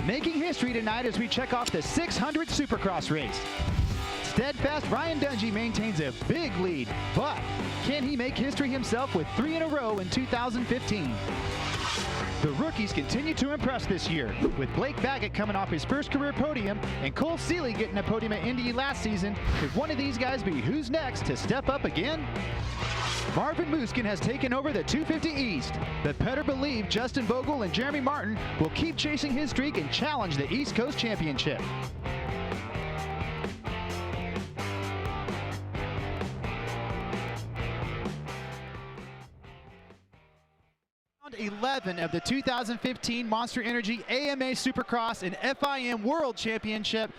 making history tonight as we check off the 600 Supercross race. Steadfast Ryan Dungey maintains a big lead, but can he make history himself with 3 in a row in 2015? The rookies continue to impress this year, with Blake Baggett coming off his first career podium and Cole Seeley getting a podium at Indy last season. Could one of these guys be who's next to step up again? Marvin Muskin has taken over the 250 East, but better believe Justin Vogel and Jeremy Martin will keep chasing his streak and challenge the East Coast Championship. 11 of the 2015 Monster Energy AMA Supercross and FIM World Championship.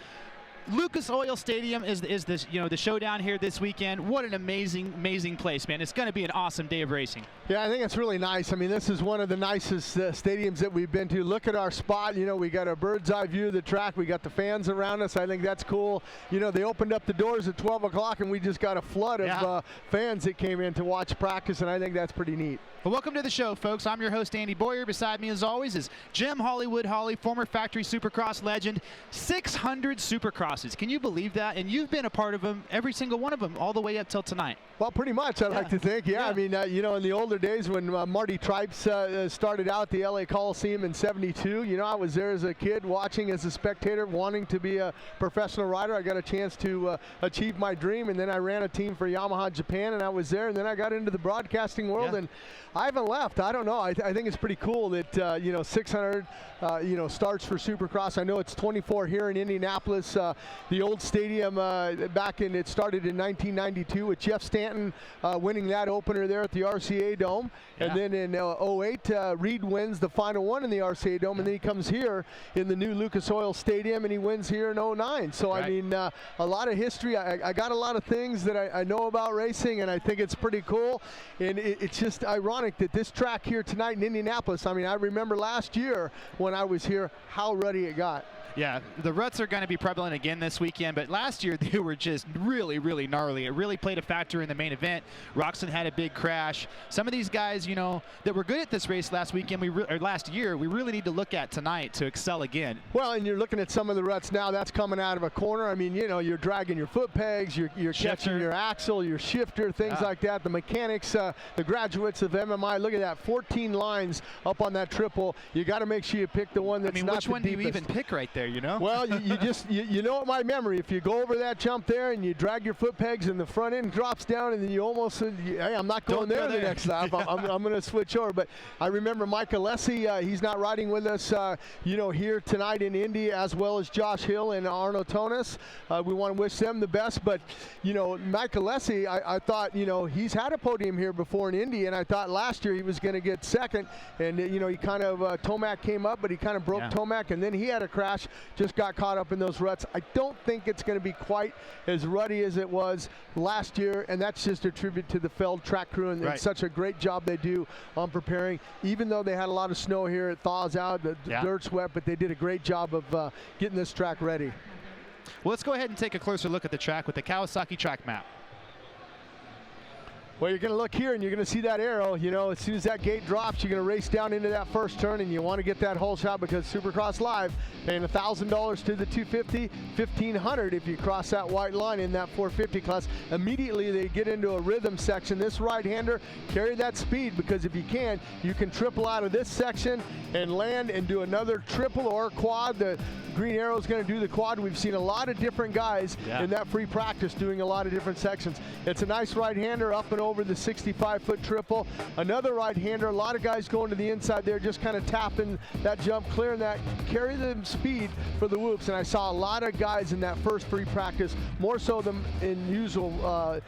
Lucas Oil Stadium is this, the showdown here this weekend. What an amazing place, man. It's going to be an awesome day of racing. Yeah, I think it's really nice. I mean, this is one of the nicest stadiums that we've been to. Look at our spot. We got a bird's eye view of the track. We got the fans around us. I think that's cool. They opened up the doors at 12 o'clock and we just got a flood of fans that came in to watch practice, and I think that's pretty neat. Well, welcome to the show, folks. I'm your host, Andy Boyer. Beside me, as always, is Jim Hollywood Holly, former factory Supercross legend. 600 Supercrosses. Can you believe that? And you've been a part of them, every single one of them, all the way up till tonight. Well, pretty much, I'd like to think. Yeah. I mean, in the older days when Marty Tripes started out the LA Coliseum in '72, I was there as a kid, watching as a spectator, wanting to be a professional rider. I got a chance to achieve my dream, and then I ran a team for Yamaha Japan, and I was there, and then I got into the broadcasting world, and I haven't left. I don't know. I think it's pretty cool that 600 starts for Supercross. I know it's 24 here in Indianapolis. The old stadium it started in 1992 with Jeff Stanton winning that opener there at the RCA Dome. And then in 08, Reed wins the final one in the RCA Dome, and then he comes here in the new Lucas Oil Stadium and he wins here in 09. So I mean, a lot of history. I got a lot of things that I know about racing, and I think it's pretty cool. And it's just ironic that this track here tonight in Indianapolis, I mean, I remember last year when I was here how ruddy it got. Yeah, the ruts are going to be prevalent again this weekend, but last year they were just really gnarly. It really played a factor in the main event. Roczen had a big crash. Some of these guys, that were good at this race last weekend, or last year, we really need to look at tonight to excel again. Well, and you're looking at some of the ruts now. That's coming out of a corner. I mean, you're dragging your foot pegs, you're catching your axle, your shifter, things like that. The mechanics, the graduates of MMI, look at that, 14 lines up on that triple. You got to make sure you pick the one that's not the deepest. Which one do you even pick right there? Well, you know at my memory, if you go over that jump there and you drag your foot pegs and the front end drops down, and then you almost said, hey, I'm not going there the next lap. I'm going to switch over. But I remember Mike Alessi, he's not riding with us, here tonight in Indy, as well as Josh Hill and Arno Tonis. We want to wish them the best. But, Mike Alessi, I thought, he's had a podium here before in Indy, and I thought last year he was going to get second. And, he kind of, Tomac came up, but he kind of broke Tomac, and then he had a crash. Just got caught up in those ruts. I don't think it's going to be quite as ruddy as it was last year, and that's just a tribute to the Feld track crew and such a great job they do on preparing. Even though they had a lot of snow here, it thaws out, the dirt's wet, but they did a great job of getting this track ready. Well, let's go ahead and take a closer look at the track with the Kawasaki track map. Well, you're going to look here and you're going to see that arrow. As soon as that gate drops, you're going to race down into that first turn, and you want to get that whole shot because Supercross Live paying $1,000 to the 250, $1,500 if you cross that white line in that 450 class. Immediately they get into a rhythm section. This right-hander, carry that speed, because if you can triple out of this section and land and do another triple or quad. The green arrow is going to do the quad. We've seen a lot of different guys in that free practice doing a lot of different sections. It's a nice right-hander up and over the 65-foot triple. Another right-hander, a lot of guys going to the inside there, just kind of tapping that jump, clearing that, carry them speed for the whoops. And I saw a lot of guys in that first free practice, more so than in usual,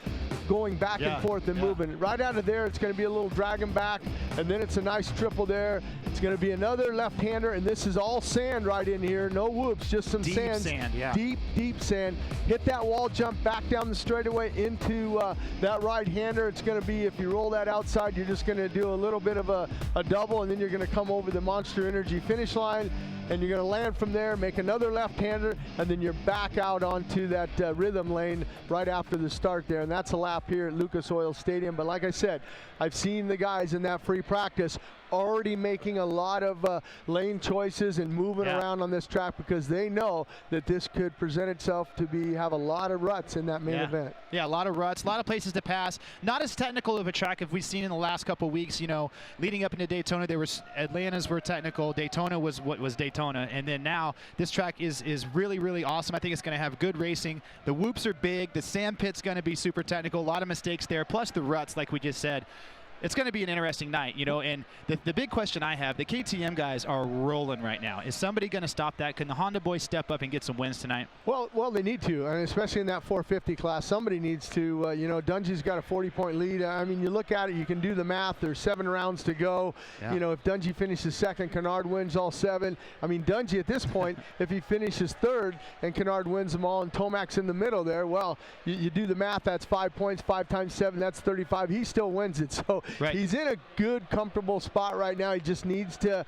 going back and forth and moving. Right out of there, it's going to be a little dragon back, and then it's a nice triple there. It's going to be another left-hander, and this is all sand right in here. No whoops, just some deep sand. Deep sand. Hit that wall jump back down the straightaway into that right-hander. It's going to be, if you roll that outside, you're just going to do a little bit of a double, and then you're going to come over the Monster Energy finish line. and you're going to land from there, make another left-hander, and then you're back out onto that rhythm lane right after the start there. And that's a lap here at Lucas Oil Stadium. But like I said, I've seen the guys in that free practice already making a lot of lane choices and moving around on this track because they know that this could present itself to have a lot of ruts in that main event. Yeah, a lot of ruts, a lot of places to pass. Not as technical of a track as we've seen in the last couple of weeks. You know, leading up into Daytona, Atlanta's were technical. Daytona was what was Daytona, and then now this track is really, really awesome. I think it's going to have good racing. The whoops are big. The sand pit's going to be super technical. A lot of mistakes there, plus the ruts, like we just said. It's going to be an interesting night, you know, and the big question I have, the KTM guys are rolling right now. Is somebody going to stop that? Can the Honda boys step up and get some wins tonight? Well, they need to, and especially in that 450 class. Somebody needs to, you know, Dungey's got a 40-point lead. I mean, you look at it, you can do the math. There's 7 rounds to go. Yeah. You know, if Dungey finishes second, Canard wins all 7. I mean, Dungey at this point, if he finishes third and Canard wins them all and Tomac's in the middle there, well, you do the math, that's 5 points, 5 times 7, that's 35. He still wins it. So he's in a good, comfortable spot right now. He just needs to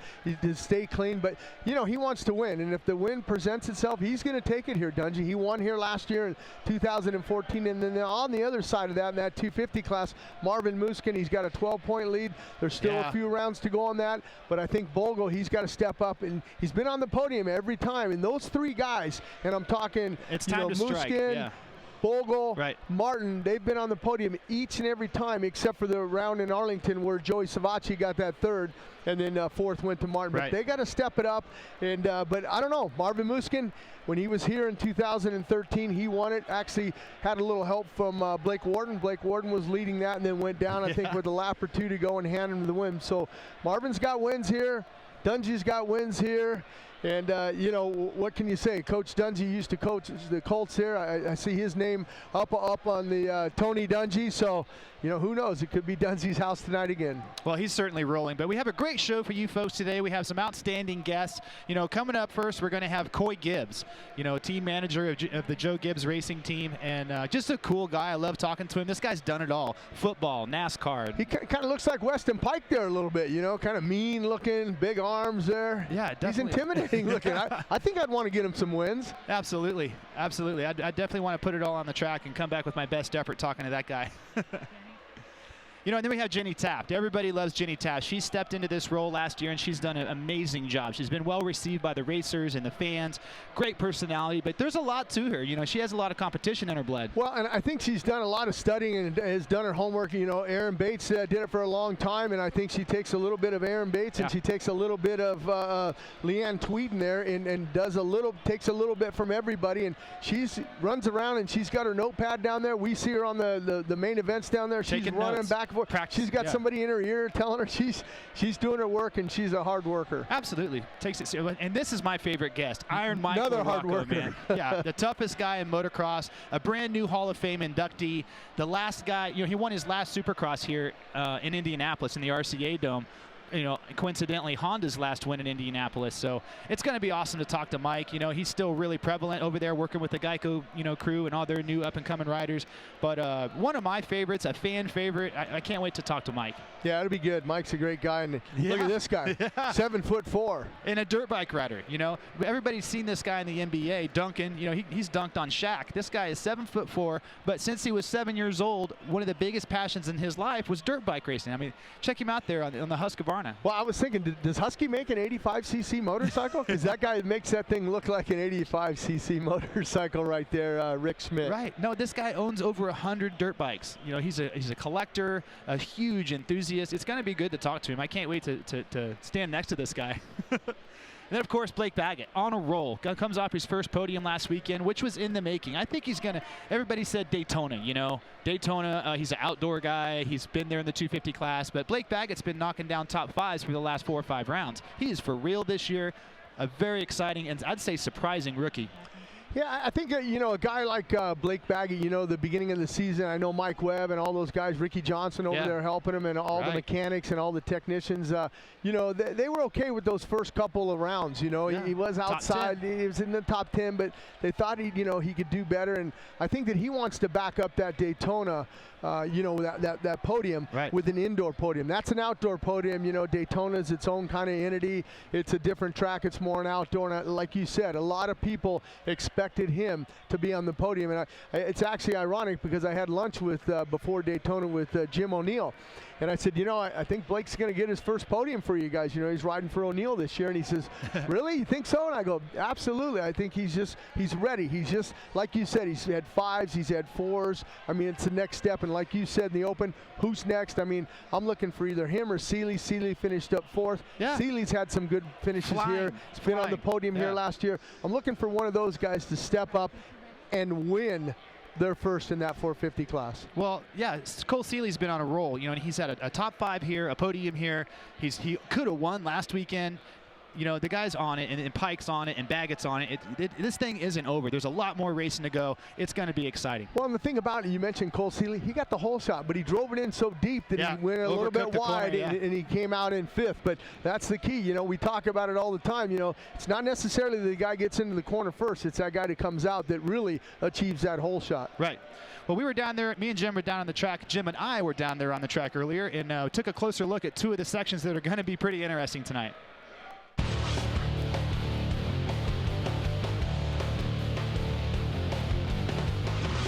stay clean. But, you know, he wants to win. And if the win presents itself, he's going to take it here, Dungey. He won here last year in 2014. And then on the other side of that, in that 250 class, Marvin Musquin, he's got a 12-point lead. There's still a few rounds to go on that. But I think Bogle, he's got to step up. And he's been on the podium every time. And those 3 guys, and I'm talking, Musquin, Bogle, Martin, they've been on the podium each and every time except for the round in Arlington where Joey Savacci got that 3rd and then 4th went to Martin. But they got to step it up. And but I don't know, Marvin Musquin, when he was here in 2013, he won it. Actually had a little help from Blake Wharton. Blake Wharton was leading that and then went down, I think, with a lap or 2 to go and hand him the win. So Marvin's got wins here. Dungey's got wins here. And, you know, what can you say? Coach Dungey used to coach the Colts here. I see his name up on the Tony Dungey. So, you know, who knows? It could be Dungey's house tonight again. Well, he's certainly rolling. But we have a great show for you folks today. We have some outstanding guests. You know, coming up first, we're going to have Coy Gibbs, you know, team manager of the Joe Gibbs racing team. And just a cool guy. I love talking to him. This guy's done it all. Football, NASCAR. He kind of looks like Weston Pike there a little bit, you know, kind of mean looking, big arms there. Yeah, definitely. He's intimidating looking. I think I'd want to get him some wins. Absolutely. Absolutely. I definitely want to put it all on the track and come back with my best effort talking to that guy. You know, and then we have Jenny Taft. Everybody loves Jenny Taft. She stepped into this role last year, and she's done an amazing job. She's been well received by the racers and the fans. Great personality, but there's a lot to her. You know, she has a lot of competition in her blood. Well, and I think she's done a lot of studying and has done her homework. You know, Aaron Bates did it for a long time, and I think she takes a little bit of Aaron Bates and she takes a little bit of Leanne Tweeden there and takes a little bit from everybody. And she's runs around and she's got her notepad down there. We see her on the main events down there. She's running back and forth. She's got somebody in her ear telling her she's doing her work, and she's a hard worker. Absolutely. Takes it seriously. And this is my favorite guest, Iron Mike. Another hard worker. Man. Yeah, the toughest guy in motocross, a brand new Hall of Fame inductee. The last guy, you know, he won his last Supercross here in Indianapolis in the RCA Dome. You know, coincidentally, Honda's last win in Indianapolis. So it's going to be awesome to talk to Mike. You know, he's still really prevalent over there working with the Geico, you know, crew and all their new up-and-coming riders. But one of my favorites, a fan favorite. I can't wait to talk to Mike. Yeah, it'll be good. Mike's a great guy. And look at this guy, 7'4". And a dirt bike rider. You know, everybody's seen this guy in the NBA, Duncan. You know, he's dunked on Shaq. This guy is 7'4", but since he was 7 years old, one of the biggest passions in his life was dirt bike racing. I mean, check him out there on the Husqvarna. Well, I was thinking, does Husky make an 85cc motorcycle? Because that guy makes that thing look like an 85cc motorcycle right there, Rick Schmidt. Right. No, this guy owns over 100 dirt bikes. You know, he's a collector, a huge enthusiast. It's going to be good to talk to him. I can't wait to stand next to this guy. And then, of course, Blake Baggett on a roll. Comes off his first podium last weekend, which was in the making. I think he's going to – everybody said Daytona, you know. Daytona, he's an outdoor guy. He's been there in the 250 class. But Blake Baggett's been knocking down top fives for the last 4 or 5 rounds. He is for real this year. A very exciting and I'd say surprising rookie. Yeah, I think, you know, a guy like Blake Baggy, you know, the beginning of the season, I know Mike Webb and all those guys, Ricky Johnson over there helping him, and all the mechanics and all the technicians, you know, they were okay with those first couple of rounds. You know, he was outside, he was in the top 10, but they thought he could do better, and I think that he wants to back up that Daytona, you know, that podium with an indoor podium. That's an outdoor podium. You know, Daytona's its own kind of entity. It's a different track. It's more an outdoor. And like you said, a lot of people expected him to be on the podium. And it's actually ironic because I had lunch with before Daytona with Jim O'Neill. And I said, you know, I think Blake's going to get his first podium for you guys. You know, he's riding for O'Neill this year. And he says, really? You think so? And I go, absolutely. I think he's ready. He's just, like you said, he's had 5s, he's had 4s. I mean, it's the next step. And like you said in the Open, who's next? I mean, I'm looking for either him or Seeley. Seeley finished up 4th. Seeley's had some good finishes here. He's been on the podium here last year. I'm looking for one of those guys to step up and win their first in that 450 class. Well, yeah, Cole Seeley's been on a roll, you know, and he's had a top 5 here, a podium here. He could have won last weekend. You know, the guy's on it, and Pike's on it, and Baggett's on it. This thing isn't over. There's a lot more racing to go. It's going to be exciting. Well, and the thing about it, you mentioned Cole Seeley. He got the whole shot, but he drove it in so deep that he went a little bit wide, and he came out in 5th. But that's the key. You know, we talk about it all the time. You know, it's not necessarily the guy gets into the corner first. It's that guy that comes out that really achieves that whole shot. Right. Well, we were down there. Me and Jim were down on the track. Jim and I were down there on the track earlier, and took a closer look at 2 of the sections that are going to be pretty interesting tonight.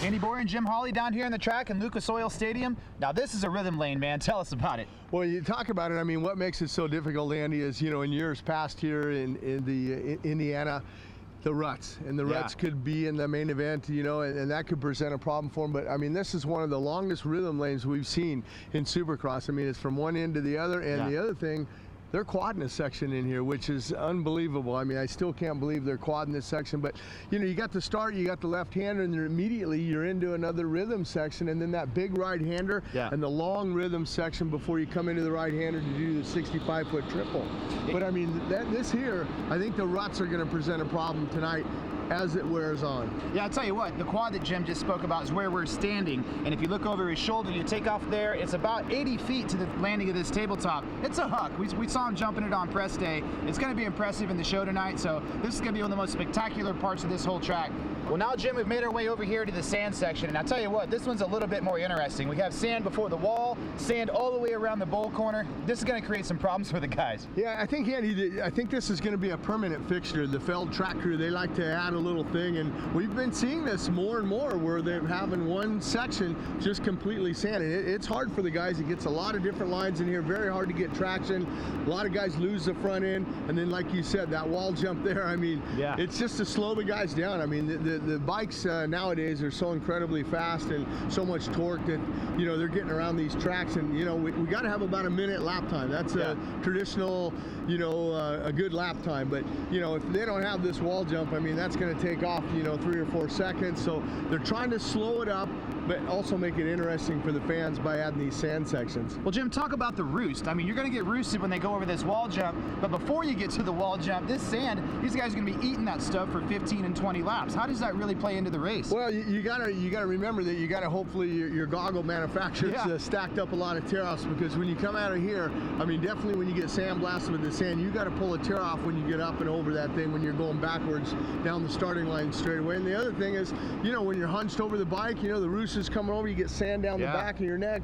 Andy Boyer and Jim Hawley down here on the track in Lucas Oil Stadium. Now this is a rhythm lane, man. Tell us about it. Well, you talk about it. I mean, what makes it so difficult, Andy, is, you know, in years past here in Indiana, the ruts, and the ruts could be in the main event, you know, and that could present a problem for them. But I mean, this is one of the longest rhythm lanes we've seen in Supercross. I mean, it's from one end to the other, and the other thing, they're quadding a section in here, which is unbelievable. I mean, I still can't believe they're quadding this section. But, you know, you got the start, you got the left-hander, and immediately you're into another rhythm section, and then that big right-hander and the long rhythm section before you come into the right-hander to do the 65-foot triple. But, I mean, this here, I think the ruts are going to present a problem tonight as it wears on. Yeah, I'll tell you what, the quad that Jim just spoke about is where we're standing, and if you look over his shoulder, you take off there, it's about 80 feet to the landing of this tabletop. It's a huck. We saw him jumping it on press day. It's going to be impressive in the show tonight, so this is going to be one of the most spectacular parts of this whole track. Well, now, Jim, we've made our way over here to the sand section, and I'll tell you what, this one's a little bit more interesting. We have sand before the wall, sand all the way around the bowl corner. This is going to create some problems for the guys. Yeah, I think, Andy, I think this is going to be a permanent fixture. The Feld track crew, they like to add a little thing, and we've been seeing this more and more where they're having one section just completely sanded. It's hard for the guys. It gets a lot of different lines in here, very hard to get traction. A lot of guys lose the front end, and then, like you said, that wall jump there, I mean, it's just to slow the guys down. I mean, the bikes nowadays are so incredibly fast and so much torque that, you know, they're getting around these tracks, and, you know, we got to have about a minute lap time. That's a traditional, you know, a good lap time. But, you know, if they don't have this wall jump, I mean, that's going to take off, you know, 3 or 4 seconds. So they're trying to slow it up, but also make it interesting for the fans by adding these sand sections. Well, Jim, talk about the roost. I mean, you're going to get roosted when they go over this wall jump, but before you get to the wall jump, this sand, these guys are going to be eating that stuff for 15 and 20 laps. How does that really play into the race? Well, you gotta remember that you gotta hopefully your goggle manufacturers stacked up a lot of tear-offs, because when you come out of here, I mean, definitely when you get sandblasted with the sand, you got to pull a tear-off when you get up and over that thing when you're going backwards down the starting line straight away. And the other thing is, you know, when you're hunched over the bike, you know, the roost is coming over, you get sand down the back of your neck,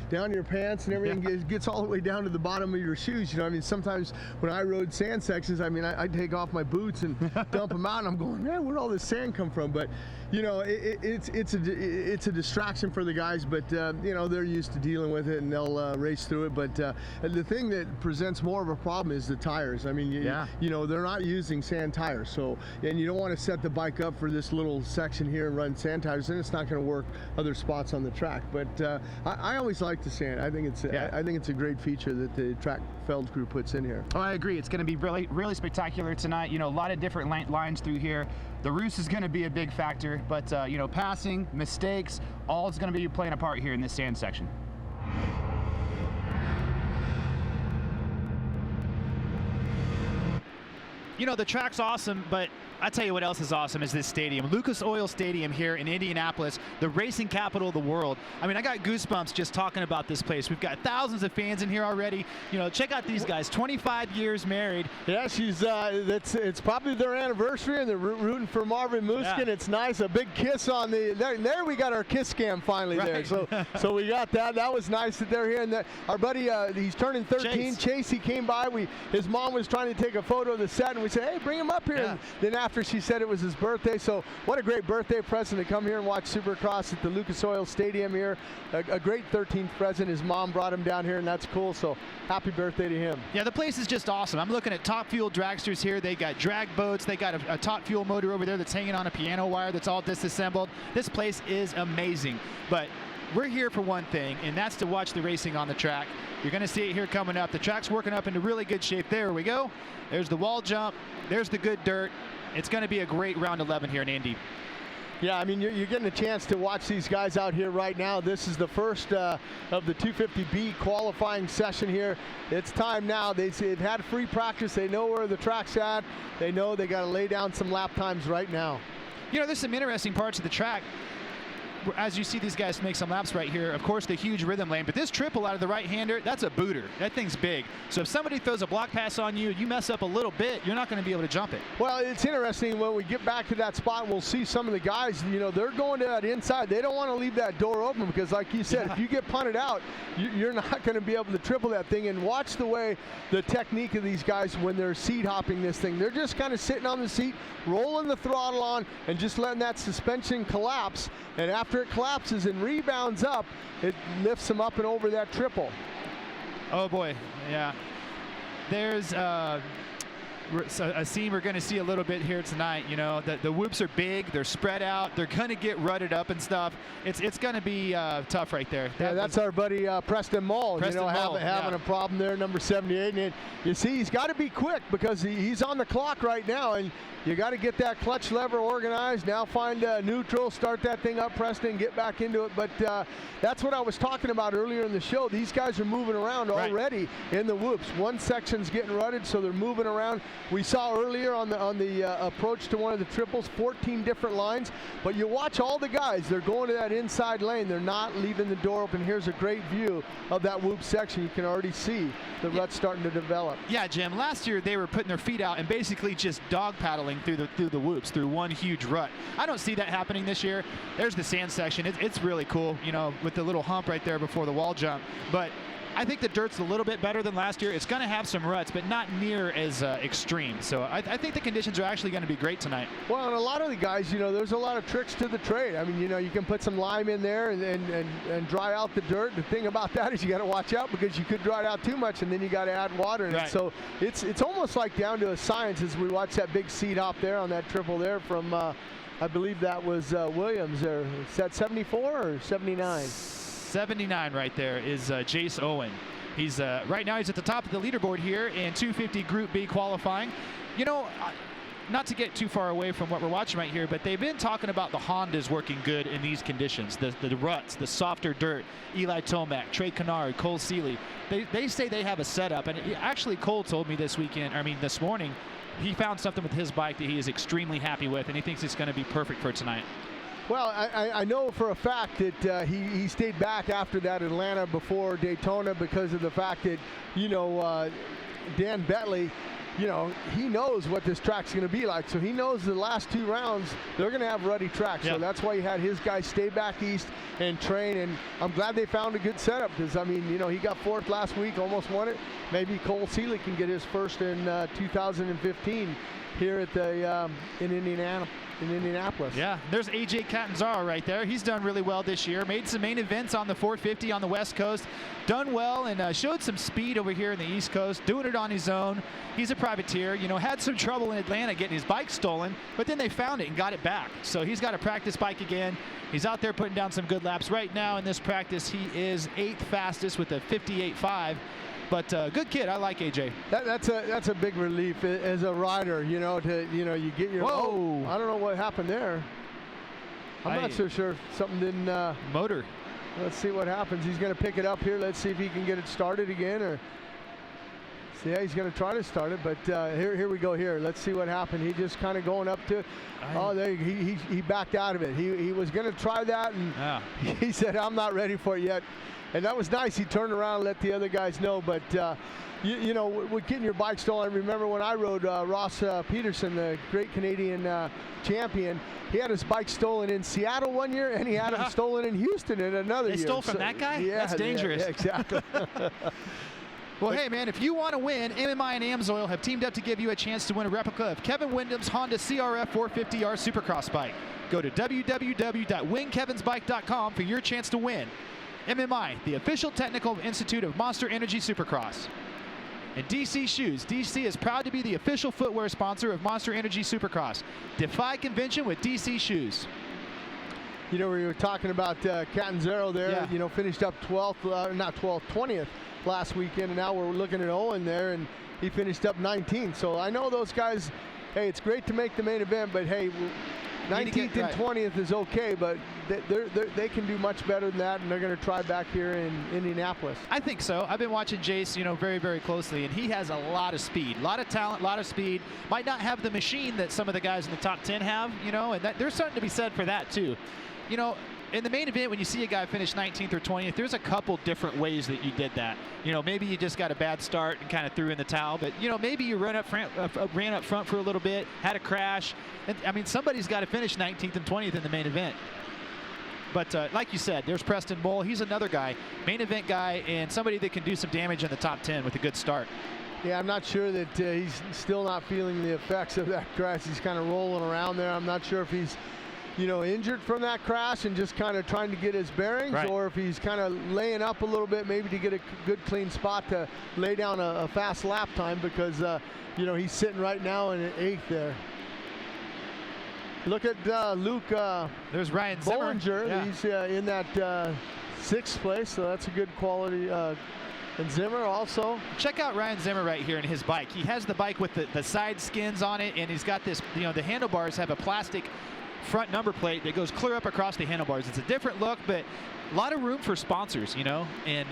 down your pants, and everything gets all the way down to the bottom of your shoes. You know, I mean, sometimes when I rode sand sections, I mean, I take off my boots and dump them out, and I'm going, man, where'd all this sand come from? But, you know, it's a distraction for the guys, but you know, they're used to dealing with it, and they'll race through it. But the thing that presents more of a problem is the tires. I mean, you know, they're not using sand tires, so, and you don't want to set the bike up for this little section here and run sand tires, then it's not going to work other spots on the track. But I always like the sand. I think it's a great feature that the track Feld crew puts in here. Oh, I agree. It's going to be really spectacular tonight. You know, a lot of different lines through here. The roost is going to be a big factor, but you know, passing, mistakes, all is going to be playing a part here in this sand section. You know, the track's awesome, but I tell you what else is awesome is this stadium. Lucas Oil Stadium here in Indianapolis, the racing capital of the world. I mean, I got goosebumps just talking about this place. We've got thousands of fans in here already. You know, check out these guys, 25 years married. Yeah, it's probably their anniversary, and they're rooting for Marvin Muskin. Yeah. It's nice, a big kiss on the, there we got our kiss cam finally there. So we got that. That was nice that they're here. And our buddy, he's turning 13, Chase, he came by. His mom was trying to take a photo of the set, and we said, hey, bring him up here. Yeah. And then after she said it was his birthday, so what a great birthday present to come here and watch Supercross at the Lucas Oil Stadium here. A great 13th present. His mom brought him down here, and that's cool, so happy birthday to him. Yeah, the place is just awesome. I'm looking at Top Fuel dragsters here. They got drag boats. They got a Top Fuel motor over there that's hanging on a piano wire that's all disassembled. This place is amazing, but we're here for one thing, and that's to watch the racing on the track. You're going to see it here coming up. The track's working up into really good shape. There we go. There's the wall jump. There's the good dirt. It's going to be a great round 11 here in Indy. Yeah, I mean, you're getting a chance to watch these guys out here right now. This is the first of the 250B qualifying session here. It's time now. They've had free practice. They know where the track's at. They know they got to lay down some lap times right now. You know, there's some interesting parts of the track. As you see these guys make some laps right here, of course the huge rhythm lane, but this triple out of the right-hander, that's a booter. That thing's big. So if somebody throws a block pass on you, you mess up a little bit, you're not going to be able to jump it. Well, it's interesting when we get back to that spot, we'll see some of the guys, you know, they're going to that inside. They don't want to leave that door open because like you said, if you get punted out, you're not going to be able to triple that thing. And watch the way the technique of these guys when they're seat hopping this thing. They're just kind of sitting on the seat, rolling the throttle on, and just letting that suspension collapse. And after it collapses and rebounds up, it lifts them up and over that triple. Oh boy, yeah. There's a scene we're going to see a little bit here tonight. You know, the whoops are big, they're spread out, they're going to get rutted up and stuff. It's going to be tough right there. Yeah, that's our buddy Preston Mull. Having a problem there, number 78. And you see, he's got to be quick because he's on the clock right now, and you got to get that clutch lever organized. Now find neutral, start that thing up, Preston, get back into it. But that's what I was talking about earlier in the show. These guys are moving around already in the whoops. One section's getting rutted, so they're moving around. We saw earlier on the approach to one of the triples, 14 different lines. But you watch all the guys, they're going to that inside lane. They're not leaving the door open. Here's a great view of that whoop section. You can already see the rut starting to develop. Yeah, Jim, last year they were putting their feet out and basically just dog paddling through the whoops, through one huge rut. I don't see that happening this year. There's the sand section. It's really cool, you know, with the little hump right there before the wall jump. But I think the dirt's a little bit better than last year. It's going to have some ruts, but not near as extreme. So I think the conditions are actually going to be great tonight. Well, and a lot of the guys, you know, there's a lot of tricks to the trade. I mean, you know, you can put some lime in there and dry out the dirt. The thing about that is you got to watch out because you could dry it out too much, and then you got to add water in it. So it's almost like down to a science as we watch that big seat hop there on that triple there from, I believe that was Williams there. Is that 74 or 79? 79 right there is Jace Owen. He's right now he's at the top of the leaderboard here in 250 Group B qualifying. You know, not to get too far away from what we're watching right here, but they've been talking about the Hondas working good in these conditions, the ruts, the softer dirt. Eli Tomac, Trey Canard, Cole Seeley. They say they have a setup, and actually Cole told me this morning, he found something with his bike that he is extremely happy with, and he thinks it's going to be perfect for tonight. Well, I know for a fact that he stayed back after that Atlanta before Daytona because of the fact that, you know, Dan Betley, you know, he knows what this track's going to be like. So he knows the last two rounds, they're going to have ruddy tracks. So that's why he had his guys stay back east and train. And I'm glad they found a good setup because, I mean, you know, he got fourth last week, almost won it. Maybe Cole Seeley can get his first in 2015 here at the in Indianapolis. Yeah, there's AJ Catanzaro right there. He's done really well this year. Made some main events on the 450 on the West Coast. Done well and showed some speed over here in the East Coast, doing it on his own. He's a privateer. You know, had some trouble in Atlanta getting his bike stolen, but then they found it and got it back. So he's got a practice bike again. He's out there putting down some good laps. Right now in this practice, he is 8th fastest with a 58.5. But good kid, I like AJ. That's a big relief as a rider, you know. You get your. Whoa! I don't know what happened there. I'm not so sure. Something didn't. Motor. Let's see what happens. He's going to pick it up here. Let's see if he can get it started again, or Yeah, he's going to try to start it, but here we go here. Let's see what happened. He just kind of going up to, there he backed out of it. He was going to try that, and he said, I'm not ready for it yet. And that was nice. He turned around and let the other guys know, but you know, with getting your bike stolen, I remember when I rode Ross Peterson, the great Canadian champion. He had his bike stolen in Seattle one year, and he had him stolen in Houston in another year. They stole from that guy? Yeah, that's dangerous. Yeah, exactly. Well, hey, man, if you want to win, MMI and AMSOIL have teamed up to give you a chance to win a replica of Kevin Windham's Honda CRF 450R Supercross bike. Go to www.winkevinsbike.com for your chance to win. MMI, the official technical institute of Monster Energy Supercross. And DC Shoes. DC is proud to be the official footwear sponsor of Monster Energy Supercross. Defy convention with DC Shoes. You know, we were talking about Catanzaro there. Yeah. You know, finished up 12th, not 12th, 20th last weekend, and now we're looking at Owen there, and he finished up 19th. So I know those guys, hey, it's great to make the main event, but hey, 19th and 20th is okay, but they can do much better than that, and they're going to try back here in Indianapolis. I think so. I've been watching Jace, you know, very, very closely, and he has a lot of speed, a lot of talent, a lot of speed. Might not have the machine that some of the guys in the top 10 have, you know, and there's something to be said for that too. You know, in the main event, when you see a guy finish 19th or 20th, there's a couple different ways that you did that. You know, maybe you just got a bad start and kind of threw in the towel, but, you know, maybe you ran up front for a little bit, had a crash. And, I mean, somebody's got to finish 19th and 20th in the main event. But like you said, there's Preston Bull. He's another guy, main event guy, and somebody that can do some damage in the top 10 with a good start. Yeah, I'm not sure that he's still not feeling the effects of that crash. He's kind of rolling around there. I'm not sure if he's, you know, injured from that crash and just kind of trying to get his bearings, right, or if he's kind of laying up a little bit, maybe to get a good clean spot to lay down a fast lap time, because you know, he's sitting right now in 8th there. Look at Luke. There's Ryan Zimmer. Bollinger. Yeah. He's in that 6th place, so that's a good quality. And Zimmer also. Check out Ryan Zimmer right here in his bike. He has the bike with the side skins on it, and he's got this, you know, the handlebars have a plastic front number plate that goes clear up across the handlebars. It's a different look, but a lot of room for sponsors, you know. And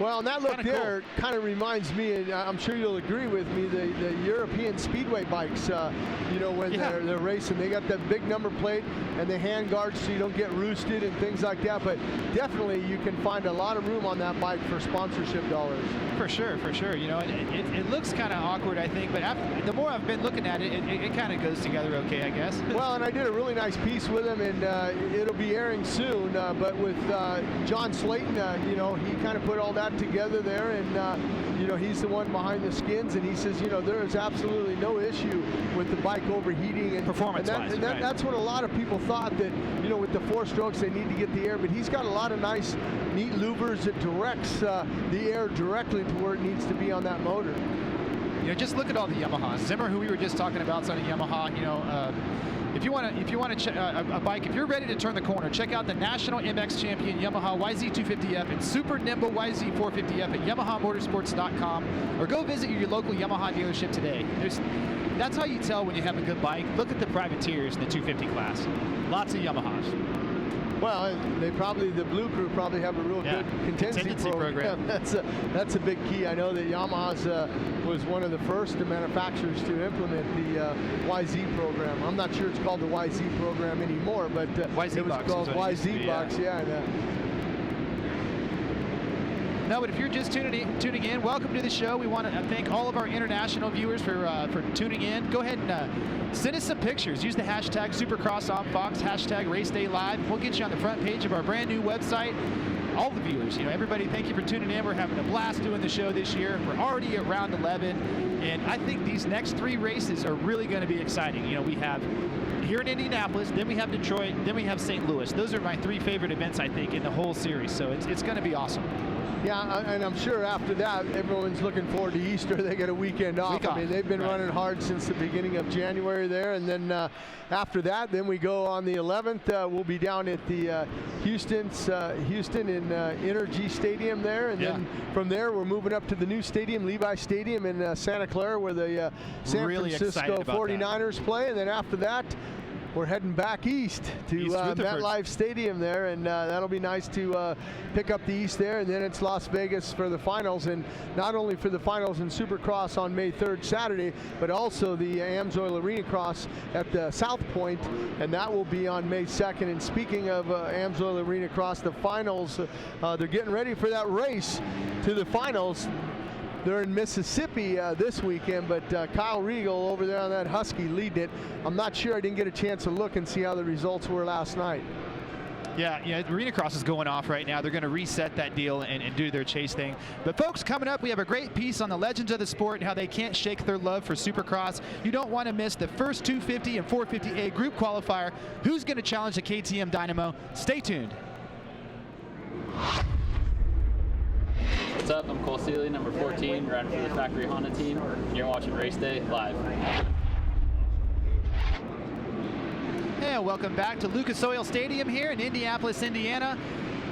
well, and that look there kind of reminds me, and I'm sure you'll agree with me, the European speedway bikes. You know, when they're racing, they got that big number plate and the hand guards so you don't get roosted and things like that. But definitely, you can find a lot of room on that bike for sponsorship dollars. For sure, for sure. You know, it looks kind of awkward, I think, but the more I've been looking at it, it kind of goes together okay, I guess. Well, and I did a really nice piece with him, and it'll be airing soon. But with John Slayton, you know, he kind of put all that together there, and you know, he's the one behind the skins, and he says, you know, there is absolutely no issue with the bike overheating and performance-wise. And that's what a lot of people thought, that, you know, with the 4 strokes they need to get the air, but he's got a lot of nice, neat louvers that directs the air directly to where it needs to be on that motor. You know, just look at all the Yamahas. Zimmer, who we were just talking about, is on a Yamaha. You know, if you want a bike, if you're ready to turn the corner, check out the National MX Champion Yamaha YZ250F and Super Nimble YZ450F at YamahaMotorsports.com, or go visit your local Yamaha dealership today. That's how you tell when you have a good bike. Look at the privateers in the 250 class. Lots of Yamahas. Well, the Blue Crew probably have a real good contingency program. That's a big key. I know that Yamaha's was one of the first manufacturers to implement the YZ program. I'm not sure it's called the YZ program anymore, but it was called YZ Box. Yeah. No, but if you're just tuning in, welcome to the show. We want to thank all of our international viewers for tuning in. Go ahead and send us some pictures. Use the hashtag Supercross on Fox, hashtag Race Day Live. We'll get you on the front page of our brand new website. All the viewers, you know, everybody, thank you for tuning in. We're having a blast doing the show this year. We're already at round 11, and I think these next 3 races are really going to be exciting. You know, we have here in Indianapolis, then we have Detroit, then we have St. Louis. Those are my 3 favorite events, I think, in the whole series. So it's going to be awesome. Yeah, and I'm sure after that, everyone's looking forward to Easter. They get a weekend off. I mean, they've been running hard since the beginning of January there. And then after that, then we go on the 11th. We'll be down at the Houston in Energy Stadium there. And then from there, we're moving up to the new stadium, Levi Stadium in Santa Clara, where the San Francisco 49ers play. And then after that, we're heading back east to MetLife Stadium there, and that'll be nice to pick up the east there, and then it's Las Vegas for the finals, and not only for the finals in Supercross on May 3rd, Saturday, but also the AMSOIL Arena Cross at the South Point, and that will be on May 2nd. And speaking of AMSOIL Arena Cross, the finals, they're getting ready for that race to the finals. They're in Mississippi this weekend, but Kyle Regal over there on that Husky leading it. I'm not sure, I didn't get a chance to look and see how the results were last night. Yeah, Arena Cross is going off right now. They're going to reset that deal and do their chase thing. But folks, coming up, we have a great piece on the legends of the sport and how they can't shake their love for Supercross. You don't want to miss the first 250 and 450A group qualifier. Who's going to challenge the KTM Dynamo? Stay tuned. What's up? I'm Cole Seeley, number 14, riding for the factory Honda team. You're watching Race Day live. And welcome back to Lucas Oil Stadium here in Indianapolis, Indiana.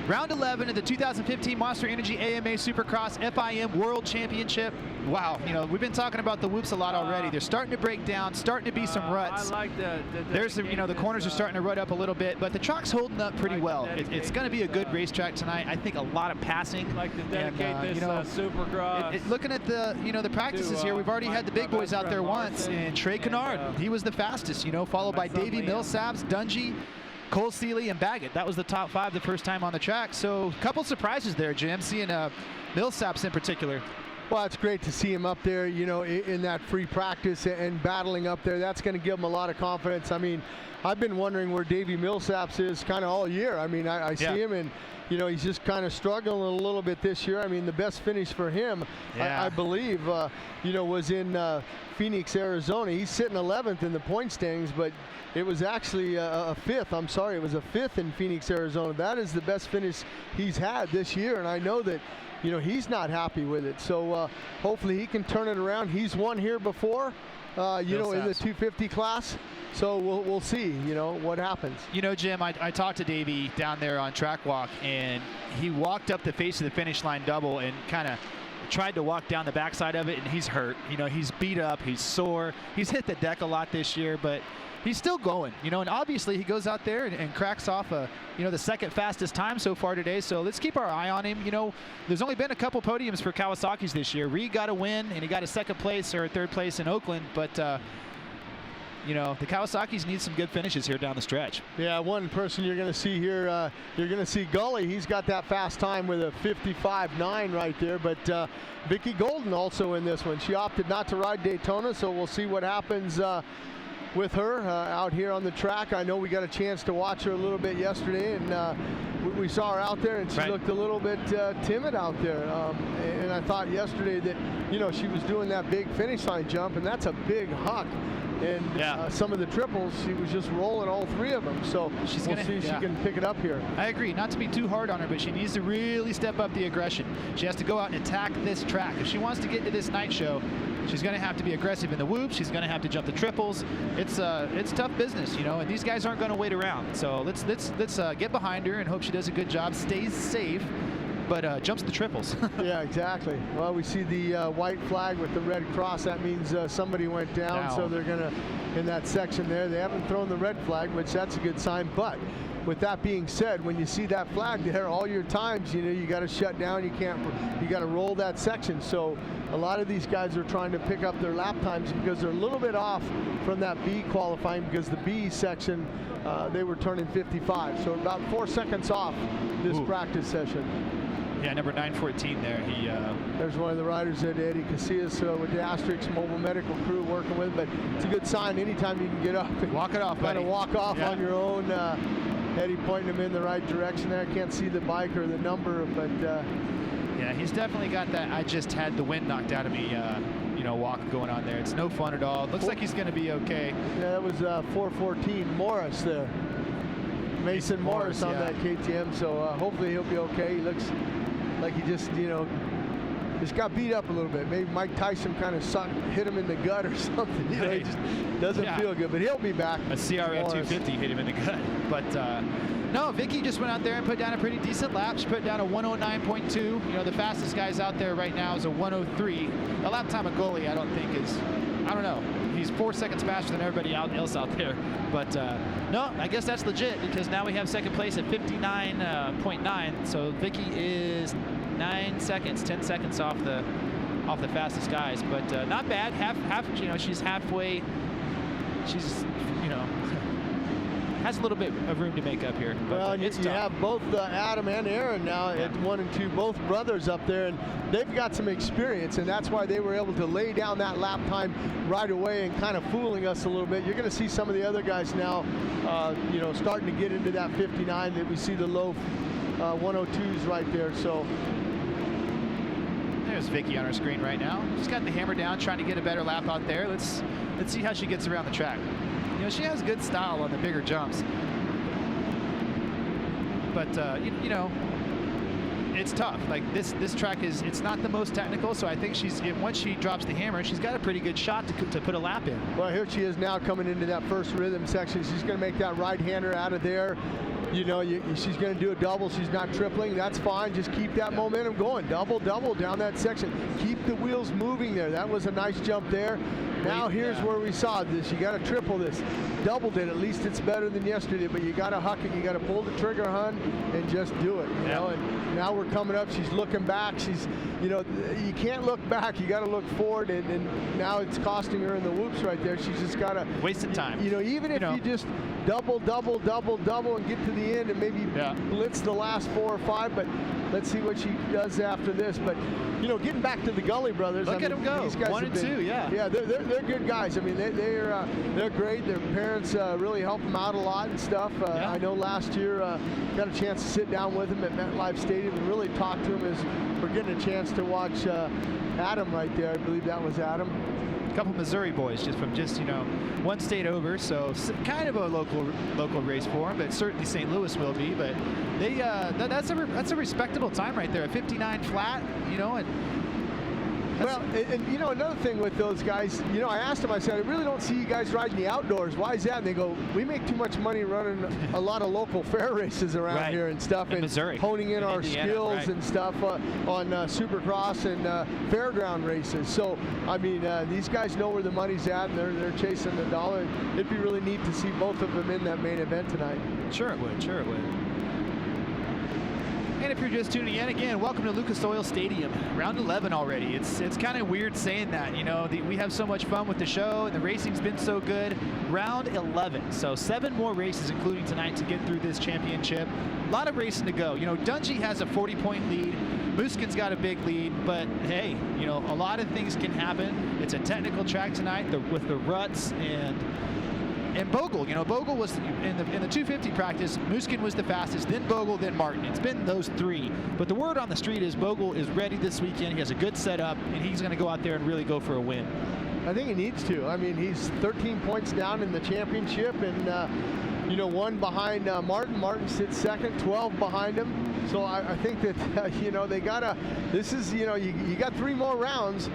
Round 11 of the 2015 Monster Energy AMA Supercross FIM World Championship. Wow, you know, we've been talking about the whoops a lot already. They're starting to break down, starting to be some ruts. I like that. There's some, you know, the corners are starting to rut up a little bit, but the track's holding up pretty well. It's going to be a good racetrack tonight. I think a lot of passing. I'd like to dedicate this Supercross. Looking at the, you know, the practices here, we've already had the big boys out there once, and Trey Canard, he was the fastest, you know, followed by Davey, Millsaps, Dungey, Cole Seeley, and Baggett. That was the top 5 the first time on the track. So a couple surprises there, Jim, seeing Millsaps in particular. Well, it's great to see him up there, you know, in that free practice and battling up there. That's going to give him a lot of confidence. I mean, I've been wondering where Davey Millsaps is kind of all year. I mean, I see him, and, you know, he's just kind of struggling a little bit this year. I mean, the best finish for him, I believe, you know, was in Phoenix, Arizona. He's sitting 11th in the point standings, but it was actually a 5th. I'm sorry, it was a 5th in Phoenix, Arizona. That is the best finish he's had this year, and I know that, you know, he's not happy with it. So hopefully he can turn it around. He's won here before, you know, in the 250 class. So we'll see, you know, what happens. You know, Jim, I talked to Davey down there on track walk, and he walked up the face of the finish line double and kind of tried to walk down the backside of it, and he's hurt. You know, he's beat up, he's sore. He's hit the deck a lot this year, but he's still going, you know, and obviously he goes out there and cracks off you know, the second fastest time so far today. So let's keep our eye on him. You know, there's only been a couple podiums for Kawasaki's this year. Reed got a win, and he got a 2nd place or a 3rd place in Oakland, but you know, the Kawasaki's need some good finishes here down the stretch. Yeah, one person you're going to see here, you're going to see Gully. He's got that fast time with a 55.9 right there, but Vicky Golden also in this one. She opted not to ride Daytona, so we'll see what happens with her out here on the track. I know we got a chance to watch her a little bit yesterday, and we saw her out there, and she looked a little bit timid out there. And I thought yesterday that, you know, she was doing that big finish line jump, and that's a big huck. And some of the triples, she was just rolling all 3 of them. So we'll see if she can pick it up here. I agree. Not to be too hard on her, but she needs to really step up the aggression. She has to go out and attack this track. If she wants to get to this night show, she's going to have to be aggressive in the whoops. She's going to have to jump the triples. It's tough business, you know, and these guys aren't going to wait around. So let's get behind her and hope she does a good job, stays safe, but jumps the triples. Yeah, exactly. Well, we see the white flag with the red cross. That means somebody went down, so they're going to, in that section there, they haven't thrown the red flag, which that's a good sign. But with that being said, when you see that flag there, all your times, you know, you got to shut down. You got to roll that section. So a lot of these guys are trying to pick up their lap times because they're a little bit off from that B qualifying, because the B section, they were turning 55. So about 4 seconds off this practice session. Yeah, number 914 there. There's one of the riders there, Eddie Casillas, with the Asterix Mobile Medical Crew working with. But it's a good sign anytime you can get up and walk it off, buddy. Kind of walk off on your own. Eddie pointing him in the right direction there. I can't see the bike or the number, but yeah, he's definitely got that I just had the wind knocked out of me you know, walk going on there. It's no fun at all. Looks like he's going to be okay. Yeah, that was 414 Morris there. Mason Morris on that KTM, so hopefully he'll be okay. He looks like he just, you know, just got beat up a little bit. Maybe Mike Tyson kind of hit him in the gut or something. You know, he just doesn't feel good, but he'll be back. A CRF 250 hit him in the gut. But no, Vicky just went out there and put down a pretty decent lap. She put down a 109.2. You know, the fastest guys out there right now is a 103. The lap time of Gully, I don't think is I don't know. He's 4 seconds faster than everybody else out there. But no, I guess that's legit because now we have second place at 59.9. So Vicky is 9 seconds, 10 seconds off the fastest guys. But not bad. Half. You know, she's halfway. She's, you know, has a little bit of room to make up here. But, well, it's you tough. have both Adam and Aaron now at 1 and 2, both brothers up there, and they've got some experience, and that's why they were able to lay down that lap time right away and kind of fooling us a little bit. You're going to see some of the other guys now, you know, starting to get into that 59. That we see the low 102s right there. So there's Vicky on our screen right now. She's got the hammer down, trying to get a better lap out there. Let's see how she gets around the track. You know, she has good style on the bigger jumps, but you know, it's tough. Like this track it's not the most technical, so I think once she drops the hammer, she's got a pretty good shot to put a lap in. Well, here she is now coming into that first rhythm section. She's going to make that right-hander out of there. You know, she's going to do a double. She's not tripling. That's fine. Just keep that momentum going. Double down that section. Keep the wheels moving there. That was a nice jump there. Now here's where we saw this. You got to triple this. Doubled it. At least it's better than yesterday. But you got to huck it. You got to pull the trigger, hun, and just do it. You know. And now we're coming up. She's looking back. She's, you know, you can't look back. You got to look forward. And now it's costing her in the whoops right there. She's just got to wasted time. You know, even if you just double, and get to the end and maybe blitz the last 4 or 5, but let's see what she does after this. But you know, getting back to the Gully brothers, look at them go. These guys 1 and 2, yeah, they're good guys. I mean, they're great. Their parents really help them out a lot and stuff. I know last year got a chance to sit down with them at MetLife Stadium and really talk to them as we're getting a chance to watch Adam right there. I believe that was Adam. A couple Missouri boys from you know, one state over, so kind of a local race for them, but certainly St. Louis will be. But they that's a respectable time right there, a 59 flat, you know. And well, and you know, another thing with those guys, you know, I asked them, I said, I really don't see you guys riding the outdoors. Why is that? And they go, we make too much money running a lot of local fair races around here and stuff, and Missouri, honing in our Indiana, skills and stuff on Supercross and fairground races. So, I mean, these guys know where the money's at, and they're chasing the dollar. It'd be really neat to see both of them in that main event tonight. Sure it would. Sure it would. And if you're just tuning in, again, welcome to Lucas Oil Stadium. Round 11 already. It's kind of weird saying that, you know. We have so much fun with the show, and the racing's been so good. Round 11, so 7 more races, including tonight, to get through this championship. A lot of racing to go. You know, Dungey has a 40-point lead. Muskin's got a big lead, but hey, you know, a lot of things can happen. It's a technical track tonight with the ruts and Bogle. You know, Bogle was in the 250 practice. Muskin was the fastest, then Bogle, then Martin. It's been those 3. But the word on the street is Bogle is ready this weekend. He has a good setup, and he's going to go out there and really go for a win. I think he needs to. I mean, he's 13 points down in the championship, and you know, 1 behind Martin. Martin sits second, 12 behind him. So I think that you know, they gotta. This is, you know, you got 3 more rounds.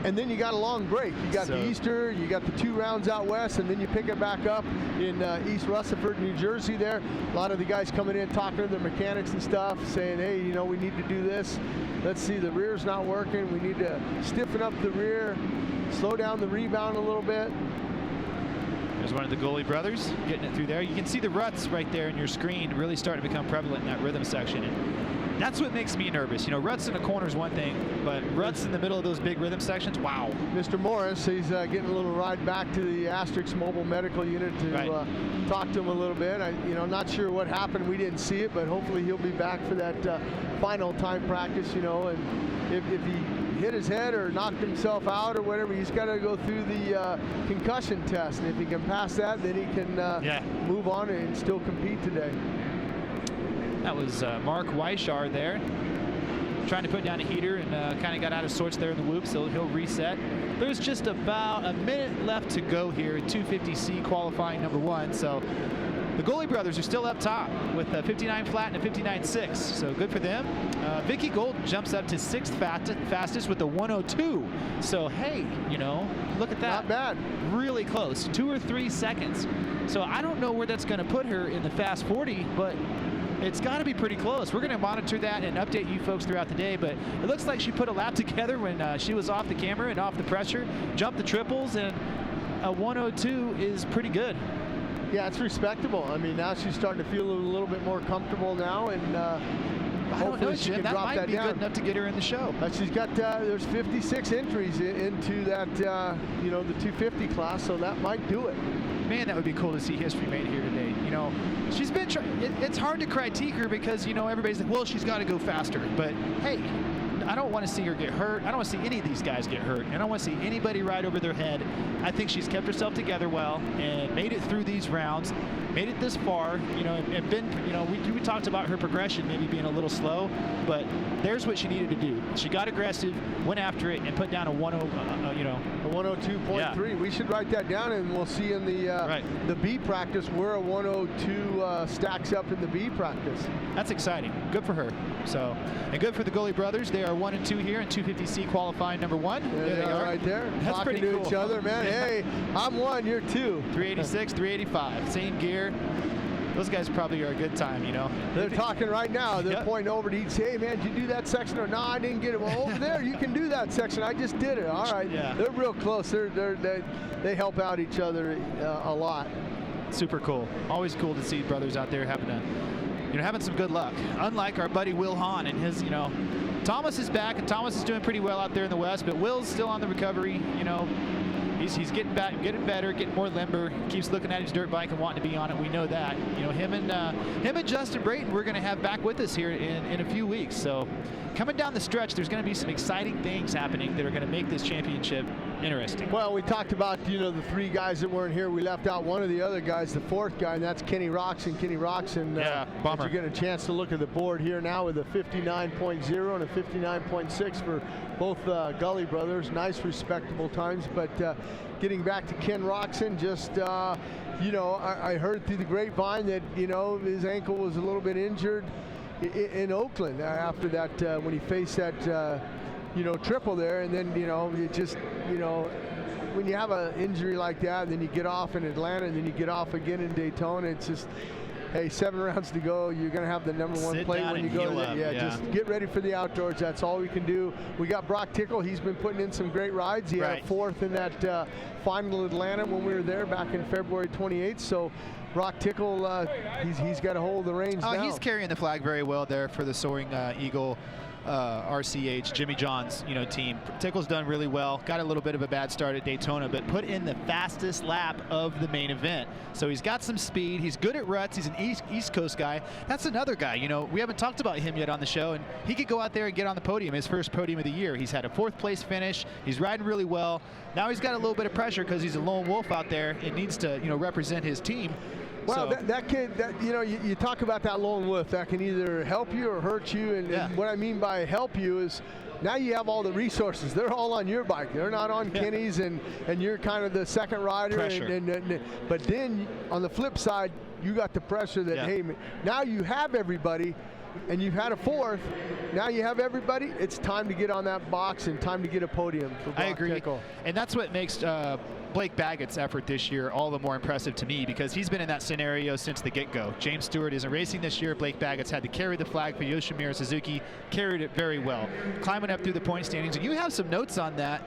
And then you got a long break. You got the Easter, you got the 2 rounds out west, and then you pick it back up in East Rutherford, New Jersey there. A lot of the guys coming in, talking to their mechanics and stuff, saying, hey, you know, we need to do this. Let's see, the rear's not working. We need to stiffen up the rear, slow down the rebound a little bit. There's one of the Gully brothers getting it through there. You can see the ruts right there in your screen really starting to become prevalent in that rhythm section. And that's what makes me nervous. You know, ruts in the corner is one thing, but ruts in the middle of those big rhythm sections, wow. Mr. Morris, he's getting a little ride back to the Asterix Mobile Medical Unit to talk to him a little bit. You know, not sure what happened. We didn't see it, but hopefully he'll be back for that final time practice, you know. And if he hit his head or knocked himself out or whatever, he's got to go through the concussion test. And if he can pass that, then he can move on and still compete today. That was Mark Weishar there, trying to put down a heater and kind of got out of sorts there in the whoop, so he'll reset. There's just about a minute left to go here at 250C qualifying number 1. So the Gully brothers are still up top with a 59 flat and a 59.6, so good for them. Vicky Golden jumps up to 6th fastest with a 102. So hey, you know, look at that. Not bad. Really close, 2 or 3 seconds. So I don't know where that's going to put her in the fast 40, but It's got to be pretty close. We're going to monitor that and update you folks throughout the day, but it looks like she put a lap together when she was off the camera and off the pressure, jumped the triples, and a 102 is pretty good. Yeah, it's respectable. I mean, now she's starting to feel a little bit more comfortable now, and I don't know, Jim, that might be down. good enough to get her in the show. She's got, there's 56 entries into that, you know, the 250 class, so that might do it. Man, that would be cool to see history made here today. You know, she's been, it's hard to critique her because, you know, everybody's like, well, she's got to go faster. But, hey, I don't want to see her get hurt. I don't want to see any of these guys get hurt. And I don't want to see anybody ride over their head. I think she's kept herself together well and made it through these rounds, made it this far, you know, and been, you know, we talked about her progression maybe being a little slow, but there's what she needed to do. She got aggressive, went after it, and put down a 10, you know. A 102.3. Yeah. We should write that down, and we'll see in the B practice where a 102 stacks up in the B practice. That's exciting. Good for her. So, and good for the Gully brothers. They are 1 and 2 here in 250C qualifying number 1. There they are right there. That's talking pretty to cool. each other, man. Hey, I'm 1, you're 2. 386, 385, same gear. Those guys probably are a good time, you know. They're talking right now. They're pointing over to each. Hey, man, did you do that section? Or no, I didn't get it. Well, over there, you can do that section. I just did it. All right. Yeah. They're real close. They help out each other a lot. Super cool. Always cool to see brothers out there having some good luck. Unlike our buddy Will Hahn and his, you know, Thomas is back, and Thomas is doing pretty well out there in the West, but Will's still on the recovery, you know. He's getting back, getting better, getting more limber. Keeps looking at his dirt bike and wanting to be on it. We know that. You know, him and Justin Brayton, we're going to have back with us here in a few weeks. So, coming down the stretch, there's going to be some exciting things happening that are going to make this championship interesting. Well, we talked about, you know, the 3 guys that weren't here. We left out one of the other guys, the 4th guy, and that's Kenny Roczen. Kenny Roczen. Bummer. You get a chance to look at the board here now with a 59.0 and a 59.6 for both Gully brothers. Nice, respectable times, but. Getting back to Ken Roczen, just, you know, I heard through the grapevine that, you know, his ankle was a little bit injured in Oakland after that, when he faced that, you know, triple there. And then, you know, it just, you know, when you have an injury like that, and then you get off in Atlanta, and then you get off again in Daytona, it's just, hey, 7 rounds to go. You're going to have the number 1 plate when you go there. Yeah, just get ready for the outdoors. That's all we can do. We got Brock Tickle. He's been putting in some great rides. He had a 4th in that final Atlanta when we were there back in February 28th. So Brock Tickle, he's got a hold of the reins now. He's carrying the flag very well there for the Soaring Eagle RCH, Jimmy John's, you know, team. Tickle's done really well. Got a little bit of a bad start at Daytona, but put in the fastest lap of the main event. So he's got some speed. He's good at ruts. He's an East Coast guy. That's another guy, you know, we haven't talked about him yet on the show, and he could go out there and get on the podium, his first podium of the year. He's had a 4th place finish. He's riding really well. Now he's got a little bit of pressure because he's a lone wolf out there and needs to, you know, represent his team. Well, that kid, you know, you talk about that lone wolf, that can either help you or hurt you. And what I mean by help you is now you have all the resources. They're all on your bike. They're not on Kenny's, and you're kind of the second rider. But then on the flip side, you got the pressure that, hey, now you have everybody, and you've had a 4th. Now you have everybody. It's time to get on that box and time to get a podium for Brock I agree. Tickle. And that's what makes Blake Baggett's effort this year all the more impressive to me, because he's been in that scenario since the get-go. James Stewart isn't racing this year. Blake Baggett's had to carry the flag for Yoshimura Suzuki, carried it very well, climbing up through the point standings. And you have some notes on that.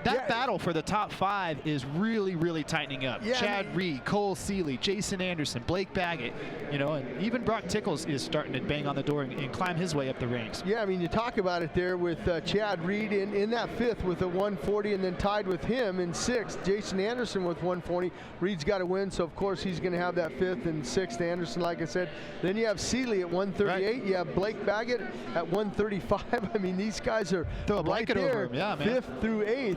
That battle for the top 5 is really, really tightening up. Chad Reed, Cole Seeley, Jason Anderson, Blake Baggett, you know, and even Brock Tickles is starting to bang on the door and climb his way up the ranks. Yeah, I mean, you talk about it there with Chad Reed in that 5th with a 140, and then tied with him in 6th. Jason Anderson with 140. Reed's got to win, so of course he's going to have that 5th and 6th. Anderson, like I said. Then you have Seeley at 138. You have Blake Baggett at 135. I mean, these guys are right there, over him. 5th through 8th.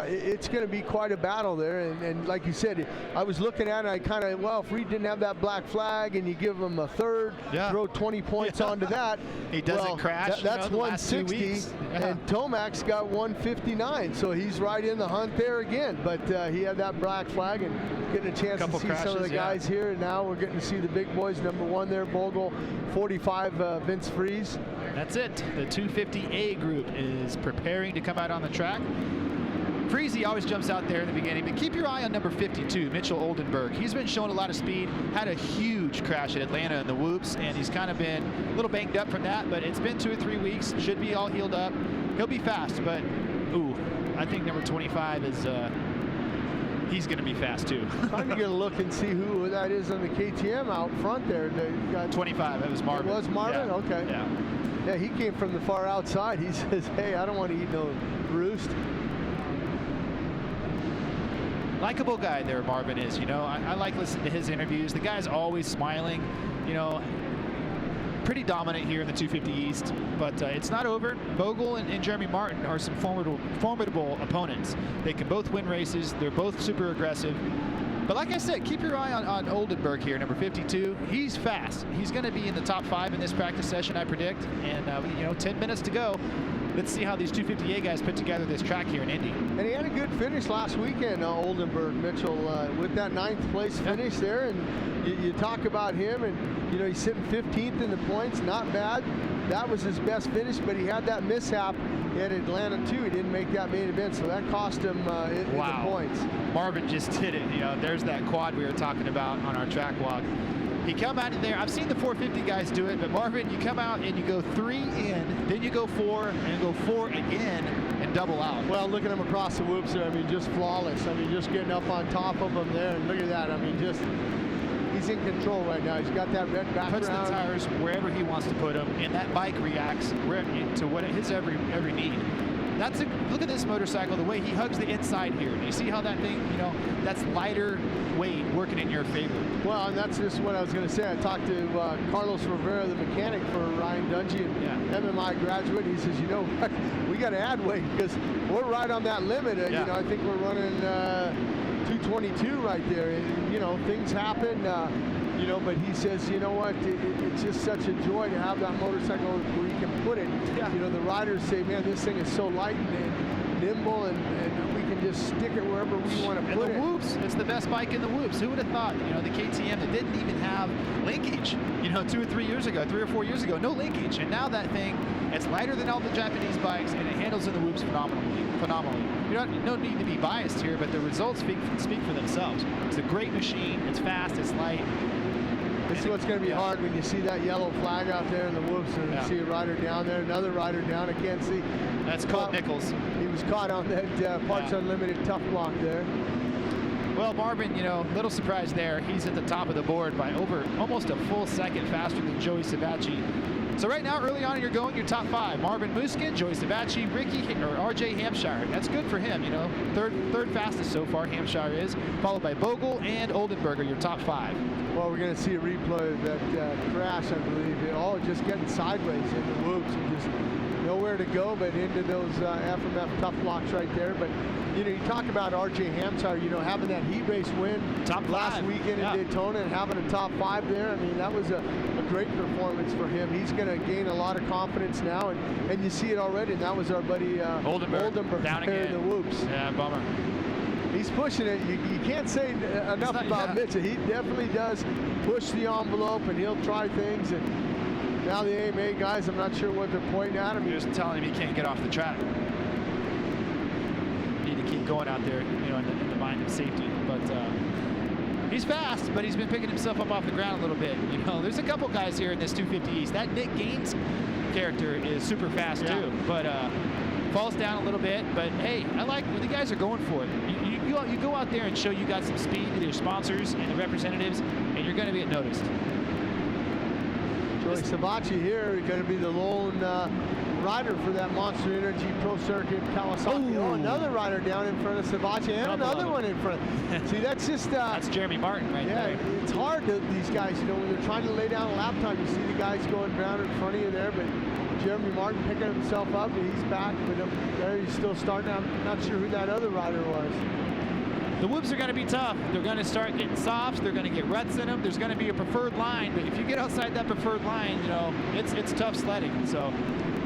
It's going to be quite a battle there, and like you said, I was looking at it, I kind of, well, if Reed didn't have that black flag and you give him a 3rd, throw 20 points onto that, he doesn't crash. That's 160, and Tomac's got 159, so he's right in the hunt there again. But he had that black flag, and getting a chance to see some of the guys here. And now we're getting to see the big boys. Number 1 there, Bogle, 45, Vince Freeze. That's it. The 250A group is preparing to come out on the track. Freezy always jumps out there in the beginning, but keep your eye on number 52, Mitchell Oldenburg. He's been showing a lot of speed, had a huge crash at Atlanta in the whoops, and he's kind of been a little banged up from that, but it's been 2 or 3 weeks, should be all healed up. He'll be fast, but, ooh, I think number 25 is, he's going to be fast too. Trying to get a look and see who that is on the KTM out front there. Got 25, that was Marvin. It was Marvin? Yeah. Okay. Yeah. Yeah, he came from the far outside. He says, hey, I don't want to eat no roost. Likable guy there, Marvin is. You know, I like listening to his interviews. The guy's always smiling. You know, pretty dominant here in the 250 East, but it's not over. Bogle and Jeremy Martin are some formidable opponents. They can both win races. They're both super aggressive. But like I said, keep your eye on Oldenburg here, number 52. He's fast. He's going to be in the top 5 in this practice session, I predict. And, you know, 10 minutes to go. Let's see how these 250A guys put together this track here in Indy. And he had a good finish last weekend, Oldenburg, Mitchell, with that 9th place finish there. And you talk about him, and, you know, he's sitting 15th in the points. Not bad. That was his best finish, but he had that mishap at Atlanta, too. He didn't make that main event, so that cost him in the points. Marvin just did it. You know, there's that quad we were talking about on our track walk. He come out in there. I've seen the 450 guys do it, but Marvin, you come out and you go 3 in, then you go 4, and go 4 again, and double out. Well, look at him across the whoops there. I mean, just flawless. I mean, just getting up on top of him there, and look at that. I mean, just he's in control right now. He's got that red background. Puts the tires wherever he wants to put them, and that bike reacts to what his every need. Look at this motorcycle, the way he hugs the inside here. You see how that thing, you know, that's lighter weight working in your favor. Well, and that's just what I was going to say. I talked to Carlos Rivera, the mechanic for Ryan Dungey, MMI graduate. He says, you know, we got to add weight because we're right on that limit. You know, I think we're running 222 right there. And, you know, things happen. You know, but he says, you know what, it's just such a joy to have that motorcycle where you can put it. Yeah. You know, the riders say, man, this thing is so light and nimble, and we can just stick it wherever we want to put it. And the whoops, it's the best bike in the whoops. Who would have thought, you know, the KTM that didn't even have linkage, you know, 2 or 3 years ago, 3 or 4 years ago, no linkage. And now that thing, it's lighter than all the Japanese bikes, and it handles in the whoops phenomenally. You don't need to be biased here, but the results speak for themselves. It's a great machine. It's fast. It's light. This is what's going to be hard when you see that yellow flag out there in the whoops, and you see a rider down there, another rider down. I can't see. That's Colt Nichols. He was caught on that Parts Unlimited tough block there. Well, Marvin, you know, little surprise there. He's at the top of the board by almost a full second faster than Joey Savacci. So right now, early on, you're going your top 5. Marvin Muskin, Joey Savacci, RJ Hampshire. That's good for him, you know. Third fastest so far, Hampshire is, followed by Bogle and Oldenburger, your top 5. Well, we're going to see a replay of that crash, I believe. All just getting sideways in the whoops and just nowhere to go but into those FMF tough blocks right there. But, you know, you talk about RJ Hampshire, you know, having that heat race win last weekend in Daytona and having a top 5 there. I mean, that was a great performance for him. He's going to gain a lot of confidence now, and you see it already. And that was our buddy Oldenburg down again in the whoops. Yeah, bummer. He's pushing it. You can't say enough about Mitchell. He definitely does push the envelope, and he'll try things. And now the AMA guys, I'm not sure what they're pointing at him. They're just telling him he can't get off the track. Need to keep going out there, you know, in the mind of safety. But he's fast, but he's been picking himself up off the ground a little bit. You know, there's a couple guys here in this 250 East. That Nick Gaines character is super fast too, but falls down a little bit. But hey, I like when the guys are going for it. You go out there and show you got some speed with your sponsors and the representatives, and you're going to get noticed. Joey Savacci here going to be the lone rider for that Monster Energy Pro Circuit Kawasaki. Oh, another rider down in front of Savacci, and another one in front. See, that's just that's Jeremy Martin right there. Yeah, it's hard to these guys, you know, when they're trying to lay down a lap time. You see the guys going down in front of you there, but Jeremy Martin picking himself up, and he's back, but there he's still starting. I'm not sure who that other rider was. The whoops are going to be tough. They're going to start getting softs. They're going to get ruts in them. There's going to be a preferred line, but if you get outside that preferred line, you know, it's tough sledding. So,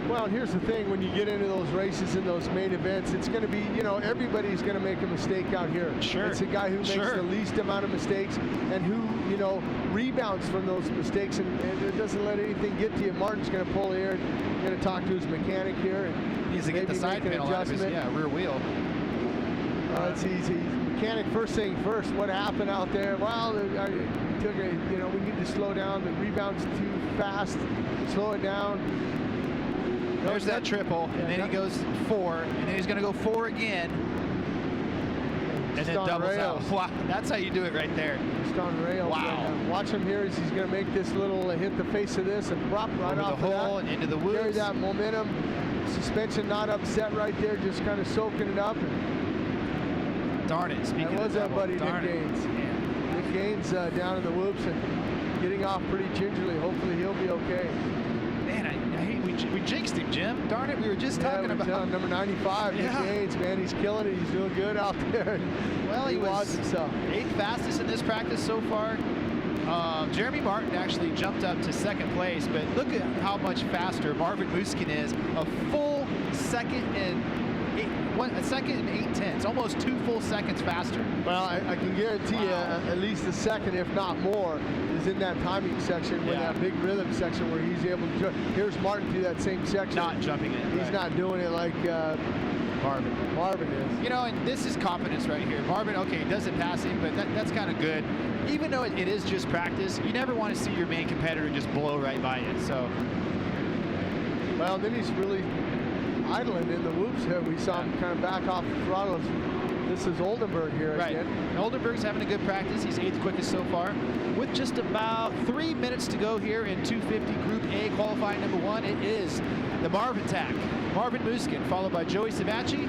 well, and here's the thing: when you get into those races and those main events, it's going to be, you know, everybody's going to make a mistake out here. Sure. It's a guy who makes the least amount of mistakes and who, you know, rebounds from those mistakes and it doesn't let anything get to you. Martin's going to pull here, going to talk to his mechanic here, and needs to get the side panel out of his rear wheel. It's easy. Mechanic, first thing first, what happened out there? Well, we need to slow down. The rebound's too fast. Slow it down. There's that triple, and then he goes 4, and then he's going to go 4 again. And then doubles out. Wow, that's how you do it right there. Just on rails. Wow. Right, watch him here as he's going to make this little hit the face of this and drop right over off the of hole that. and into the woods. Carry that momentum. Suspension not upset right there, just kind of soaking it up. Darn it. Speaking that was of our buddy Nick darn Gaines. Yeah. Nick Gaines down in the whoops and getting off pretty gingerly. Hopefully he'll be okay. Man, I hate we jinxed him, Jim. Darn it, we were just talking about number 95, Nick Gaines, man, he's killing it. He's doing good out there. Well, he was himself. 8th fastest in this practice so far. Jeremy Martin actually jumped up to 2nd place, but look at how much faster Marvin Muskin is. A full second and 8/10. Almost 2 full seconds faster. Well, I can guarantee you at least a second, if not more, is in that timing section, with that big rhythm section where he's able to. Here's Martin through that same section. Not jumping it. He's not doing it like Marvin is. You know, and this is confidence right here. Marvin, okay, doesn't pass him, but that's kind of good. Even though it is just practice, you never want to see your main competitor just blow right by it. So, well, then he's really idling in the whoops here. We saw him kind of back off the throttle. This is Oldenburg here again. Oldenburg's having a good practice. He's 8th quickest so far. With just about 3 minutes to go here in 250 Group A qualifying number 1, it is the Marv attack. Marvin Muskin, followed by Joey Savacci,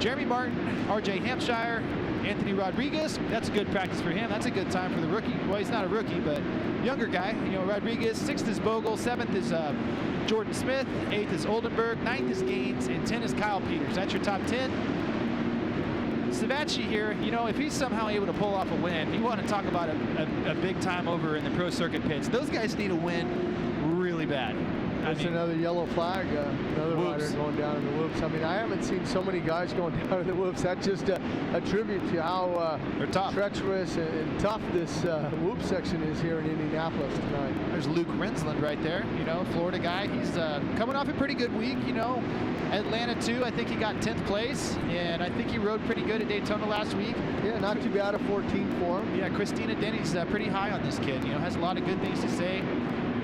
Jeremy Martin, RJ Hampshire, Anthony Rodriguez. That's a good practice for him. That's a good time for the rookie. Well, he's not a rookie, but younger guy. You know, Rodriguez. 6th is Bogle. 7th is Jordan Smith. 8th is Oldenburg. 9th is Gaines. And 10 is Kyle Peters. That's your top 10. Savacci here, you know, if he's somehow able to pull off a win, you want to talk about a big time over in the pro circuit pits. Those guys need a win really bad. That's another yellow flag, another rider going down in the whoops. I mean, I haven't seen so many guys going down in the whoops. That's just a tribute to how treacherous and tough this whoop section is here in Indianapolis tonight. There's Luke Rensland right there, you know, Florida guy. He's coming off a pretty good week, you know. Atlanta too, I think he got 10th place, and I think he rode pretty good at Daytona last week. Yeah, not too bad, a 14 for him. Yeah, Christina Denny's pretty high on this kid, you know, has a lot of good things to say.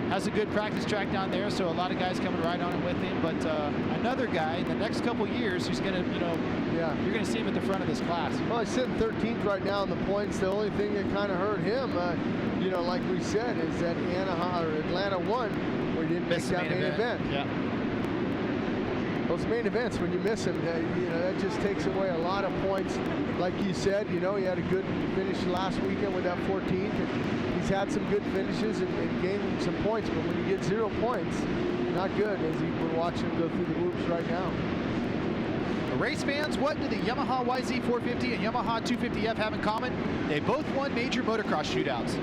Has a good practice track down there, so a lot of guys coming right on it with him. But another guy in the next couple years who's going to, you know, you're going to see him at the front of this class. Well, he's sitting 13th right now in the points. The only thing that kind of hurt him, you know, like we said, is that Atlanta won where he didn't make that main event. Yeah. Those main events, when you miss them, you know, that just takes away a lot of points. Like you said, you know, he had a good finish last weekend with that 14th. He's had some good finishes and gained some points, but when you get 0 points, not good, as we're watching him go through the whoops right now. Race fans, what do the Yamaha YZ450 and Yamaha 250F have in common? They both won major motocross shootouts.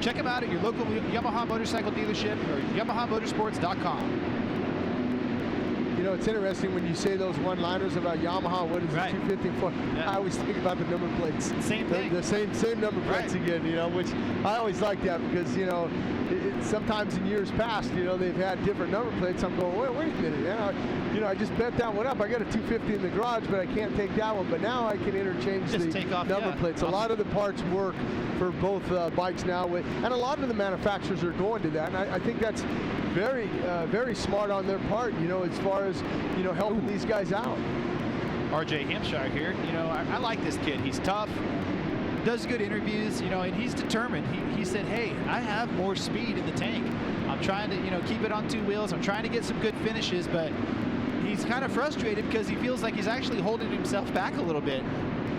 Check them out at your local Yamaha motorcycle dealership or YamahaMotorsports.com. You know, it's interesting when you say those one-liners about Yamaha, what is the 250 for? Yeah. I always think about the number plates. Same thing. The same number plates again, you know, which I always like that because, you know, sometimes in years past, you know, they've had different number plates. I'm going, wait a minute, man. You know, I just bent that one up. I got a 250 in the garage, but I can't take that one. But now I can interchange the number plates. A lot of the parts work for both bikes now, and a lot of the manufacturers are going to that. And I think that's very, very smart on their part, you know, as far as, you know, helping these guys out. RJ Hampshire here, you know, I like this kid. He's tough, does good interviews, you know, and he's determined. He said, hey, I have more speed in the tank. I'm trying to, you know, keep it on 2 wheels. I'm trying to get some good finishes, but he's kind of frustrated because he feels like he's actually holding himself back a little bit.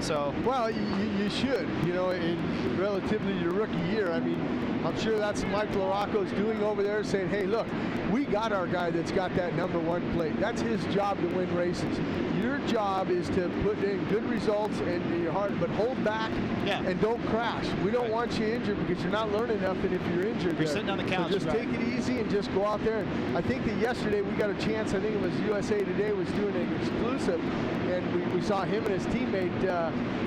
So, well, you should, you know, in relatively your rookie year. I mean, I'm sure that's what Mike LaRocco's doing over there, saying, hey, look, we got our guy that's got that number 1 plate. That's his job to win races. Your job is to put in good results and your heart, but hold back and don't crash. We don't want you injured because you're not learning nothing if you're injured. You're sitting on the couch. So just take it easy and just go out there. And I think that yesterday we got a chance, I think it was USA Today was doing an exclusive, and we saw him and his teammate,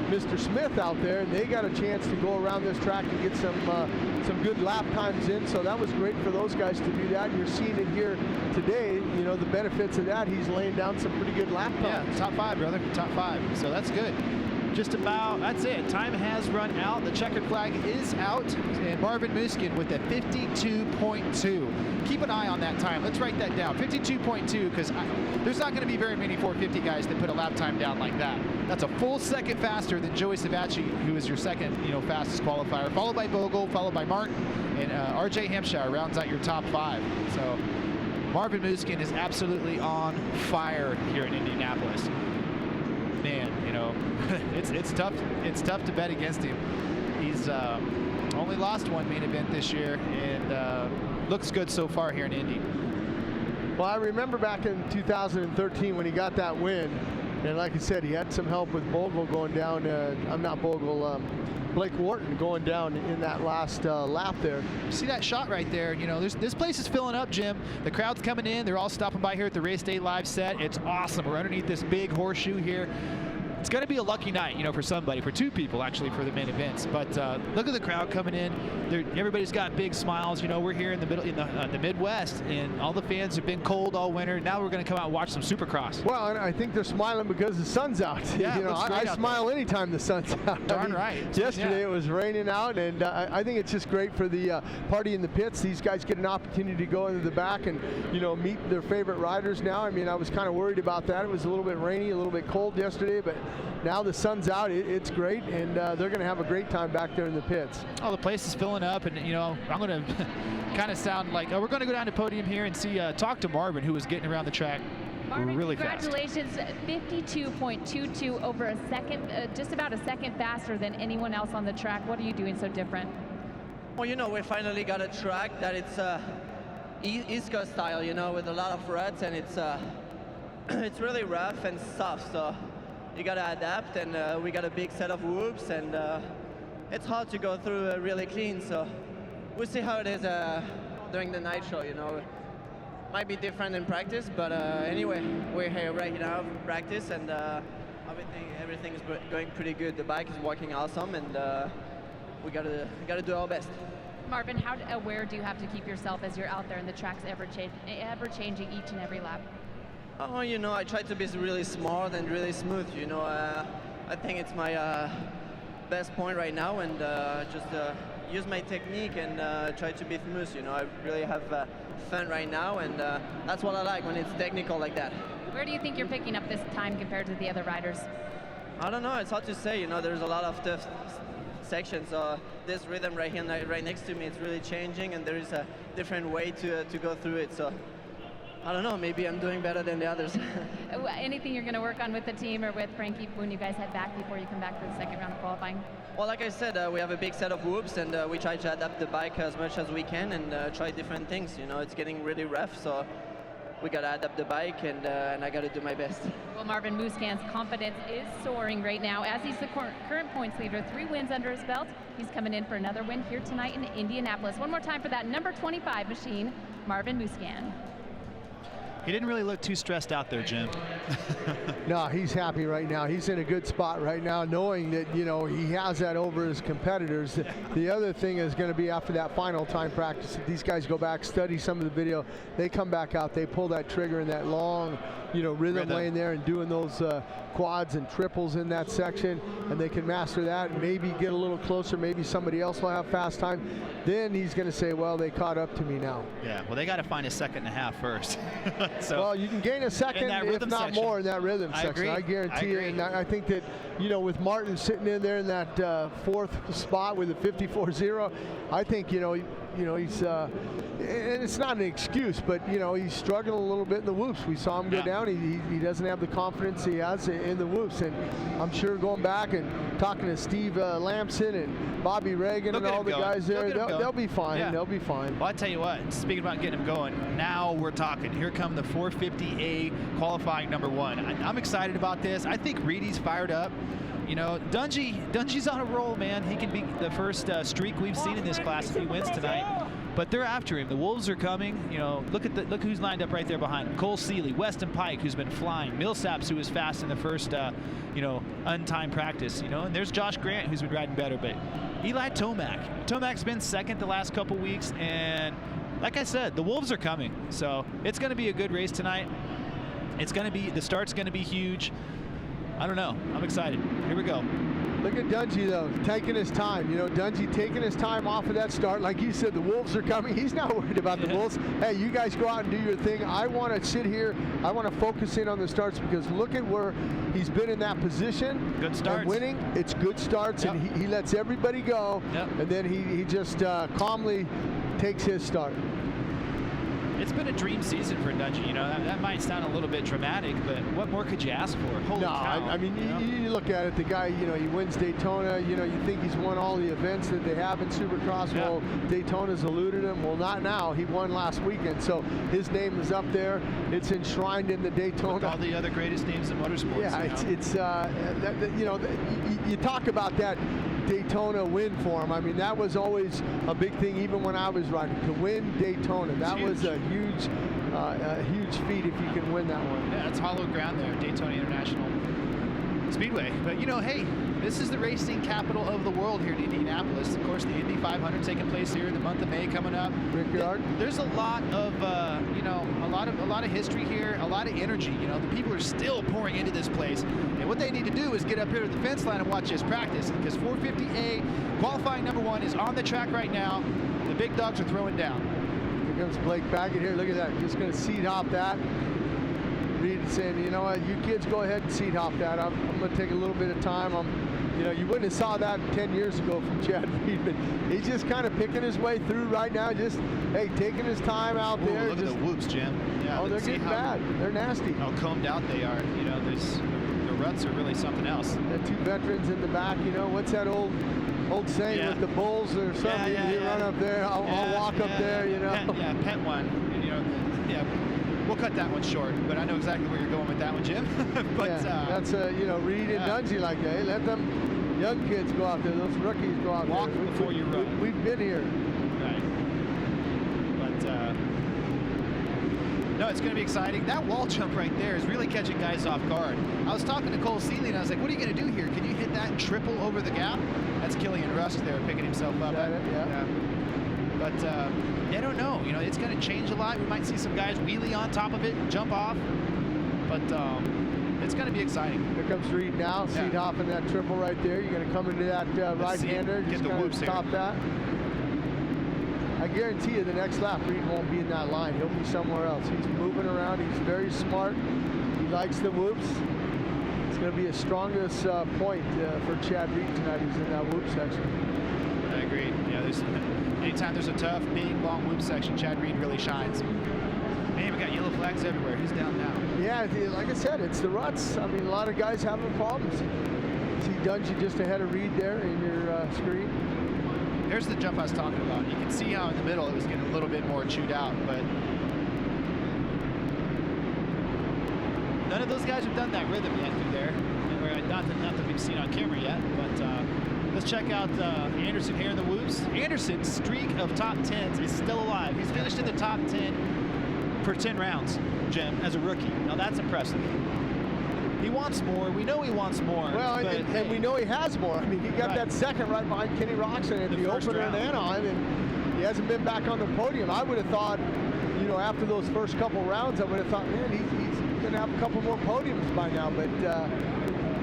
Mr. Smith, out there, and they got a chance to go around this track and get some good lap times in. So that was great for those guys to do that. And you're seeing it here today, you know, the benefits of that. He's laying down some pretty good lap times. Yeah, top 5, brother, top 5. So that's good. just about, that's it. Time has run out. The checkered flag is out. And Marvin Musquin with a 52.2. Keep an eye on that time. Let's write that down. 52.2, because there's not going to be very many 450 guys that put a lap time down like that. That's a full second faster than Joey Savacci, who is your second, fastest qualifier, followed by Bogle, followed by Martin, and RJ Hampshire rounds out your top 5. So Marvin Musquin is absolutely on fire here in Indianapolis. Man, it's tough. It's tough to bet against him. He's only lost one main event this year, and looks good so far here in Indy. Well, I remember back in 2013 when he got that win, and like I said, he had some help with Bogle going down. I'm not Bogle. Blake Wharton going down in that last lap there. See that shot right there? This place is filling up, Jim. The crowd's coming in. They're all stopping by here at the Race Day Live set. It's awesome. We're underneath this big horseshoe here. It's going to be a lucky night, for somebody, for 2 people actually, for the main events. But look at the crowd coming in. Everybody's got big smiles. We're here in the middle, in the Midwest, and all the fans have been cold all winter. Now we're going to come out and watch some Supercross. Well, and I think they're smiling because the sun's out. Yeah, I smile anytime the sun's out. Darn right. Yesterday it was raining out, and I think it's just great for the party in the pits. These guys get an opportunity to go into the back and meet their favorite riders now. I mean, I was kind of worried about that. It was a little bit rainy, a little bit cold yesterday, but now the sun's out. It's great, and they're going to have a great time back there in the pits. Oh, the place is filling up, and I'm going to kind of sound like we're going to go down to podium here and see talk to Marvin, who was getting around the track Marvin, really congratulations, fast. 52.22 over a second, just about a second faster than anyone else on the track. What are you doing so different? Well, we finally got a track that it's East Coast style, with a lot of ruts, and it's really rough and soft. So you gotta adapt, and we got a big set of whoops, and it's hard to go through really clean. So we'll see how it is during the night show. Might be different in practice, but anyway, we're here right now in practice, and everything is going pretty good. The bike is working awesome, and we gotta do our best. Marvin, how aware do you have to keep yourself as you're out there and the track's ever changing each and every lap? Oh, I try to be really smart and really smooth. I think it's my best point right now, and just use my technique and try to be smooth. I really have fun right now, and that's what I like when it's technical like that. Where do you think you're picking up this time compared to the other riders? I don't know. It's hard to say. There's a lot of tough sections. This rhythm right here, right next to me, it's really changing, and there is a different way to go through it. So I don't know. Maybe I'm doing better than the others. Anything you're going to work on with the team or with Frankie when you guys head back before you come back for the second round of qualifying? Well, like I said, we have a big set of whoops, and we try to adapt the bike as much as we can and try different things. It's getting really rough, so we got to adapt the bike, and I got to do my best. Well, Marvin Musquin's confidence is soaring right now as he's the current points leader. 3 wins under his belt. He's coming in for another win here tonight in Indianapolis. One more time for that number 25 machine, Marvin Musquin. He didn't really look too stressed out there, Jim. No, he's happy right now. He's in a good spot right now, knowing that, he has that over his competitors. The other thing is going to be after that final time practice, if these guys go back, study some of the video, they come back out, they pull that trigger in that long, rhythm lane there and doing those quads and triples in that section, and they can master that and maybe get a little closer. Maybe somebody else will have fast time. Then he's going to say, well, they caught up to me now. Yeah, well, they got to find a second and a half first. So, well, you can gain a second, if not section. More, in that rhythm section. I guarantee you. And I think that, with Martin sitting in there in that 4th spot with a 54.0, I think, he's, and it's not an excuse, but, he's struggling a little bit in the whoops. We saw him go down. He doesn't have the confidence he has in the whoops. And I'm sure going back and talking to Steve Lamson and Bobby Reagan and all the guys there, they'll be fine. Yeah. They'll be fine. Well, I tell you what, speaking about getting them going, now we're talking. Here come the 450A qualifying number 1. I'm excited about this. I think Reedy's fired up. Dungey's on a roll, man. He can be the first streak we've seen in this class if he wins tonight. But they're after him. The Wolves are coming. Look who's lined up right there behind him. Cole Seeley, Weston Pike, who's been flying. Millsaps, who was fast in the first, untimed practice. And there's Josh Grant, who's been riding better. But Eli Tomac. Tomac's been second the last couple weeks, and like I said, the Wolves are coming. So it's going to be a good race tonight. The start's going to be huge. I don't know. I'm excited. Here we go. Look at Dungey, though, taking his time. You know, Dungey taking his time off of that start. Like you said, the Wolves are coming. He's not worried about the Wolves. Hey, you guys go out and do your thing. I want to sit here. I want to focus in on the starts because look at where he's been in that position. Good starts. And winning. It's good starts, and he lets everybody go. And then he just calmly takes his start. It's been a dream season for Dungey. You know, that might sound a little bit dramatic, but what more could you ask for? Holy cow. I mean, you look at it, the guy, you know, he wins Daytona. You know, you think he's won all the events that they have in Supercross. Yeah. Well, Daytona's eluded him. Well, not now. He won last weekend, so his name is up there. It's enshrined in the Daytona. With all the other greatest names in motorsports. Yeah, you know, you talk about that Daytona win for him. I mean, that was always a big thing, even when I was riding, to win Daytona. That was a huge feat if you can win that one. Yeah, it's hallowed ground there, Daytona International Speedway. But you know, hey, this is the racing capital of the world here in Indianapolis. Of course, the Indy 500 taking place here in the month of May coming up. Brickyard. There's a lot of you know, a lot of history here, a lot of energy. You know, the people are still pouring into this place, and what they need to do is get up here to the fence line and watch this practice, because 450A qualifying number 1 is on the track right now. The big dogs are throwing down. Here comes Blake Baggett here. Look at that. Just going to seat hop that. Reed saying, you know what, you kids go ahead and seat hop that. I'm going to take a little bit of time. You know, you wouldn't have saw that 10 years ago from Chad Reed, but he's just kind of picking his way through right now. Just, hey, taking his time out there. Look at the whoops, Jim. Yeah, oh, they're getting bad. They're nasty. How combed out they are. You know, the ruts are really something else. The 2 veterans in the back. You know, what's that old saying with the bulls or something? You run up there. I'll walk up there. You know. Pet one. You know. We'll cut that one short, but I know exactly where you're going with that one, Jim. But that's you know, Reed and Dungey, like, hey, let them young kids go out there, those rookies go out walk there. Before you run. We've been here. Right. But no, it's going to be exciting. That wall jump right there is really catching guys off guard. I was talking to Cole Seeley, and I was like, what are you going to do here? Can you hit that and triple over the gap? That's Killian Rusk there picking himself up. Yeah. But I don't know. You know, it's going to change a lot. We might see some guys wheelie on top of it and jump off. But it's going to be exciting. Here comes Reed now, seat hopping that triple right there. You're going to come into that right-hander. Get the whoops stop here. that. I guarantee you the next lap, Reed won't be in that line. He'll be somewhere else. He's moving around. He's very smart. He likes the whoops. It's going to be his strongest point for Chad Reed tonight. He's in that whoop section. I agree. Yeah, anytime there's a tough, big, long whoop section, Chad Reed really shines. Man, we got yellow flags everywhere. He's down now. Yeah, like I said, it's the ruts. I mean, a lot of guys having problems. See Dungey just ahead of Reed there in your screen. Here's the jump I was talking about. You can see how in the middle it was getting a little bit more chewed out, but none of those guys have done that rhythm yet through there. Not that we've seen on camera yet, but let's check out Anderson here in the whoops. Anderson's streak of top 10s is still alive. He's finished in the top 10 for 10 rounds, Jim, as a rookie. Now that's impressive. He wants more. We know he wants more. Well, and we know he has more. I mean, he got that second right behind Kenny Roczen at the opener in Anaheim, and he hasn't been back on the podium. I would have thought, you know, after those first couple rounds, I would have thought, man, he's going to have a couple more podiums by now, but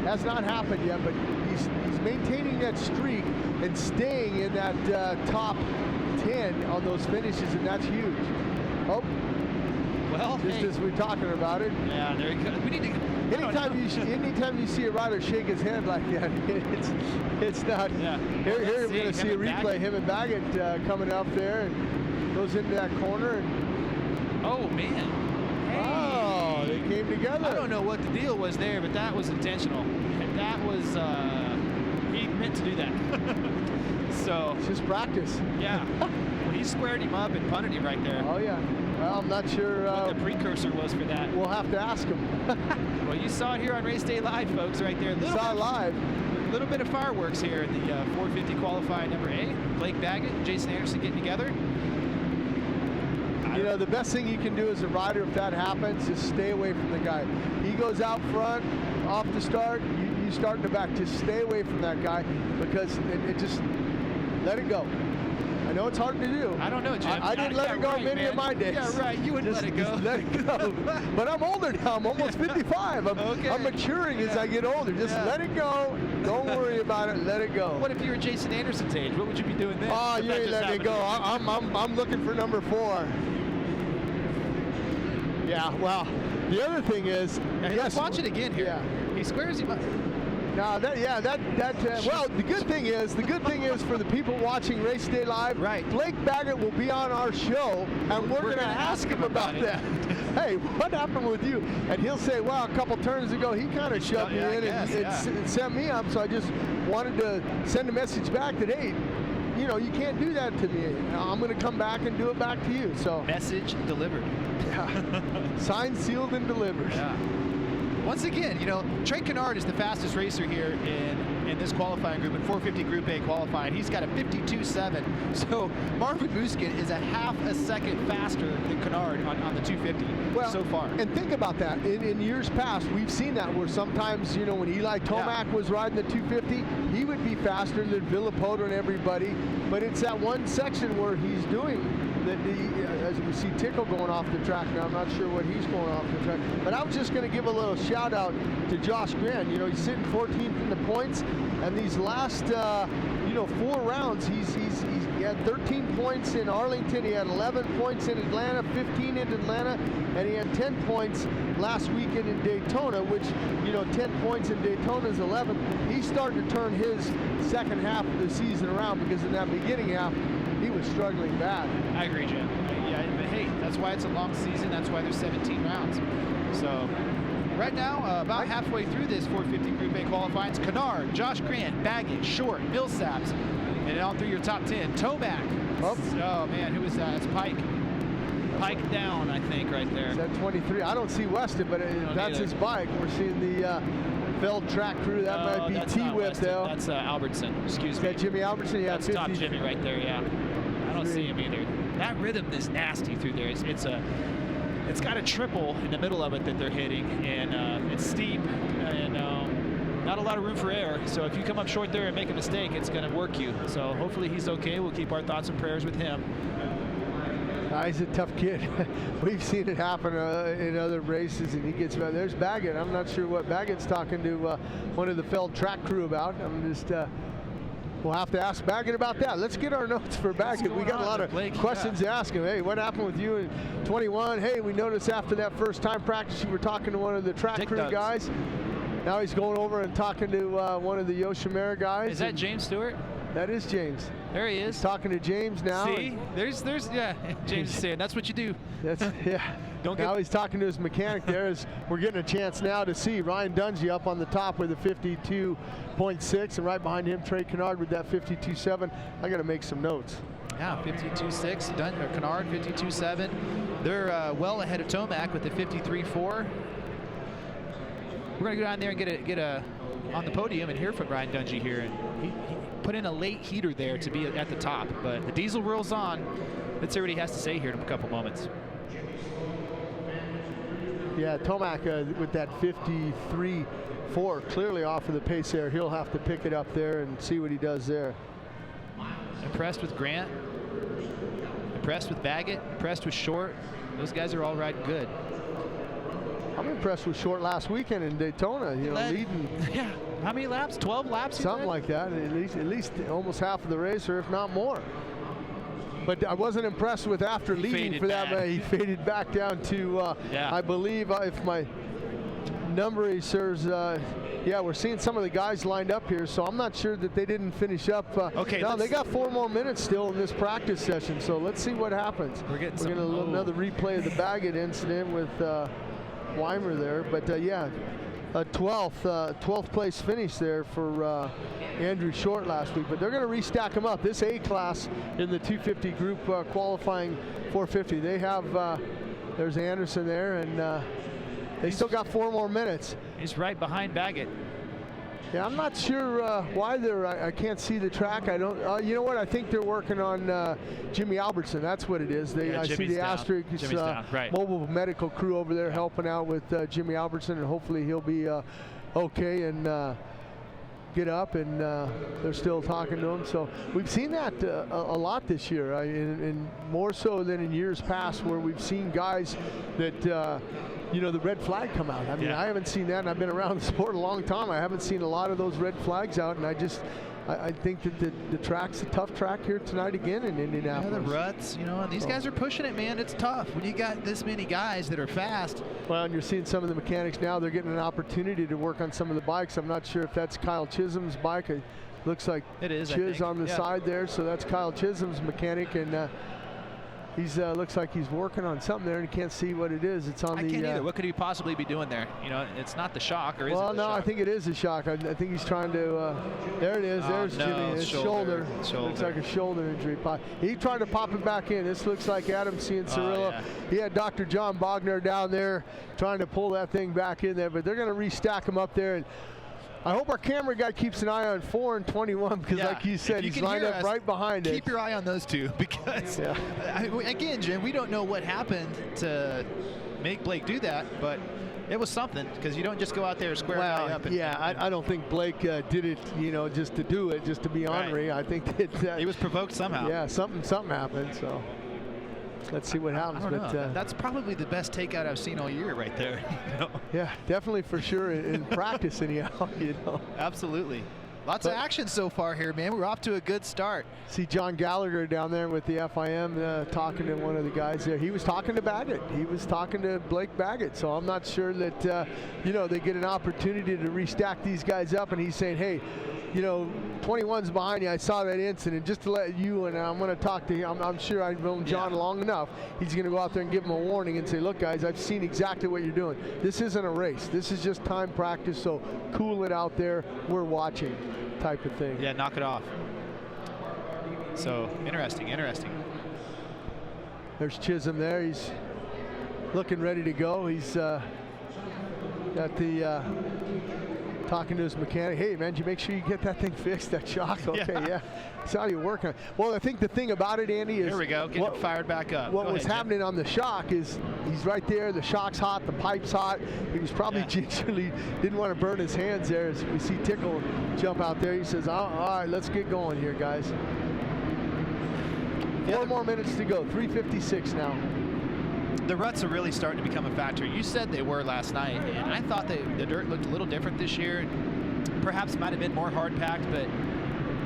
has not happened yet. But he's maintaining that streak and staying in that top 10 on those finishes, and that's huge. Oh, well, just as we're talking about it. Yeah, there you go. We need to. Anytime you see a rider shake his head like that, it's not. Yeah. Here we're going to see a replay. Him and Baggett coming up there and goes into that corner. And, oh man! Hey. Oh, they came together. I don't know what the deal was there, but that was intentional. And that was he meant to do that. So it's just practice. Yeah. Well, he squared him up and punted him right there. Oh yeah. Well, I'm not sure what the precursor was for that. We'll have to ask him. Well, you saw it here on Race Day Live, folks, right there. Saw it live. A little bit of fireworks here in the 450 qualifying number 8. Blake Baggett and Jason Anderson getting together. You know, the best thing you can do as a rider if that happens is stay away from the guy. He goes out front, off the start, you start in the back. Just stay away from that guy, because it just let it go. I know it's hard to do. I don't know, Jim. I didn't let it go many of my days. Yeah, right. You wouldn't let it go. Let it go. But I'm older now. I'm almost 55. I'm maturing as I get older. Just let it go. Don't worry about it. Let it go. What if you were Jason Anderson's age? What would you be doing then? Oh, you ain't letting it go. I'm looking for number 4. Yeah, well, the other thing is, let's watch it again here. Yeah. He squares him up. No, well, the good thing is for the people watching Race Day Live, right? Blake Baggett will be on our show, and we're going to ask him about that. Hey, what happened with you? And he'll say, well, a couple turns ago, he kind of shoved me in and sent me up, so I just wanted to send a message back that, hey, you know, you can't do that to me. I'm going to come back and do it back to you. So message delivered. Yeah. Signed, sealed, and delivered. Yeah. Once again, you know, Trey Canard is the fastest racer here in this qualifying group, in 450 Group A qualifying. He's got a 52.7. So Marvin Musquin is a half a second faster than Canard on the 250 so far. And think about that. In years past, we've seen that where sometimes, you know, when Eli Tomac was riding the 250, he would be faster than Villapoto and everybody. But it's that one section where he's doing that, as we see Tickle going off the track now. I'm not sure what he's going off the track. But I was just going to give a little shout out to Josh Grant. You know, he's sitting 14th in the points, and these last 4 rounds, he had 13 points in Arlington, he had 11 points in Atlanta, 15 in Atlanta, and he had 10 points last weekend in Daytona, which, you know, 10 points in Daytona is 11. He's starting to turn his second half of the season around, because in that beginning half, he was struggling bad. I agree, Jim. Yeah, but hey, that's why it's a long season. That's why there's 17 rounds. So right now, about halfway through this 450 Group A qualifying, it's Canard, Josh Grant, Baggett, Short, Millsaps, and on through your top 10. Tomac. Oh man, who was that? It's Pike. Pike down, I think, right there. Is that 23? I don't see Weston, but that's his bike. We're seeing the Feld track crew. That might be T-Whip, though. That's Albertson. Excuse me. Is that Jimmy Albertson? Yeah, that's top Jimmy right there. Yeah. I don't see him either. That rhythm is nasty through there. It's got a triple in the middle of it that they're hitting, and it's steep and not a lot of room for error. So if you come up short there and make a mistake, it's going to work you. So hopefully he's okay. We'll keep our thoughts and prayers with him. He's a tough kid. We've seen it happen in other races, and he gets about. There's Baggett. I'm not sure what Baggett's talking to one of the Feld track crew about. I'm just. We'll have to ask Baggett about that. Let's get our notes for Baggett. We got a lot of questions to ask him. Hey, what happened with you in 21? Hey, we noticed after that first time practice you were talking to one of the track crew guys. Now he's going over and talking to one of the Yoshimura guys. Is that James Stewart? That is James. There he is. He's talking to James now. See, there's James is saying that's what you do. That's now he's talking to his mechanic there. As we're getting a chance now to see Ryan Dungey up on the top with a 52.6, and right behind him Trey Canard with that 52.7. I got to make some notes. Yeah, 52.6. Canard 52.7. They're well ahead of Tomac with the 53.4. We're gonna go down there and get a on the podium and hear from Ryan Dungey here. And he put in a late heater there to be at the top, but the diesel rolls on. Let's hear what he has to say here in a couple moments. Yeah, Tomac with that 53.4 clearly off of the pace there. He'll have to pick it up there and see what he does there. Impressed with Grant, impressed with Baggett, impressed with Short. Those guys are all riding good. I'm impressed with Short last weekend in Daytona, you know, leading. Yeah, how many laps? 12 laps? Something like that, at least almost half of the race, or if not more. But I wasn't impressed with after leading for that. He faded back down to, I believe, if my numbering serves, yeah, we're seeing some of the guys lined up here, so I'm not sure that they didn't finish up. Okay, no, they got 4 more minutes still in this practice session, so let's see what happens. We're getting another replay of the Baggett incident with Weimer there, but yeah, a 12th place finish there for Andrew Short last week, but they're going to restack them up. This A class in the 250 group qualifying 450, they have, there's Anderson there, and they still got 4 more minutes. He's right behind Baggett. Yeah, I'm not sure why they're, I can't see the track. I don't, you know what, I think they're working on Jimmy Albertson. That's what it is. I see the asterisk, mobile medical crew over there helping out with Jimmy Albertson, and hopefully he'll be okay. And get up, and they're still talking to him. So we've seen that a lot this year, and more so than in years past, where we've seen guys that you know, the red flag come out. I mean, I haven't seen that, and I've been around the sport a long time. I haven't seen a lot of those red flags out, and I think that the track's a tough track here tonight again in Indianapolis. Yeah, the ruts, you know, and these guys are pushing it, man. It's tough when you got this many guys that are fast. Well, and you're seeing some of the mechanics now. They're getting an opportunity to work on some of the bikes. I'm not sure if that's Kyle Chisholm's bike. It looks like it is, Chiz on the side there, so that's Kyle Chisholm's mechanic, and he's looks like he's working on something there, and you can't see what it is. It's on I can't either. What could he possibly be doing there? You know, it's not the shock, or is it? Well, the no, shock? I think it is a shock. I think he's trying to. There it is. There's no, Jimmy. His shoulder. Looks like a shoulder injury. He tried to pop it back in. This looks like Adam Cianciarillo. Yeah. He had Dr. John Bogner down there trying to pull that thing back in there, but they're going to restack him up there. And I hope our camera guy keeps an eye on 4 and 21, because like you said, he's lined up right behind it. Keep your eye on those two, because again, Jim, we don't know what happened to make Blake do that, but it was something, because you don't just go out there square guy up. I don't think Blake did it, you know, just to do it, just to be ornery. I think that he was provoked somehow. Yeah, something happened. So let's see what happens. But that's probably the best takeout I've seen all year, right there. You know? Yeah, definitely, for sure, in practice anyhow. You know, absolutely. Lots of action so far here, man. We're off to a good start. See John Gallagher down there with the FIM talking to one of the guys there. He was talking to Baggett. He was talking to Blake Baggett. So I'm not sure that, you know, they get an opportunity to restack these guys up. And he's saying, hey, you know, 21's behind you. I saw that incident. Just to let you, and I'm going to talk to him. I'm sure I've known John long enough. He's going to go out there and give him a warning and say, look, guys, I've seen exactly what you're doing. This isn't a race. This is just time practice. So cool it out there. We're watching, type of thing. Yeah, knock it off. So interesting. There's Chisholm there. He's looking ready to go. He's got the talking to his mechanic. Hey, man, did you make sure you get that thing fixed, that shock? Okay, yeah. So how do you work on it? Well, I think the thing about it, Andy, is... There we go, getting it fired back up. What was happening on the shock is he's right there, the shock's hot, the pipe's hot. He was probably gingerly, didn't want to burn his hands there. As we see Tickle jump out there, he says, all right, let's get going here, guys. 4 more minutes to go, 3:56 now. The ruts are really starting to become a factor. You said they were last night, and I thought the dirt looked a little different this year. Perhaps might have been more hard-packed, but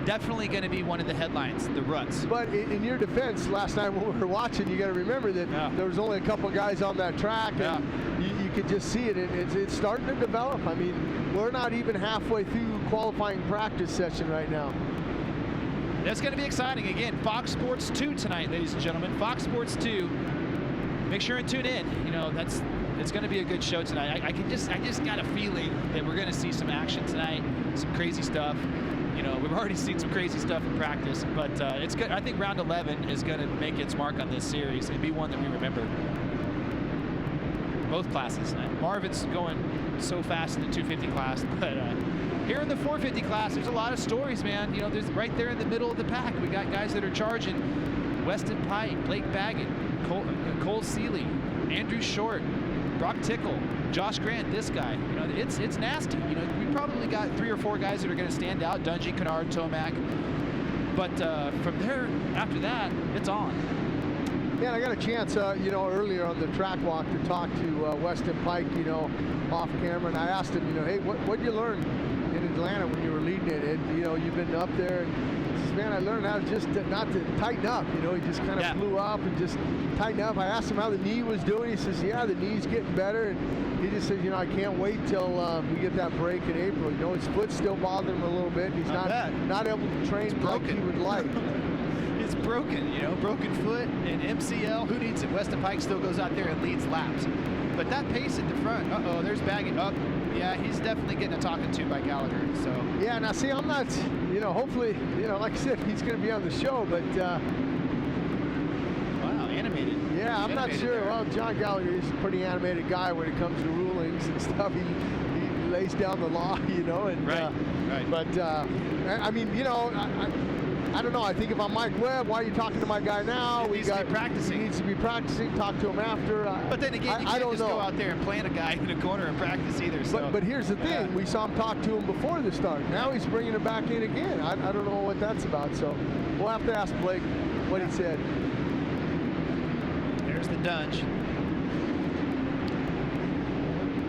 definitely going to be one of the headlines, the ruts. But in your defense, last night when we were watching, you got to remember that there was only a couple guys on that track, and you could just see it. It's starting to develop. I mean, we're not even halfway through qualifying practice session right now. That's going to be exciting. Again, Fox Sports 2 tonight, ladies and gentlemen. Fox Sports 2. Make sure and tune in. You know, it's going to be a good show tonight. I just got a feeling that we're going to see some action tonight, some crazy stuff. You know, we've already seen some crazy stuff in practice, but it's good. I think round 11 is going to make its mark on this series and be one that we remember. Both classes tonight. Marvin's going so fast in the 250 class, but here in the 450 class, there's a lot of stories, man. You know, there's right there in the middle of the pack. We got guys that are charging. Weston Pike, Blake Baggett, Cole Seeley, Andrew Short, Brock Tickle, Josh Grant, this guy. You know, it's nasty. You know, we probably got 3 or 4 guys that are going to stand out: Dungey, Canard, Tomac. But from there, after that, it's on. Yeah, and I got a chance, you know, earlier on the track walk to talk to Weston Pike, you know, off camera, and I asked him, you know, hey, what did you learn in Atlanta when you were leading it? And you know, you've been up there, and he says, man, I learned how to just not to tighten up. You know, he just kind of flew up and just tighten up. I asked him how the knee was doing. He says, yeah, the knee's getting better. And he just said, you know, I can't wait till we get that break in April. You know, his foot's still bothering him a little bit. And he's not able to train like he would like. It's broken, you know, broken foot and MCL. Who needs it? Weston Pike still goes out there and leads laps. But that pace at the front, there's Baggett. Yeah, he's definitely getting a talking to by Gallagher. So yeah, now see, I'm not, you know, hopefully, you know, like I said, he's going to be on the show, but wow, animated. Yeah, I'm not sure. Well, John Gallagher is a pretty animated guy when it comes to rulings and stuff. He lays down the law, you know. And, right. But I mean, you know, I don't know. I think if I'm Mike Webb, why are you talking to my guy now? He needs to be practicing. He needs to be practicing. Talk to him after. But then again, you can't just go out there and plant a guy in a corner and practice either. So. But here's the thing. Yeah. We saw him talk to him before the start. Now he's bringing him back in again. I don't know what that's about. So we'll have to ask Blake what he said. There's the Dungey.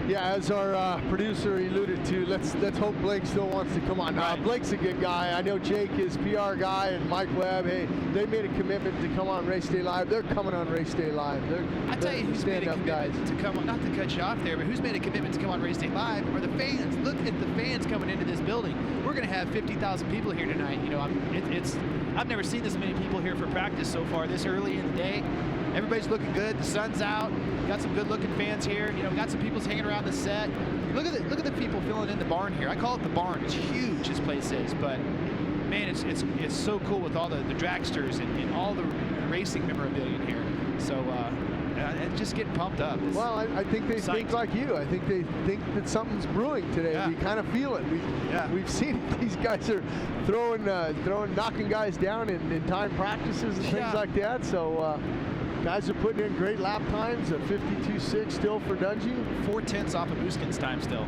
Yeah, as our producer alluded to, let's hope Blake still wants to come on. Right. Blake's a good guy. I know Jake, his PR guy, and Mike Webb, hey, they made a commitment to come on Race Day Live. They're coming on Race Day Live. I tell you who's made a commitment to come on, not to cut you off there, but who's made a commitment to come on Race Day Live are the fans. Look at the fans coming into this building. We're going to have 50,000 people here tonight. You know, I've never seen this many people here for practice so far this early in the day. Everybody's looking good. The sun's out. Got some good-looking fans here. You know, got some people hanging around the set. Look at the people filling in the barn here. I call it the barn. It's huge. This place is, but man, it's so cool with all the dragsters and all the racing memorabilia in here. So it's just getting pumped up. Well, I think they think like you. I think they think that something's brewing today. Yeah. We kind of feel it. We've seen it. These guys are knocking guys down in time practices and things like that. So. Guys are putting in great lap times, a 52.6 still for Dungey. 4/10 off of Buskin's time still.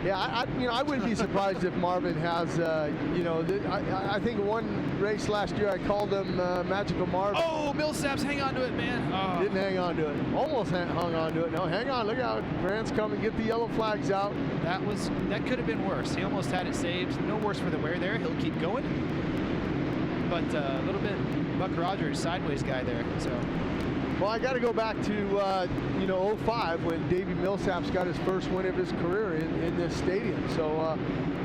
Yeah, I wouldn't be surprised if Marvin has, I think one race last year I called him Magical Marvin. Oh, Millsaps, hang on to it, man. Oh. Didn't hang on to it. Almost hung on to it. No, hang on, look out. Grant's coming, get the yellow flags out. That could have been worse. He almost had it saved. No worse for the wear there. He'll keep going. But a little bit Buck Rogers, sideways guy there. So. Well, I got to go back to 05 when Davey Millsaps got his first win of his career in this stadium. So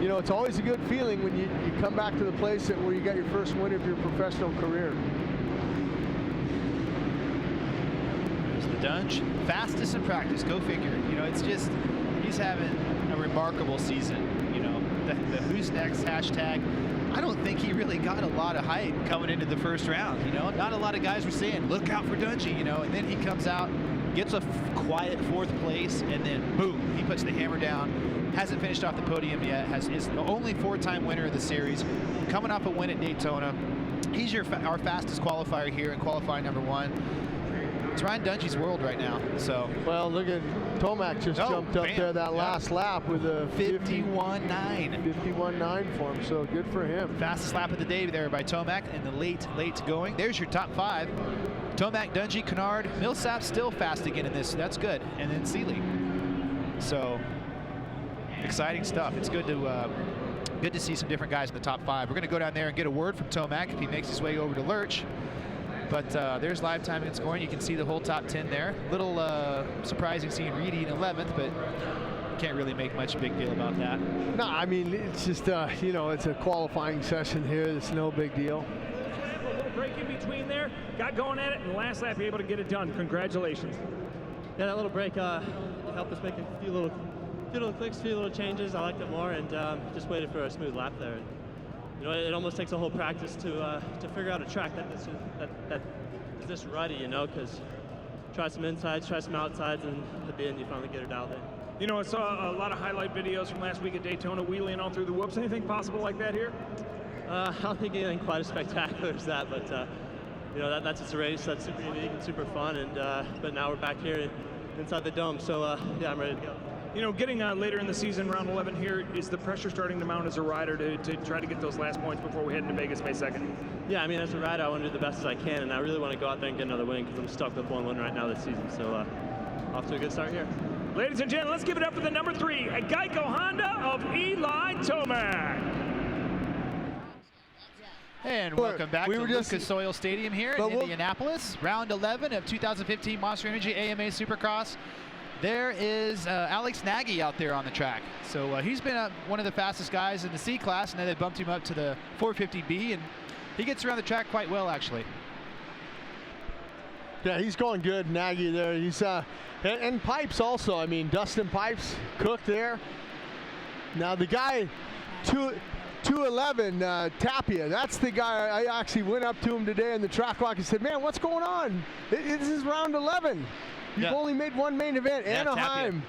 it's always a good feeling when you come back to the place where you got your first win of your professional career. There's the Dungey, fastest in practice. Go figure. You know, it's just he's having a remarkable season. You know, the Who's Next hashtag. I don't think he really got a lot of hype coming into the first round. You know, not a lot of guys were saying, "Look out for Dungey," you know, and then he comes out, gets a quiet 4th place, and then boom, he puts the hammer down. Hasn't finished off the podium yet. Is the only 4-time winner of the series, coming off a win at Daytona. He's our fastest qualifier here in qualifying number 1. It's Ryan Dungey's world right now. So. Well, look at Tomac just jumped up there that last lap with a 51.9. 51.9 for him, so good for him. Fastest lap of the day there by Tomac in the late going. There's your top 5. Tomac, Dungey, Canard, Millsaps still fast again in this. So that's good. And then Seeley. So exciting stuff. It's good to see some different guys in the top 5. We're going to go down there and get a word from Tomac if he makes his way over to Lurch. But there's live timing and scoring. You can see the whole top 10 there. Little surprising seeing Reedy in 11th, but can't really make much big deal about that. No, I mean, it's just, it's a qualifying session here. It's no big deal. A little break in between there. Got going at it, and last lap, you're able to get it done. Congratulations. Yeah, that little break helped us make a few little clicks, few little changes. I liked it more, and just waited for a smooth lap there. You know, it almost takes a whole practice to figure out a track that is this ruddy, you know, because try some insides, try some outsides, and at the end you finally get it out there. You know, I saw a lot of highlight videos from last week at Daytona, wheeling all through the whoops. Anything possible like that here? I don't think anything quite as spectacular as that, but that's just a race that's super unique and super fun, and but now we're back here inside the dome, so yeah, I'm ready to go. You know, getting later in the season, round 11 here, is the pressure starting to mount as a rider to try to get those last points before we head into Vegas May 2nd? Yeah, I mean, as a rider, I want to do the best as I can, and I really want to go out there and get another win because I'm stuck with 1 win right now this season. So off to a good start here. Ladies and gentlemen, let's give it up for the number 3, a Geico Honda of Eli Tomac. And welcome back to Lucas Oil Stadium here in Indianapolis. Round 11 of 2015 Monster Energy AMA Supercross. There is Alex Nagy out there on the track. So he's been one of the fastest guys in the C class, and then they bumped him up to the 450B, and he gets around the track quite well, actually. Yeah, he's going good, Nagy there. He's and Pipes also. I mean, Dustin Pipes, Cook there. Now the guy, 211, Tapia, that's the guy. I actually went up to him today in the track walk and said, "Man, what's going on? This is round 11. You've only made 1 main event, Anaheim."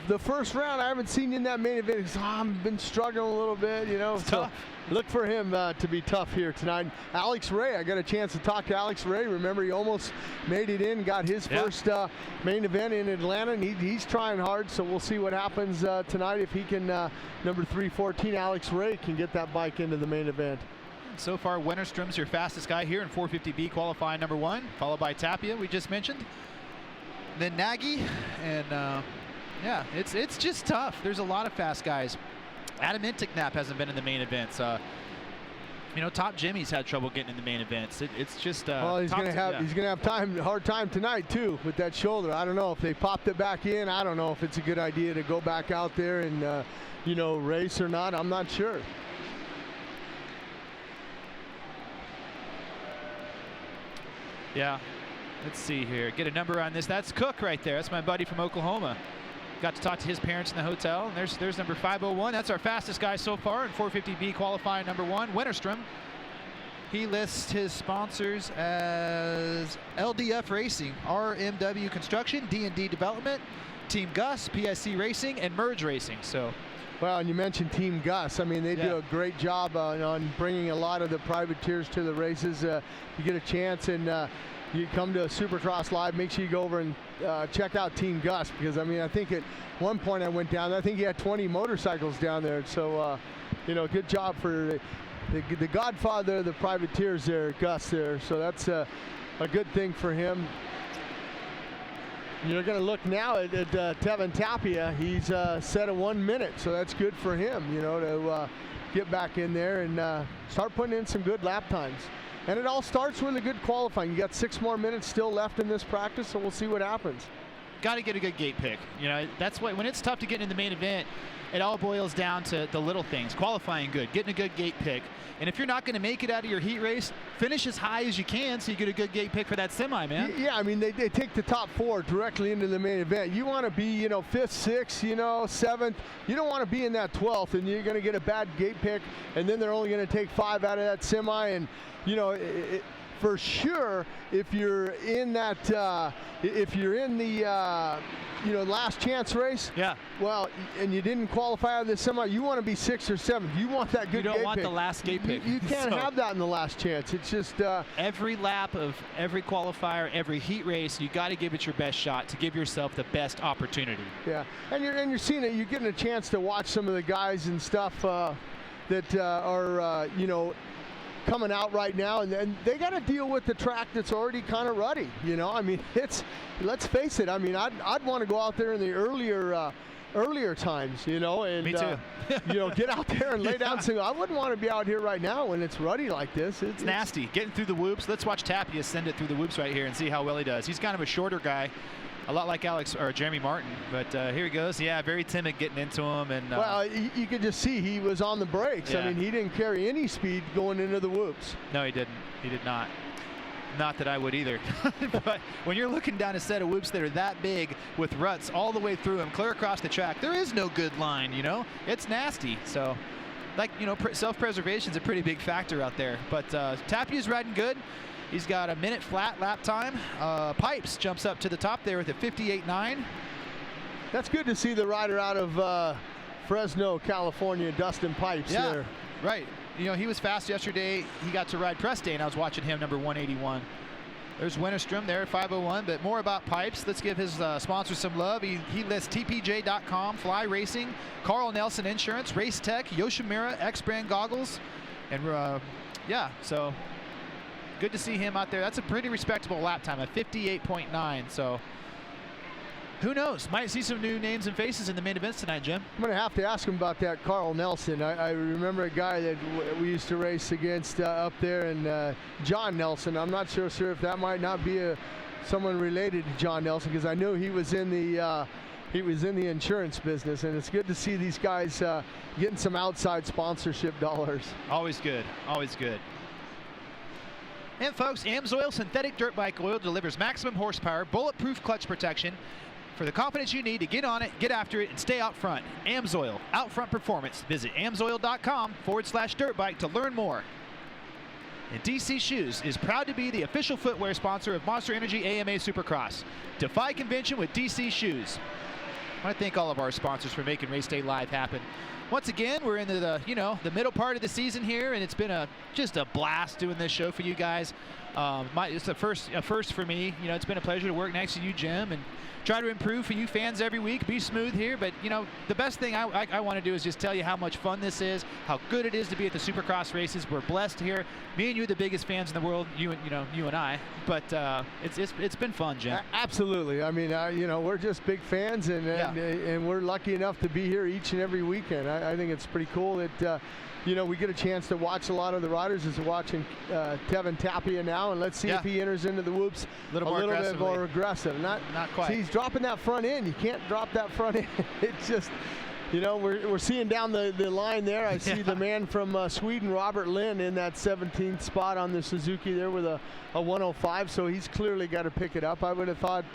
the first round, I haven't seen you in that main event. I've been struggling a little bit, you know. So look for him to be tough here tonight. Alex Ray, I got a chance to talk to Alex Ray. Remember, he almost made it in, got his first main event in Atlanta, and he's trying hard. So we'll see what happens tonight if he can. Number 314, Alex Ray, can get that bike into the main event. So far, Wennerstrom's your fastest guy here in 450B qualifying number 1, followed by Tapia, we just mentioned. Then Nagy, and yeah, it's just tough. There's a lot of fast guys. Adam Intignap hasn't been in the main events. You know, Top Jimmy's had trouble getting in the main events. It's just well, he's gonna have hard time tonight too with that shoulder. I don't know if they popped it back in. I don't know if it's a good idea to go back out there and you know, race or not. I'm not sure. Yeah, let's see here. Get a number on this. That's Cook right there. That's my buddy from Oklahoma. Got to talk to his parents in the hotel. And there's number 501. That's our fastest guy so far in 450B qualifying number 1, Wennerstrom. He lists his sponsors as LDF Racing, RMW Construction, D&D Development, Team Gus, PSC Racing, and Merge Racing. So. Well, and you mentioned Team Gus. I mean, they do a great job on bringing a lot of the privateers to the races. You get a chance and you come to Supercross Live, make sure you go over and check out Team Gus, because, I mean, I think at one point I went down there, I think he had 20 motorcycles down there. So, you know, good job for the godfather of the privateers there, Gus there. So that's a good thing for him. You're going to look now at Tevin Tapia. He's set a 1 minute, so that's good for him, you know, to get back in there and start putting in some good lap times. And it all starts with a good qualifying. You got 6 more minutes still left in this practice, so we'll see what happens. Got to get a good gate pick. You know, that's what, when it's tough to get in the main event, it all boils down to the little things. Qualifying good, getting a good gate pick. And if you're not going to make it out of your heat race, finish as high as you can so you get a good gate pick for that semi, man. Yeah, I mean, they take the top 4 directly into the main event. You want to be, you know, 5th, 6th, you know, 7th. You don't want to be in that 12th, and you're going to get a bad gate pick, and then they're only going to take 5 out of that semi. And, you know, for sure, if you're in that, if you're in the, you know, last chance race, well, and you didn't qualify out of the semi, you want to be 6th or 7th. You want that good gate pick. You don't want the last gate pick. You can't have that in the last chance. It's just every lap of every qualifier, every heat race, you got to give it your best shot to give yourself the best opportunity. Yeah, and you're seeing it. You're getting a chance to watch some of the guys and stuff that are you know, coming out right now, and they got to deal with the track that's already kind of ruddy. You know, I mean, it's, let's face it. I mean, I'd want to go out there in the earlier times, you know, and me too. you know, get out there and lay down some. I wouldn't want to be out here right now when it's ruddy like this. It's nasty. Getting through the whoops. Let's watch Tapia send it through the whoops right here and see how well he does. He's kind of a shorter guy, a lot like Alex or Jeremy Martin, but here he goes. Yeah, very timid getting into him. And well, you could just see he was on the brakes. Yeah. I mean, he didn't carry any speed going into the whoops. No, he didn't. He did not. Not that I would either. But when you're looking down a set of whoops that are that big with ruts all the way through them, clear across the track, there is no good line, you know? It's nasty. So, like, you know, self-preservation is a pretty big factor out there. But Tapia's riding good. He's got a minute flat lap time. Pipes jumps up to the top there with a 58.9. That's good to see the rider out of Fresno, California, Dustin Pipes there. Right. You know, he was fast yesterday. He got to ride press day, and I was watching him, number 181. There's Wennerstrom there at 501, but more about Pipes. Let's give his sponsors some love. He lists TPJ.com, Fly Racing, Carl Nelson Insurance, Race Tech, Yoshimura, X-Brand Goggles, and yeah, so good to see him out there. That's a pretty respectable lap time, a 58.9, so who knows? Might see some new names and faces in the main events tonight, Jim. I'm going to have to ask him about that Carl Nelson. I remember a guy that we used to race against up there, and John Nelson. I'm not sure if that might not be someone related to John Nelson, because I knew he was in the insurance business, and it's good to see these guys getting some outside sponsorship dollars. Always good. Always good. And folks, AMSOIL synthetic dirt bike oil delivers maximum horsepower, bulletproof clutch protection for the confidence you need to get on it, get after it, and stay out front. AMSOIL, out front performance. Visit amsoil.com/dirtbike to learn more. And DC Shoes is proud to be the official footwear sponsor of Monster Energy AMA Supercross. Defy convention with DC Shoes. I want to thank all of our sponsors for making Race Day Live happen. Once again, we're into the, the middle part of the season here, and it's been just a blast doing this show for you guys. It's a first for me. It's been a pleasure to work next to you, Jim, and try to improve for you fans every week, be smooth here. But, the best thing I want to do is just tell you how much fun this is, how good it is to be at the Supercross races. We're blessed here. Me and you are the biggest fans in the world, you and I. But it's been fun, Jim. Absolutely. I mean, we're just big fans, and we're lucky enough to be here each and every weekend. I think it's pretty cool that we get a chance to watch a lot of the riders. As watching Tevin Tapia now, and let's see if he enters into the whoops a little bit more aggressive. Not quite. See, he's dropping that front end. You can't drop that front end. It's just, we're seeing down the line there. I see the man from Sweden, Robert Lind, in that 17th spot on the Suzuki there with a 105. So he's clearly got to pick it up. I would have thought,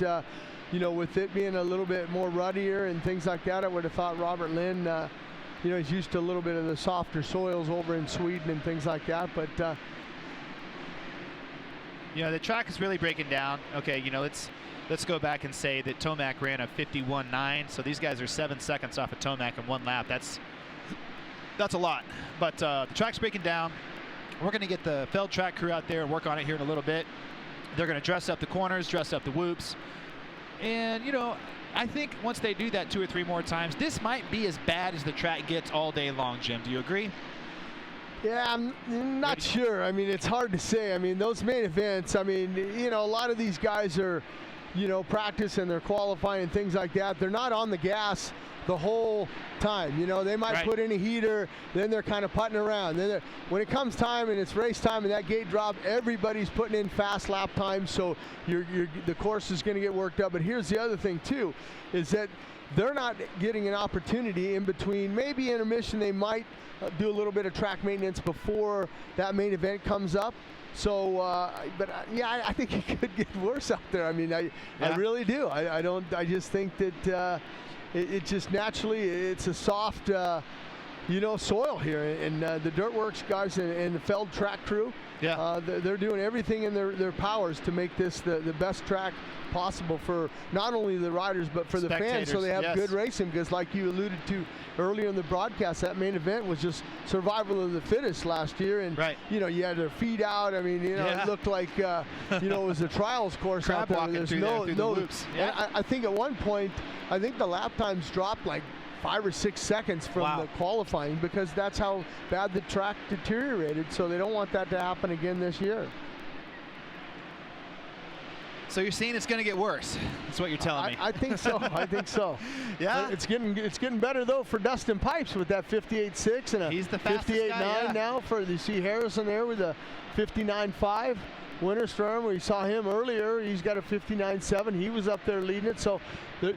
with it being a little bit more ruddier and things like that, I would have thought Robert Lind, he's used to a little bit of the softer soils over in Sweden and things like that. But the track is really breaking down. Okay, let's go back and say that Tomac ran a 51.9, so these guys are 7 seconds off of Tomac in one lap. That's a lot. But the track's breaking down. We're going to get the Feld track crew out there and work on it here in a little bit. They're going to dress up the corners, dress up the whoops, and I think once they do that 2 or 3 more times, this might be as bad as the track gets all day long, Jim. Do you agree? Yeah, I'm not sure. I mean, it's hard to say. I mean, those main events, I mean, a lot of these guys are, practice and they're qualifying and things like that. They're not on the gas the whole time. They might put in a heater, then they're kind of putting around. Then when it comes time and it's race time and that gate drop, everybody's putting in fast lap times, so the course is going to get worked up. But here's the other thing too, is that they're not getting an opportunity in between. Maybe intermission, they might do a little bit of track maintenance before that main event comes up. So, I think it could get worse out there. I mean, I really do. I just think that it just naturally, it's a soft, soil here. And the Dirtworks guys and the Feld track crew, they're doing everything in their powers to make this the best track possible for not only the riders but for the fans, so they have good racing. Because like you alluded to earlier in the broadcast, that main event was just survival of the fittest last year, and you had their feet out. I mean, it looked like it was a trials course out there. There's no loops. I think at one point, I think the lap times dropped like 5 or 6 seconds from the qualifying, because that's how bad the track deteriorated. So they don't want that to happen again this year. So you're saying it's going to get worse? That's what you're telling me. I think so. I think so. Yeah. It's getting better though for Dustin Pipes with that 58.6 and a 58.9 now. You see Harrison there with a 59.5. Winterstorm, we saw him earlier. He's got a 59.7. He was up there leading it. So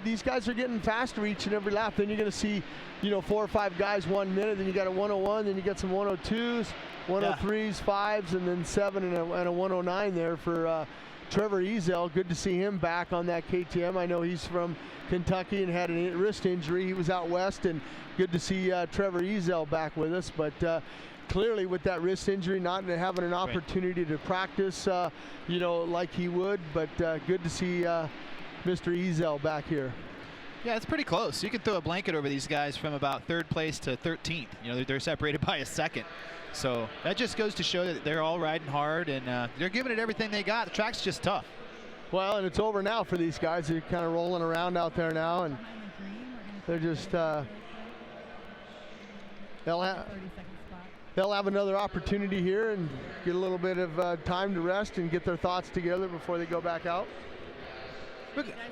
these guys are getting faster each and every lap. Then you're going to see, 4 or 5 guys 1 minute. Then you got a 101. Then you got some 102s, 103s, 5s, and then 7 and a 109 there for Trevor Ezel. Good to see him back on that KTM. I know he's from Kentucky and had a wrist injury. He was out west, and good to see Trevor Ezel back with us. But clearly with that wrist injury, not having an opportunity to practice, like he would. But good to see Mr. Ezel back here. Yeah, it's pretty close. You can throw a blanket over these guys from about 3rd place to 13th. They're separated by a second. So that just goes to show that they're all riding hard, and they're giving it everything they got. The track's just tough. Well, and it's over now for these guys. They're kind of rolling around out there now, and they're just they'll have another opportunity here and get a little bit of time to rest and get their thoughts together before they go back out.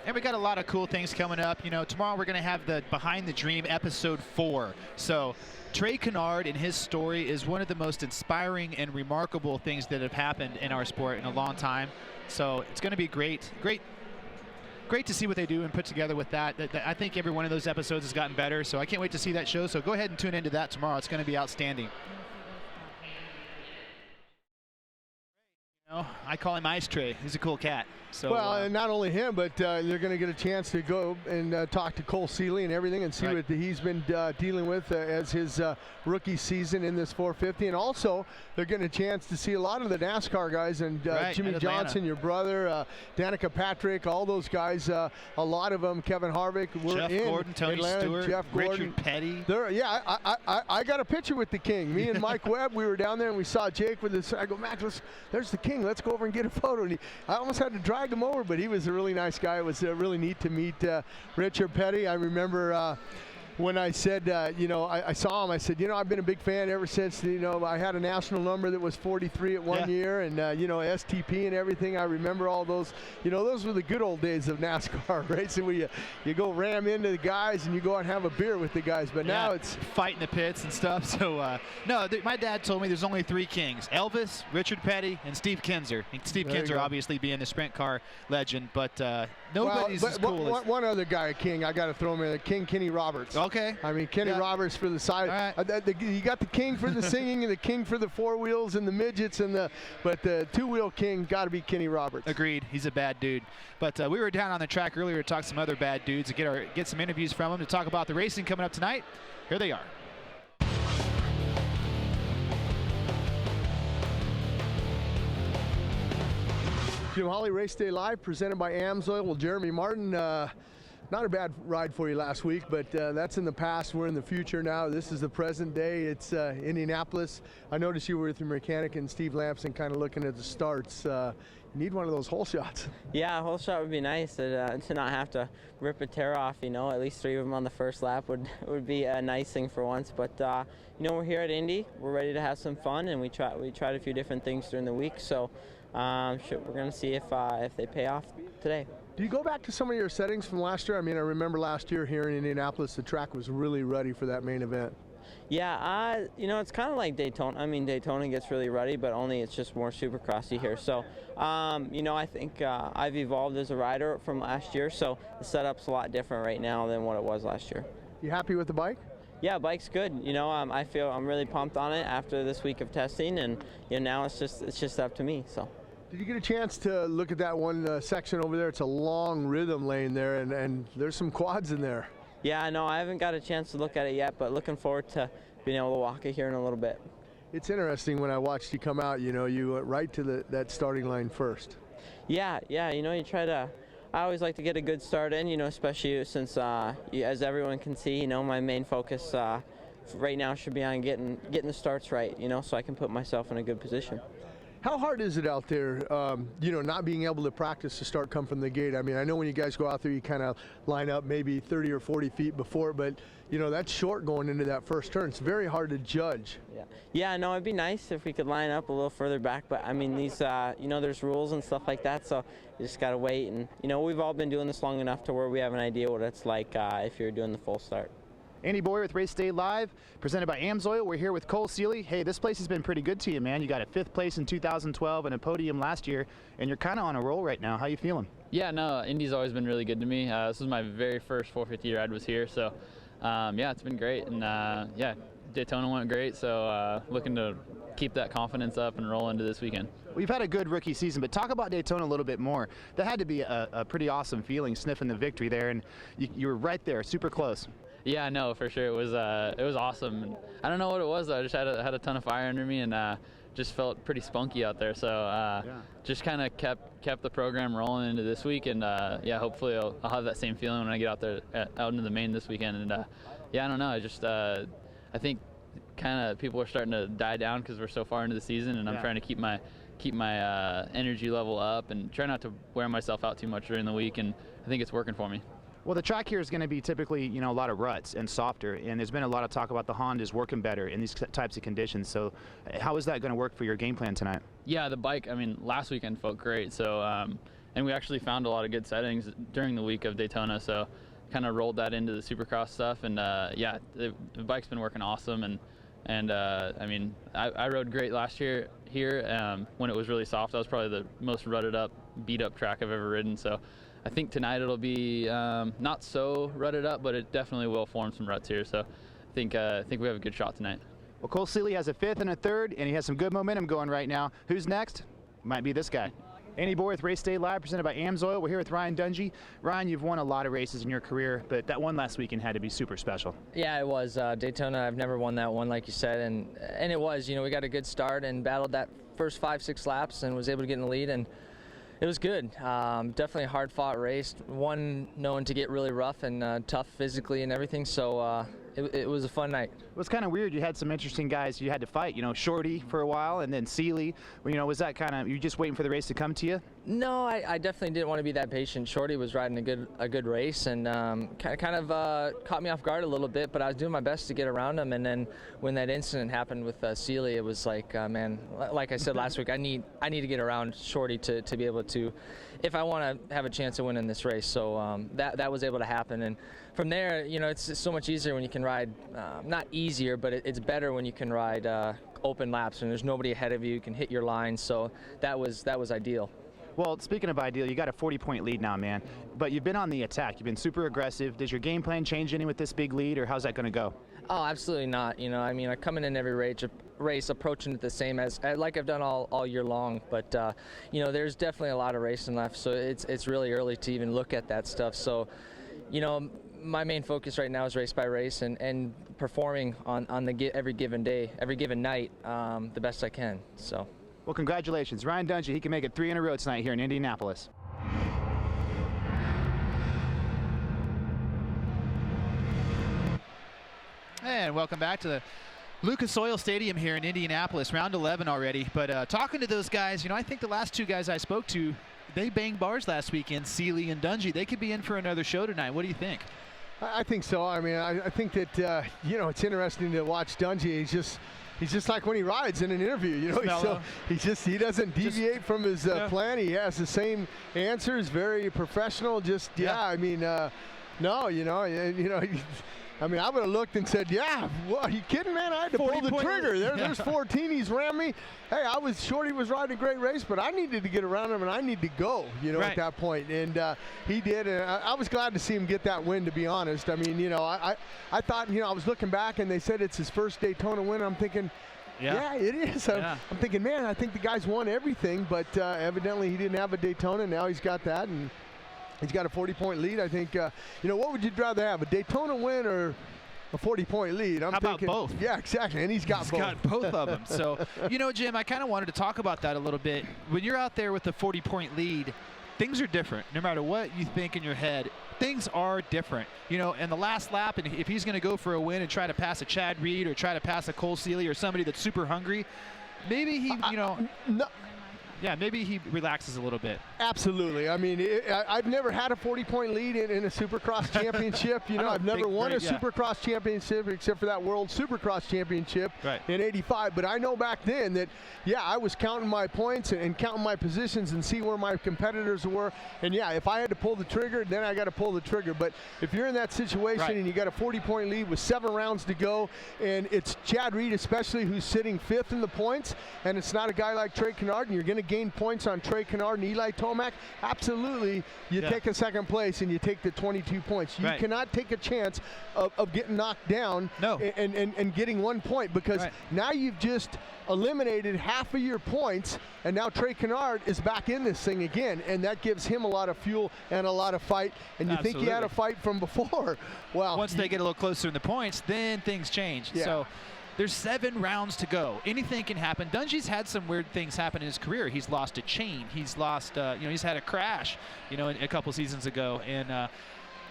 And we got a lot of cool things coming up. Tomorrow we're going to have the Behind the Dream episode 4. So Trey Canard and his story is one of the most inspiring and remarkable things that have happened in our sport in a long time. So it's going to be great to see what they do and put together with that. I think every one of those episodes has gotten better, so I can't wait to see that show. So go ahead and tune into that tomorrow. It's going to be outstanding. I call him Ice Trey. He's a cool cat. So, well, and not only him, but they're going to get a chance to go and talk to Cole Seeley and everything and see what he's been dealing with as his rookie season in this 450. And also, they're getting a chance to see a lot of the NASCAR guys and Jimmy Johnson, your brother, Danica Patrick, all those guys, a lot of them, Kevin Harvick, were Jeff in Gordon, Tony Atlanta, Stewart, Jeff Gordon. Richard Petty. I got a picture with the King. Me and Mike Webb, we were down there and we saw Jake with this. I go, Max, there's the King. Let's go over and get a photo. And I almost had to drag him over, but he was a really nice guy. It was really neat to meet Richard Petty. I remember when I said, I saw him, I said, I've been a big fan ever since, I had a national number that was 43 at one year, and, STP and everything. I remember all those, those were the good old days of NASCAR racing where you go ram into the guys and you go out and have a beer with the guys. But now it's fight in the pits and stuff. So, no, my dad told me there's only 3 kings: Elvis, Richard Petty, and Steve Kinzer. Steve Kinzer obviously being the sprint car legend, but nobody's as cool as... One other guy, King, I got to throw him in, King Kenny Roberts. Okay. I mean, Kenny Roberts for the side. You got the King for the singing and the King for the 4 wheels and the midgets but the 2-wheel King got to be Kenny Roberts. Agreed. He's a bad dude. But we were down on the track earlier to talk to some other bad dudes and get some interviews from them to talk about the racing coming up tonight. Here they are. Jim Holly, Race Day Live, presented by AMSOIL. Well, Jeremy Martin, not a bad ride for you last week, but that's in the past. We're in the future now. This is the present day. It's Indianapolis. I noticed you were with your mechanic and Steve Lampson kind of looking at the starts. You need one of those hole shots. Yeah, a hole shot would be nice to not have to rip a tear off, at least 3 of them on the first lap would be a nice thing for once. But, we're here at Indy. We're ready to have some fun, and we tried a few different things during the week. So we're going to see if they pay off today. Do you go back to some of your settings from last year? I mean, I remember last year here in Indianapolis, the track was really ready for that main event. Yeah, it's kind of like Daytona. I mean, Daytona gets really ruddy, but only it's just more supercrossy here. So, I think I've evolved as a rider from last year, so the setup's a lot different right now than what it was last year. You happy with the bike? Yeah, bike's good. I feel I'm really pumped on it after this week of testing, and now it's just up to me. So. Did you get a chance to look at that one section over there? It's a long rhythm lane there, and there's some quads in there. Yeah, no, I haven't got a chance to look at it yet, but looking forward to being able to walk it here in a little bit. It's interesting when I watched you come out, you went right to that starting line first. Yeah, you try to, I always like to get a good start in, especially since, as everyone can see, my main focus right now should be on getting the starts right, so I can put myself in a good position. How hard is it out there, not being able to practice to start come from the gate? I mean, I know when you guys go out there, you kind of line up maybe 30 or 40 feet before, but, that's short going into that first turn. It's very hard to judge. Yeah, no, it'd be nice if we could line up a little further back, but, I mean, these, there's rules and stuff like that, so you just got to wait. And, we've all been doing this long enough to where we have an idea what it's like if you're doing the full start. Andy Boyer with Race Day Live, presented by AMSOIL. We're here with Cole Seeley. Hey, this place has been pretty good to you, man. You got a 5th place in 2012 and a podium last year, and you're kind of on a roll right now. How you feeling? Yeah, no, Indy's always been really good to me. This was my very first 450 ride was here, so it's been great. And Daytona went great, so looking to keep that confidence up and roll into this weekend. We've had a good rookie season, but talk about Daytona a little bit more. That had to be a pretty awesome feeling, sniffing the victory there, and you were right there, super close. Yeah, no, for sure. It was awesome. And I don't know what it was, though. I just had a ton of fire under me and just felt pretty spunky out there. So just kind of kept the program rolling into this week. And, hopefully I'll have that same feeling when I get out there, out into the main this weekend. And, I don't know. I think kind of people are starting to die down because we're so far into the season. And I'm trying to keep my energy level up and try not to wear myself out too much during the week. And I think it's working for me. Well, the track here is going to be typically, a lot of ruts and softer, and there's been a lot of talk about the Hondas working better in these types of conditions. So how is that going to work for your game plan tonight? Yeah, the bike, last weekend felt great. So, and we actually found a lot of good settings during the week of Daytona. So kind of rolled that into the Supercross stuff. And the bike's been working awesome. And I rode great last year here when it was really soft. That was probably the most rutted up, beat up track I've ever ridden. So I think tonight it'll be not so rutted up, but it definitely will form some ruts here. So I think we have a good shot tonight. Well, Cole Seeley has a 5th and a 3rd, and he has some good momentum going right now. Who's next? Might be this guy. Andy Boy with Race Day Live, presented by AMSOIL. We're here with Ryan Dungey. Ryan, you've won a lot of races in your career, but that one last weekend had to be super special. Yeah, it was. Daytona, I've never won that one, like you said, and it was. You know, we got a good start and battled that first 5-6 laps and was able to get in the lead, and it was good. Definitely a hard-fought race. One known to get really rough and tough physically and everything, so it was a fun night. It was kind of weird. You had some interesting guys you had to fight. You know, Shorty for a while, and then Seeley. You know, was that kind of, you just waiting for the race to come to you? No, I definitely didn't want to be that patient. Shorty was riding a good race and kind of caught me off guard a little bit, but I was doing my best to get around him. And then when that incident happened with Seeley, it was like, man, like I said last week, I need to get around Shorty to be able to, if I want to have a chance of winning this race. So that was able to happen. And from there, you know, it's so much easier when you can ride, not easier, but it's better when you can ride open laps and there's nobody ahead of you. You can hit your line. So that was ideal. Well, speaking of ideal, you got a 40-point lead now, man. But you've been on the attack. You've been super aggressive. Does your game plan change any with this big lead, or how's that going to go? Oh, absolutely not. You know, I mean, I come in every race approaching it the same as like I've done all year long. But you know, there's definitely a lot of racing left, so it's really early to even look at that stuff. So, you know, my main focus right now is race by race and performing on every given day, every given night, the best I can. So. Well, congratulations. Ryan Dungey, he can make it 3 in a row tonight here in Indianapolis. And welcome back to the Lucas Oil Stadium here in Indianapolis, round 11 already. But talking to those guys, you know, I think the last two guys I spoke to, they banged bars last weekend, Seeley and Dungey. They could be in for another show tonight. What do you think? I think so. I mean, I think that, you know, it's interesting to watch Dungey. He's just like when he rides in an interview, you know. He doesn't deviate from his plan. He has the same answers, very professional. I mean, no, you know. I mean, I would have looked and said, yeah, what, are you kidding, man? I had to pull the trigger. There's 14. He's rammed me. Hey, Shorty was riding a great race, but I needed to get around him and I need to go, you know, at that point. And he did. And I was glad to see him get that win, to be honest. I mean, you know, I thought, you know, I was looking back and they said it's his first Daytona win. I'm thinking, yeah, it is. I'm thinking, man, I think the guy's won everything, but evidently he didn't have a Daytona. Now he's got that, and he's got a 40-point lead. I think, you know, what would you rather have, a Daytona win or a 40-point lead? How about both? Yeah, exactly, and he's got both of them. So, you know, Jim, I kind of wanted to talk about that a little bit. When you're out there with a 40-point lead, things are different. No matter what you think in your head, things are different. You know, in the last lap, and if he's going to go for a win and try to pass a Chad Reed or try to pass a Cole Seeley or somebody that's super hungry, maybe he, you know, yeah, maybe he relaxes a little bit. Absolutely. I mean, I've never had a 40-point lead in a Supercross championship. You know, I've never won a Supercross championship except for that World Supercross Championship in '85. But I know back then that, yeah, I was counting my points and counting my positions and see where my competitors were. And, yeah, if I had to pull the trigger, then I got to pull the trigger. But if you're in that situation and you got a 40-point lead with 7 rounds to go, and it's Chad Reed especially who's sitting 5th in the points, and it's not a guy like Trey Canard, and you're going to gain points on Trey Canard and Eli Tomac, absolutely you take a second place and you take the 22 points. You cannot take a chance of getting knocked down and getting 1 point, because now you've just eliminated half of your points, and now Trey Canard is back in this thing again, and that gives him a lot of fuel and a lot of fight. And you think he had a fight from before. Well, once they get a little closer in the points, then things change. So there's 7 rounds to go. Anything can happen. Dungey's had some weird things happen in his career. He's lost a chain. He's lost, you know, he's had a crash, you know, a couple seasons ago. And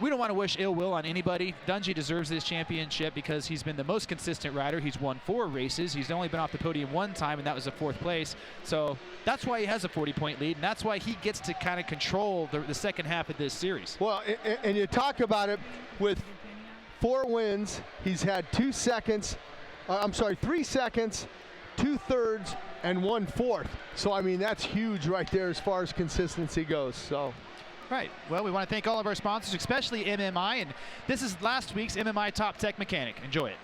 we don't want to wish ill will on anybody. Dungey deserves this championship because he's been the most consistent rider. He's won 4 races. He's only been off the podium 1 time, and that was a 4th place. So that's why he has a 40-point lead, and that's why he gets to kind of control the second half of this series. Well, and you talk about it, with 4 wins, he's had 2 seconds. 3 seconds, 2/3, and 1/4. So, I mean, that's huge right there as far as consistency goes. So. Right. Well, we want to thank all of our sponsors, especially MMI. And this is last week's MMI Top Tech Mechanic. Enjoy it.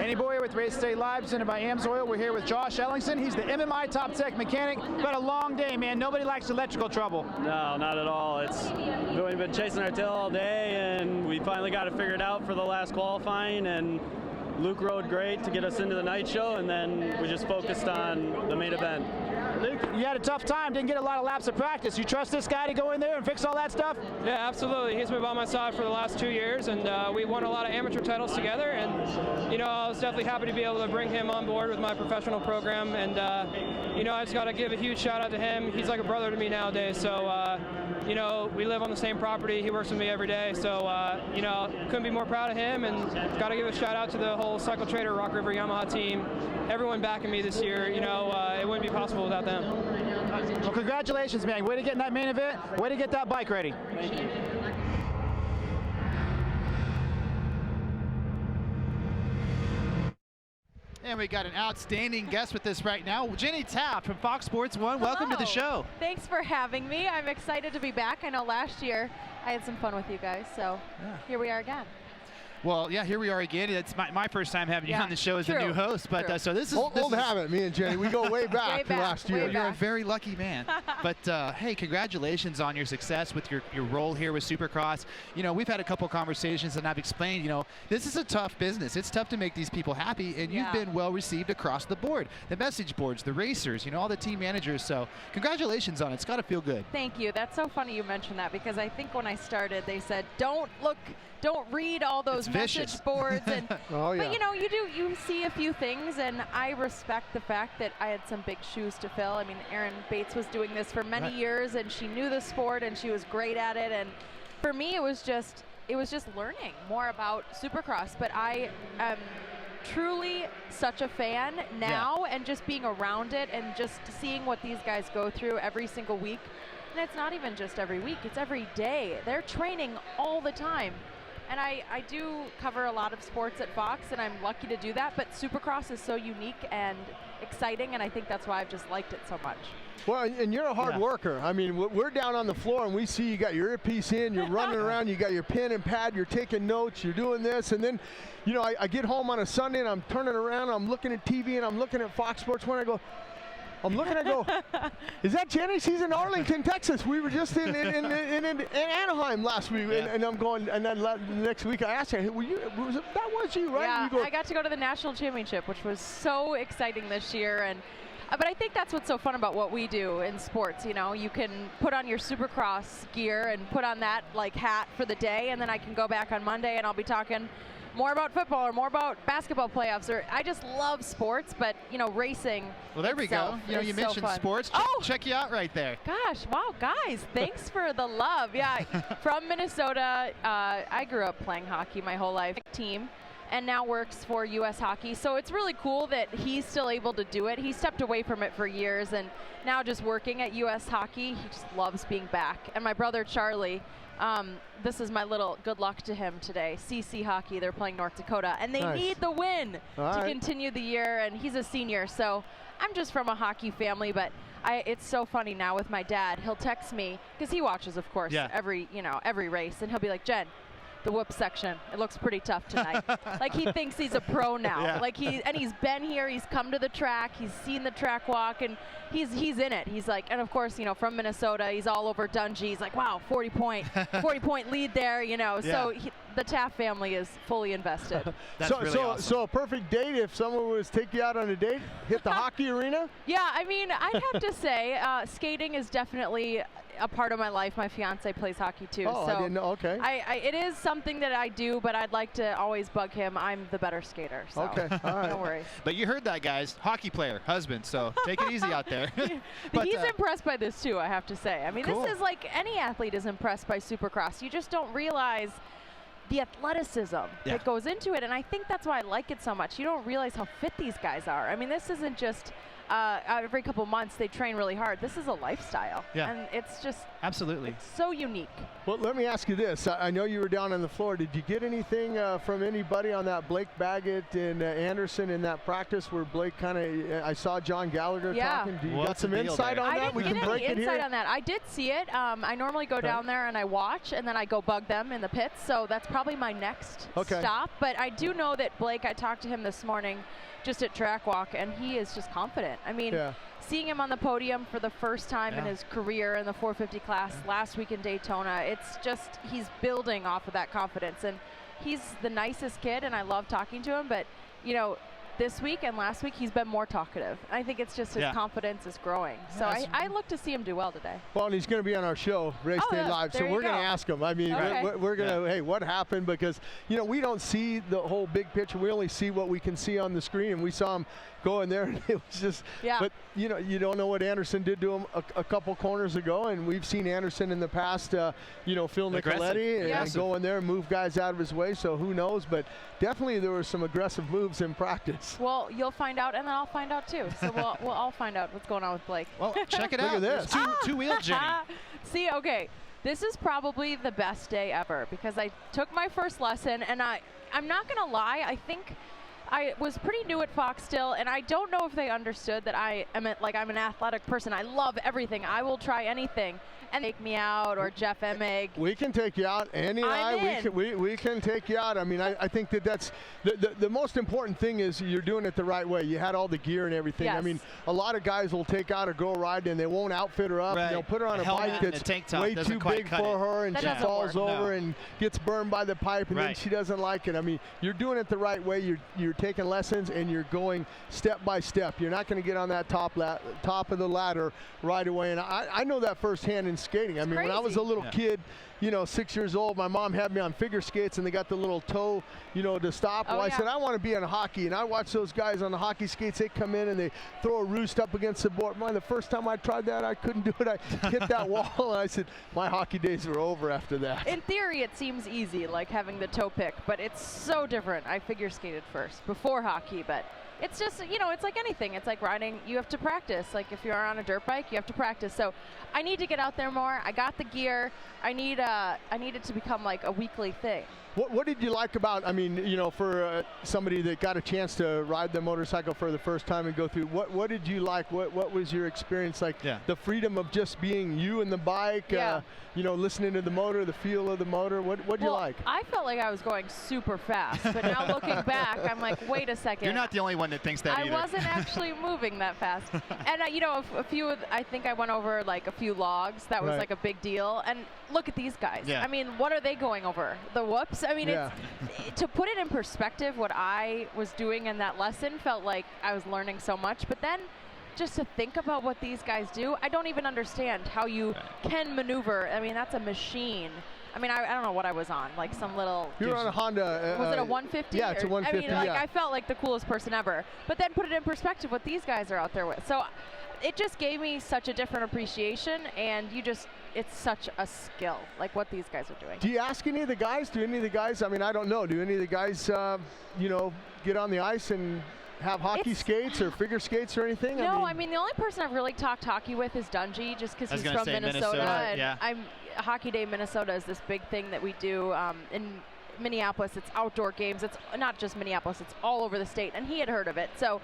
Andy Boyer with with Race Day Live, presented by AMSOIL. We're here with Josh Ellingson. He's the MMI Top Tech mechanic. But a long day, man. Nobody likes electrical trouble. No, not at all. We've been chasing our tail all day, and we finally got it figured out for the last qualifying. And Luke rode great to get us into the night show, and then we just focused on the main event. Luke, you had a tough time, didn't get a lot of laps of practice. You trust this guy to go in there and fix all that stuff? Yeah, absolutely. He's been by my side for the last 2 years, and we won a lot of amateur titles together. And, you know, I was definitely happy to be able to bring him on board with my professional program. And, you know, I just got to give a huge shout out to him. He's like a brother to me nowadays. So, you know, we live on the same property. He works with me every day. So, you know, couldn't be more proud of him. And got to give a shout out to the whole Cycle Trader Rock River Yamaha team. Everyone backing me this year. You know, it wouldn't be possible without them. Well, congratulations, man. Way to get in that main event. Way to get that bike ready. Thank you. And we got an outstanding guest with us right now, Jenny Taft from Fox Sports 1. Welcome to the show. Thanks for having me. I'm excited to be back. I know last year I had some fun with you guys, so here we are again. Well, yeah, here we are again. It's my first time having you on the show as a new host. But so this is old habit. Me and Jenny, we go way back to last year. You're a very lucky man. But hey, congratulations on your success with your role here with Supercross. You know, we've had a couple conversations, and I've explained. You know, this is a tough business. It's tough to make these people happy, and you've been well received across the board. The message boards, the racers, you know, all the team managers. So congratulations on it. It's got to feel good. Thank you. That's so funny you mentioned that, because I think when I started, they said, don't read all those message boards. And but you know, you see a few things, and I respect the fact that I had some big shoes to fill. I mean, Erin Bates was doing this for many years, and she knew the sport, and she was great at it. And for me, it was just learning more about Supercross. But I am truly such a fan now, and just being around it and just seeing what these guys go through every single week. And it's not even just every week, it's every day. They're training all the time. And I do cover a lot of sports at Fox, and I'm lucky to do that, but Supercross is so unique and exciting, and I think that's why I've just liked it so much. Well, and you're a hard worker. I mean, we're down on the floor, and we see you got your earpiece in, you're running around, you got your pen and pad, you're taking notes, you're doing this, and then, you know, I get home on a Sunday, and I'm turning around, I'm looking at TV, and I'm looking at Fox Sports 1, I go, is that Jenny? She's in Arlington, Texas. We were just in Anaheim last week, and I'm going, and then next week I asked her, that was you, right? Yeah, I got to go to the National Championship, which was so exciting this year. And but I think that's what's so fun about what we do in sports. You know, you can put on your Supercross gear and put on that like hat for the day, and then I can go back on Monday and I'll be talking more about football or more about basketball playoffs. Or I just love sports, but you know, racing. Well, there we go. You know, you mentioned sports. Check you out right there. Gosh, wow, guys, thanks for the love. Yeah, from Minnesota. I grew up playing hockey my whole life. Team, and now works for U.S. Hockey. So it's really cool that he's still able to do it. He stepped away from it for years, and now just working at U.S. Hockey, he just loves being back. And my brother Charlie. This is my little good luck to him today. CC Hockey, they're playing North Dakota, and they need the win to continue the year, and he's a senior. So I'm just from a hockey family, but it's so funny now with my dad. He'll text me, because he watches, of course, every race, and he'll be like, Jen, the whoop section, it looks pretty tough tonight. Like, he thinks he's a pro now. Like, he's been here, he's come to the track, he's seen the track walk, and he's in it. He's like, and of course, you know, from Minnesota, he's all over Dungey. He's like, wow, 40 point lead there, you know. So the Taft family is fully invested. That's really awesome. So a perfect date, if someone was to take you out on a date, hit the hockey arena? Yeah, I mean, I'd have to say skating is definitely a part of my life. My fiance plays hockey too. Oh, so I didn't know. Okay. It is something that I do, but I'd like to always bug him. I'm the better skater. So okay, all right. No worries. But you heard that, guys. Hockey player, husband. So take it easy out there. But he's impressed by this too, I have to say. I mean, this is like any athlete is impressed by Supercross. You just don't realize the athleticism that goes into it, and I think that's why I like it so much. You don't realize how fit these guys are. I mean, this isn't just every couple months they train really hard. This is a lifestyle, and it's just Absolutely. It's so unique. Well, let me ask you this. I know you were down on the floor. Did you get anything from anybody on that Blake Baggett and Anderson in that practice where Blake kind of, I saw John Gallagher talking. Do you got some insight on that? We can break it here. Insight on that. I did see it. I normally go down there and I watch, and then I go bug them in the pits. So that's probably my next stop. But I do know that Blake, I talked to him this morning just at track walk, and he is just confident. I mean, seeing him on the podium for the first time in his career in the 450 class last week in Daytona, it's just, he's building off of that confidence. And he's the nicest kid, and I love talking to him. But, you know, this week and last week, he's been more talkative. I think it's just his confidence is growing. So I look to see him do well today. Well, and he's going to be on our show, Race Day Live, so we're going to ask him. I mean, we're going to, hey, what happened? Because, you know, we don't see the whole big picture. We only see what we can see on the screen, and we saw him go in there, and it was just, but, you know, you don't know what Anderson did to him a couple corners ago, and we've seen Anderson in the past, you know, Phil Nicoletti, and go in there and move guys out of his way, so who knows, but definitely there were some aggressive moves in practice. Well, you'll find out, and then I'll find out too, so we'll all find out what's going on with Blake. Well, check it out. Look at this. Two-wheel Jenny. See, okay, this is probably the best day ever, because I took my first lesson, and I'm not going to lie, I think I was pretty new at Fox still, and I don't know if they understood that I'm an athletic person. I love everything. I will try anything. And take me out, or Jeff Emig. We can take you out. Annie and I, we can take you out. I mean, I think that's the most important thing is you're doing it the right way. You had all the gear and everything. I mean, a lot of guys will take out a girl ride and they won't outfit her up. They'll put her on a bike that's way too big for her, and she falls over and gets burned by the pipe, and then she doesn't like it. I mean, you're doing it the right way. You're taking lessons, and you're going step by step. You're not going to get on that top of the ladder right away. And I know that firsthand in skating. I mean, when I was a little kid, you know, 6 years old, my mom had me on figure skates, and they got the little toe, you know, to stop. Well, I said, I want to be in hockey, and I watch those guys on the hockey skates. They come in and they throw a roost up against the board. Man, the first time I tried that, I couldn't do it. I hit that wall, and I said, my hockey days were over after that. In theory, it seems easy, like having the toe pick, but it's so different. I figure skated first before hockey, but it's just, you know, it's like anything. It's like riding. You have to practice. Like if you're on a dirt bike, you have to practice. So I need to get out there more. I got the gear. I need it to become like a weekly thing. What did you like about, I mean, you know, for somebody that got a chance to ride the motorcycle for the first time and go through, what did you like? What was your experience like? The freedom of just being you and the bike, you know, listening to the motor, the feel of the motor. What did you like? I felt like I was going super fast, but now looking back, I'm like, wait a second. You're not the only one that thinks that either. I wasn't actually moving that fast. And, you know, I think I went over like a few logs. That was like a big deal. And look at these guys. I mean, what are they going over? The whoops? I mean, to put it in perspective, what I was doing in that lesson felt like I was learning so much. But then just to think about what these guys do, I don't even understand how you can maneuver. I mean, that's a machine. I mean, I don't know what I was on, like some little... You were on a Honda. Was it a 150? Yeah, it's a 150, I mean, like, I felt like the coolest person ever. But then put it in perspective what these guys are out there with. So it just gave me such a different appreciation, and it's such a skill, like what these guys are doing. Do you ask any of the guys? Do any of the guys, I mean, I don't know, do any of the guys, you know, get on the ice and have hockey skates or figure skates or anything? No, I mean, the only person I've really talked hockey with is Dungey, just because he's from Minnesota. And Hockey Day Minnesota is this big thing that we do in Minneapolis. It's outdoor games. It's not just Minneapolis, it's all over the state, and he had heard of it. So,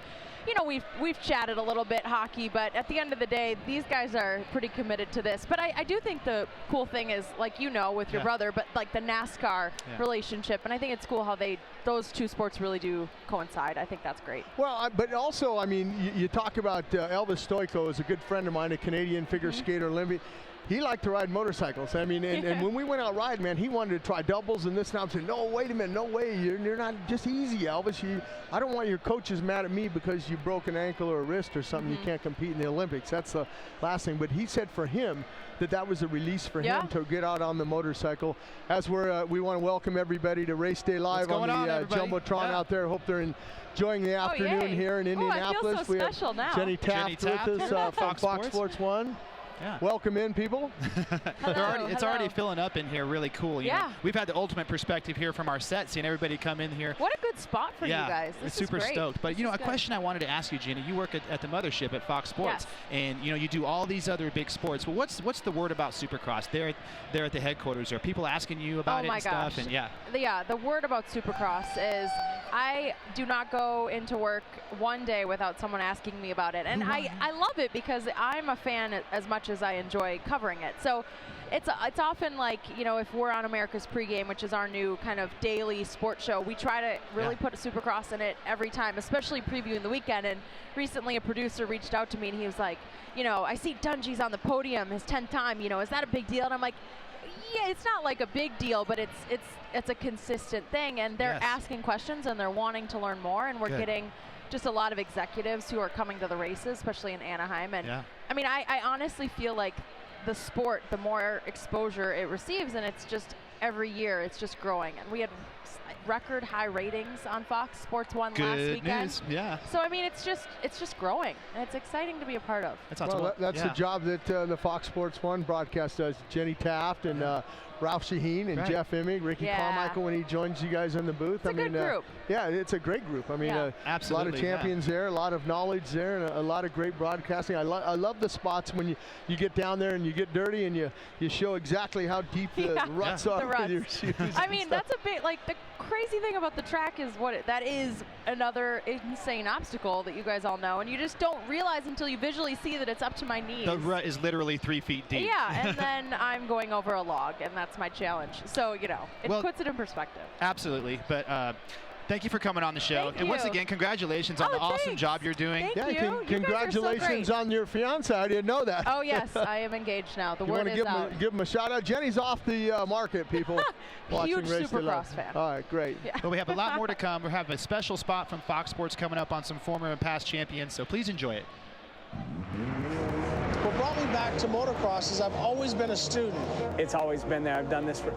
you know, we've chatted a little bit hockey, but at the end of the day, these guys are pretty committed to this. But I do think the cool thing is, like, you know, with your brother, but like the NASCAR relationship, and I think it's cool how those two sports really do coincide. I think that's great. Well, but also, I mean, you talk about Elvis Stoico is a good friend of mine, a Canadian figure skater, Olympic. He liked to ride motorcycles. I mean, and when we went out riding, man, he wanted to try doubles and this and I'm saying, no, wait a minute, no way, you're not just easy, Elvis. I don't want your coaches mad at me because you broke an ankle or a wrist or something. You can't compete in the Olympics. That's the last thing. But he said for him that was a release for him to get out on the motorcycle. As we want to welcome everybody to Race Day Live on the Jumbotron out there. Hope they're enjoying the afternoon here in Indianapolis. I feel so special now. Jenny Taft with us from Fox Sports 1. welcome in, people. It's already filling up in here really cool. You know, we've had the ultimate perspective here from our set, seeing everybody come in here. What a good spot for you guys. This is super stoked. But, you know, a question I wanted to ask you, Jenny, you work at the mothership at Fox Sports, and, you know, you do all these other big sports. Well, what's the word about Supercross? There at the headquarters, are people asking you about it and stuff? And the word about Supercross is I do not go into work one day without someone asking me about it. And I love it because I'm a fan as much as I enjoy covering it. So it's often like, you know, if we're on America's Pregame, which is our new kind of daily sports show, we try to really put a Supercross in it every time, especially previewing the weekend. And recently a producer reached out to me and he was like, you know, I see Dungey's on the podium his 10th time, you know, is that a big deal? And I'm like, yeah, it's not like a big deal, but it's a consistent thing, and they're asking questions and they're wanting to learn more, and we're getting just a lot of executives who are coming to the races, especially in Anaheim. And I mean, I honestly feel like the sport, the more exposure it receives, and it's just every year it's just growing. And we had record high ratings on Fox Sports 1 last weekend. So I mean, it's just growing, and it's exciting to be a part of. That's awesome. Well, that's the job that the Fox Sports 1 broadcast does. Jenny Taft and Ralph Shaheen and Jeff Immig, Ricky Carmichael when he joins you guys in the booth. It's a good group. Yeah, it's a great group. I mean, a lot of champions there, a lot of knowledge there, and a lot of great broadcasting. I love the spots when you get down there and you get dirty and you show exactly how deep the ruts are with your shoes. I mean, that's a big, like, the crazy thing about the track is that is another insane obstacle that you guys all know, and you just don't realize until you visually see that it's up to my knees. The rut is literally 3 feet deep. Yeah, and then I'm going over a log, and that's my challenge. So, you know, it puts it in perspective. Absolutely. But thank you for coming on the show. And once again, congratulations on the awesome job you're doing. Thank you. Congratulations on your fiance. I didn't know that. Oh, yes. I am engaged now. The word is out. Give him a shout out. Jenny's off the market, people. Huge Supercross fan. All right, great. But we have a lot more to come. We're having a special spot from Fox Sports coming up on some former and past champions, so please enjoy it. What brought me back to motocross is I've always been a student. It's always been there. I've done this for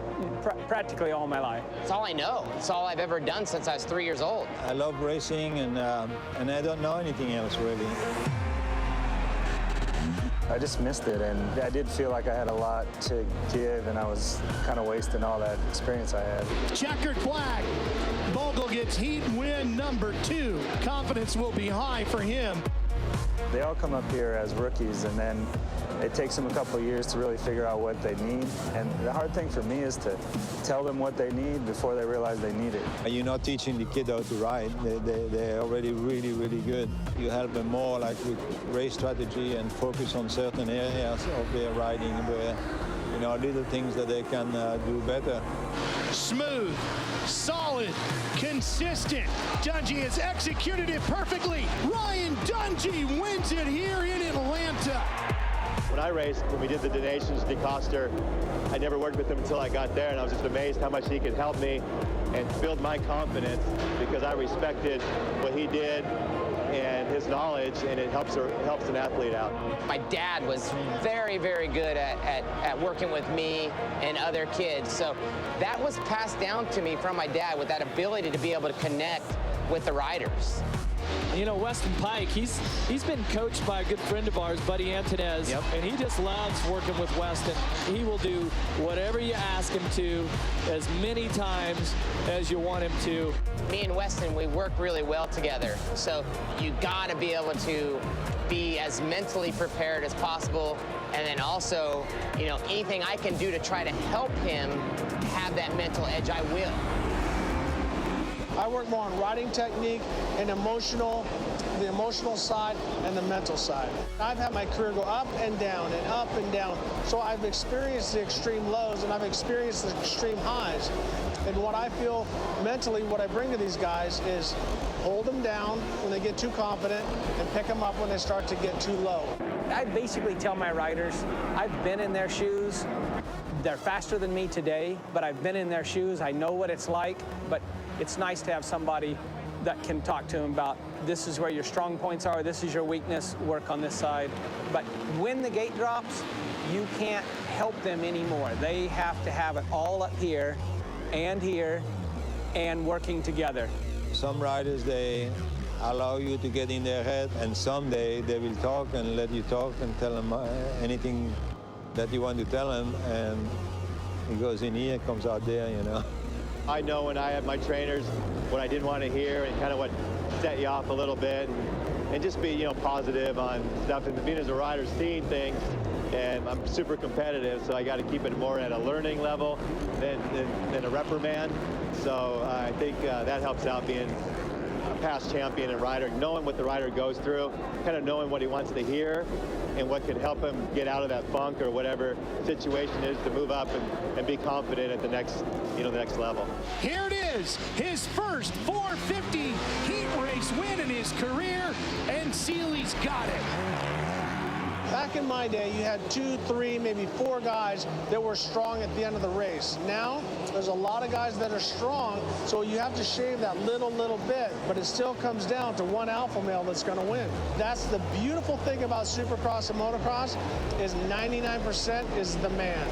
practically all my life. It's all I know. It's all I've ever done since I was 3 years old. I love racing, and I don't know anything else, really. I just missed it, and I did feel like I had a lot to give, and I was kind of wasting all that experience I had. Checkered flag. Bogle gets heat win number 2. Confidence will be high for him. They all come up here as rookies, and then it takes them a couple of years to really figure out what they need. And the hard thing for me is to tell them what they need before they realize they need it. You're not teaching the kid how to ride. They're already really, really good. You help them more like with race strategy and focus on certain areas of their riding where, you know, little things that they can do better. Smooth, solid, consistent. Dungey has executed it perfectly. Ryan Dungey wins it here in Atlanta. When I raced, when we did the donations to DeCoster, I never worked with him until I got there, and I was just amazed how much he could help me and build my confidence because I respected what he did and his knowledge, and it helps an athlete out. My dad was very, very good at working with me and other kids, so that was passed down to me from my dad with that ability to be able to connect with the riders. You know, Weston Pike, he's been coached by a good friend of ours, Buddy Antonez, and he just loves working with Weston. He will do whatever you ask him to as many times as you want him to. Me and Weston, we work really well together, so you got to be able to be as mentally prepared as possible, and then also, you know, anything I can do to try to help him have that mental edge, I will. I work more on riding technique and the emotional side and the mental side. I've had my career go up and down and up and down. So I've experienced the extreme lows and I've experienced the extreme highs. And what I feel mentally, what I bring to these guys is hold them down when they get too confident and pick them up when they start to get too low. I basically tell my riders, I've been in their shoes. They're faster than me today, but I've been in their shoes. I know what it's like, but it's nice to have somebody that can talk to them about this is where your strong points are, this is your weakness, work on this side. But when the gate drops, you can't help them anymore. They have to have it all up here and working together. Some riders, they allow you to get in their head, and someday they will talk and let you talk and tell them anything that you want to tell them, and it goes in here, comes out there, you know. I know when I have my trainers, what I didn't want to hear and kind of what set you off a little bit, and just be, you know, positive on stuff. And being as a rider, seeing things, and I'm super competitive, so I got to keep it more at a learning level than a reprimand. So I think that helps out being a past champion and rider, knowing what the rider goes through, kind of knowing what he wants to hear and what could help him get out of that funk or whatever situation is to move up and be confident at the next, you know, the next level. Here it is, his first 450 heat race win in his career, and Seely's got it. Back in my day, you had 2, 3, maybe 4 guys that were strong at the end of the race. Now, there's a lot of guys that are strong, so you have to shave that little bit, but it still comes down to one alpha male that's going to win. That's the beautiful thing about Supercross and motocross, is 99% is the man.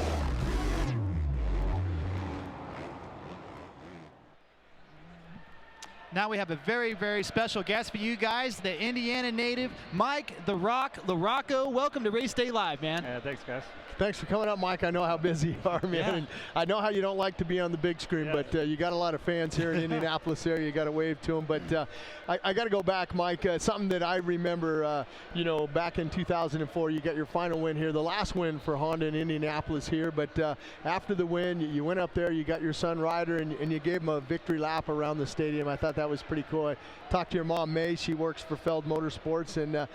Now we have a very, very special guest for you guys, the Indiana native, Mike "The Rock" LaRocco. Welcome to Race Day Live, man. Yeah, thanks, guys. Thanks for coming up, Mike. I know how busy you are, man. Yeah. And I know how you don't like to be on the big screen, but you got a lot of fans here in Indianapolis area. You got to wave to them. But I got to go back, Mike. Something that I remember, you know, back in 2004, you got your final win here, the last win for Honda in Indianapolis here. But after the win, you went up there, you got your son Ryder, and you gave him a victory lap around the stadium. I thought that was pretty cool. I talked to your mom, May. She works for Feld Motorsports, and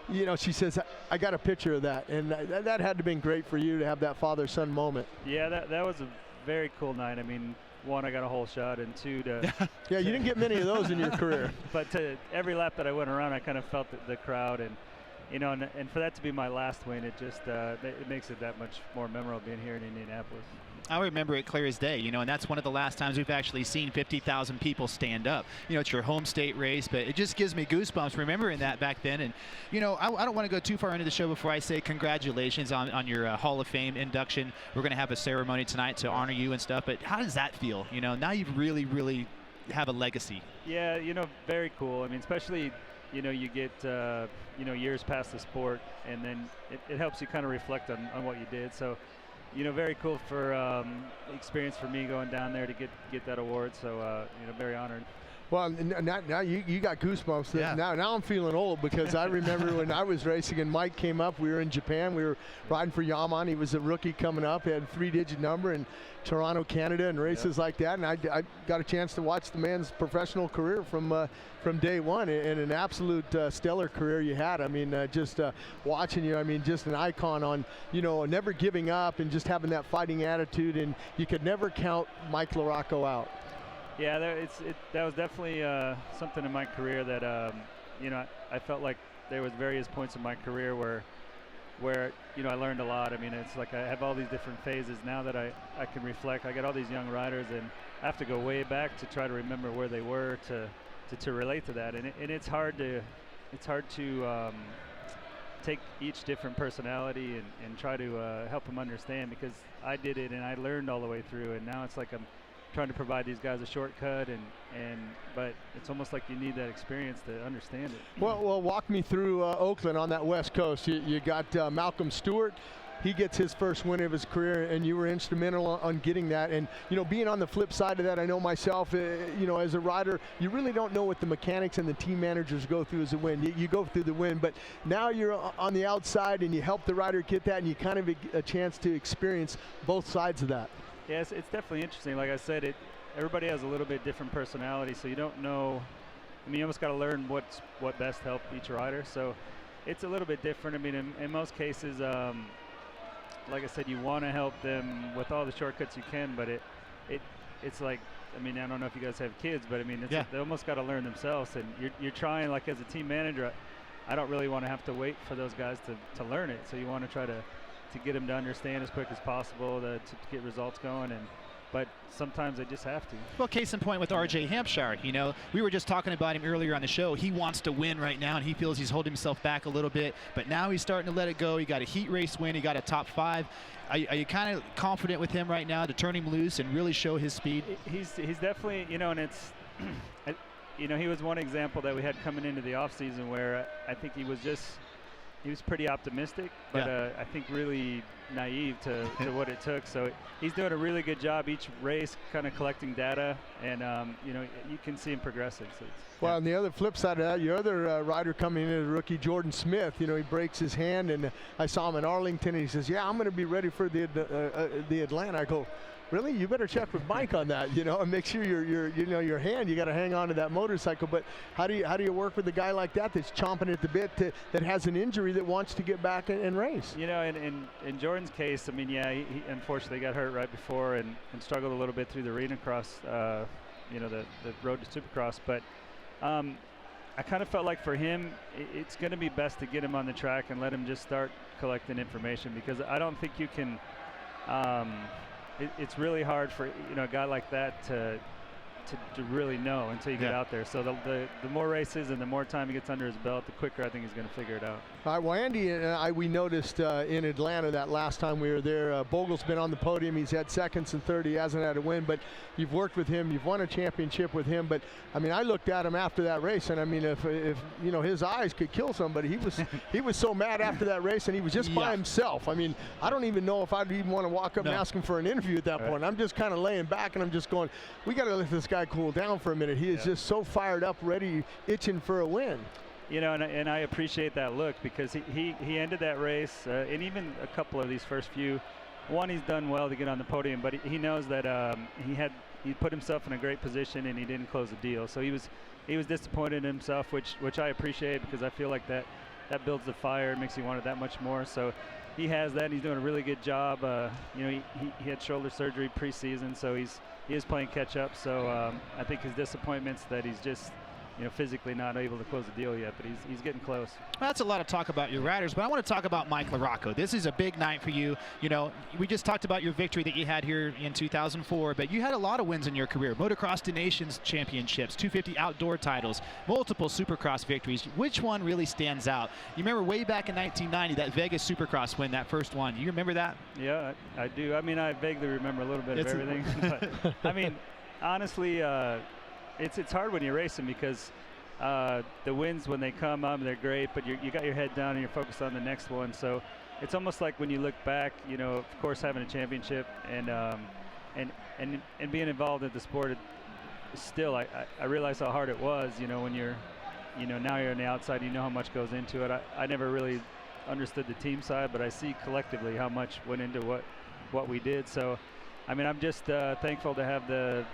you know, she says, I got a picture of that, and that had to have been great for you to have that father-son moment. Yeah, that was a very cool night. I mean, 1, I got a whole shot, and 2, yeah, you didn't get many of those in your career. But every lap that I went around, I kind of felt the crowd, and you know, and for that to be my last win, it just it makes it that much more memorable being here in Indianapolis. I remember it clear as day, you know, and that's one of the last times we've actually seen 50,000 people stand up. You know, it's your home state race, but it just gives me goosebumps remembering that back then. And, you know, I don't want to go too far into the show before I say congratulations on your Hall of Fame induction. We're going to have a ceremony tonight to honor you and stuff, but how does that feel? You know, now you've really have a legacy. Yeah, you know, very cool. I mean, especially, you know, you get, you know, years past the sport, and then it helps you kind of reflect on what you did. So, you know, very cool for experience for me going down there to get that award. So, you know, very honored. Well, now you got goosebumps. Yeah. Now I'm feeling old, because I remember when I was racing and Mike came up, we were in Japan. We were riding for Yaman. He was a rookie coming up. He had a 3-digit number in Toronto, Canada, and races like that. And I got a chance to watch the man's professional career from day one, and an absolute stellar career you had. I mean, just watching you, I mean, just an icon on, you know, never giving up and just having that fighting attitude. And you could never count Mike LaRocco out. Yeah, that was definitely something in my career that, you know, I felt like there was various points in my career where you know, I learned a lot. I mean, it's like I have all these different phases now that I can reflect. I got all these young riders, and I have to go way back to try to remember where they were to relate to that. And it's hard to take each different personality and try to help them understand, because I did it and I learned all the way through, and now it's like I'm trying to provide these guys a shortcut, but it's almost like you need that experience to understand it. Well, walk me through Oakland on that West Coast. You got Malcolm Stewart. He gets his first win of his career, and you were instrumental on getting that. And, you know, being on the flip side of that, I know myself, you know, as a rider, you really don't know what the mechanics and the team managers go through as a win. You go through the win, but now you're on the outside and you help the rider get that, and you kind of get a chance to experience both sides of that. Yes, it's definitely interesting. Like I said, everybody has a little bit different personality, so you don't know. I mean, you almost got to learn what best help each rider. So it's a little bit different. I mean, in most cases, like I said, you want to help them with all the shortcuts you can, but it's like, I mean, I don't know if you guys have kids, but I mean, they almost got to learn themselves, and you're trying, like, as a team manager, I don't really want to have to wait for those guys to learn it. So you want to try to get them to understand as quick as possible to get results going, but sometimes they just have to. Well, case in point with RJ Hampshire, you know, we were just talking about him earlier on the show. He wants to win right now, and he feels he's holding himself back a little bit, but now he's starting to let it go. He got a heat race win. He got a top 5. Are you kind of confident with him right now to turn him loose and really show his speed? He's definitely, you know, and it's you know, he was one example that we had coming into the off season where I think he was pretty optimistic, but I think really naive to what it took. So he's doing a really good job each race, kind of collecting data, and you know, you can see him progressing. So well, on the other flip side of that, your other rider coming in is rookie Jordan Smith. You know, he breaks his hand, and I saw him in Arlington, and he says, "Yeah, I'm going to be ready for the Atlanta." I go, really? You better check with Mike on that, you know, and make sure your hand, you got to hang on to that motorcycle. But how do you work with a guy like that that's chomping at the bit that has an injury that wants to get back and race? You know, in Jordan's case, I mean, yeah, he unfortunately got hurt right before and struggled a little bit through the arena cross, you know, the road to Supercross. But I kind of felt like for him, it's going to be best to get him on the track and let him just start collecting information, because I don't think you can. It's really hard for, you know, a guy like that to really know until you get out there. So the more races and the more time he gets under his belt, the quicker I think he's going to figure it out. All right, well, Andy and we noticed in Atlanta that last time we were there, Bogle's been on the podium. He's had seconds and third. He hasn't had a win, but you've worked with him. You've won a championship with him. But, I mean, I looked at him after that race, and, I mean, if you know, his eyes could kill somebody. He was so mad after that race, and he was just by himself. I mean, I don't even know if I'd even want to walk up and ask him for an interview at that point. I'm just kind of laying back, and I'm just going, we got to let this guy cool down for a minute. He is just so fired up, ready, itching for a win. You know, and I appreciate that look, because he ended that race, and even a couple of these first few. One, he's done well to get on the podium, but he knows that he put himself in a great position and he didn't close the deal. So he was disappointed in himself, which I appreciate, because I feel like that builds the fire and makes you want it that much more. So he has that, and he's doing a really good job. You know, he had shoulder surgery preseason, so he is playing catch up. So I think his disappointment's that he's just, you know, physically not able to close the deal yet, but he's getting close. Well, that's a lot of talk about your riders, but I want to talk about Mike LaRocco. This is a big night for you. You know, we just talked about your victory that you had here in 2004, but you had a lot of wins in your career. Motocross to Nations championships, 250 outdoor titles, multiple Supercross victories. Which one really stands out? You remember way back in 1990, that Vegas Supercross win, that first one. You remember that? Yeah, I do. I mean, I vaguely remember a little bit of everything. But, I mean, honestly, it's hard when you're racing, because the wins, when they come up, they're great, but you got your head down and you're focused on the next one. So it's almost like when you look back, you know, of course, having a championship and being involved in the sport, still I realize how hard it was. You know, when you're, you know, now you're on the outside, you know how much goes into it. I never really understood the team side, but I see collectively how much went into what we did. So I mean, I'm just thankful to have the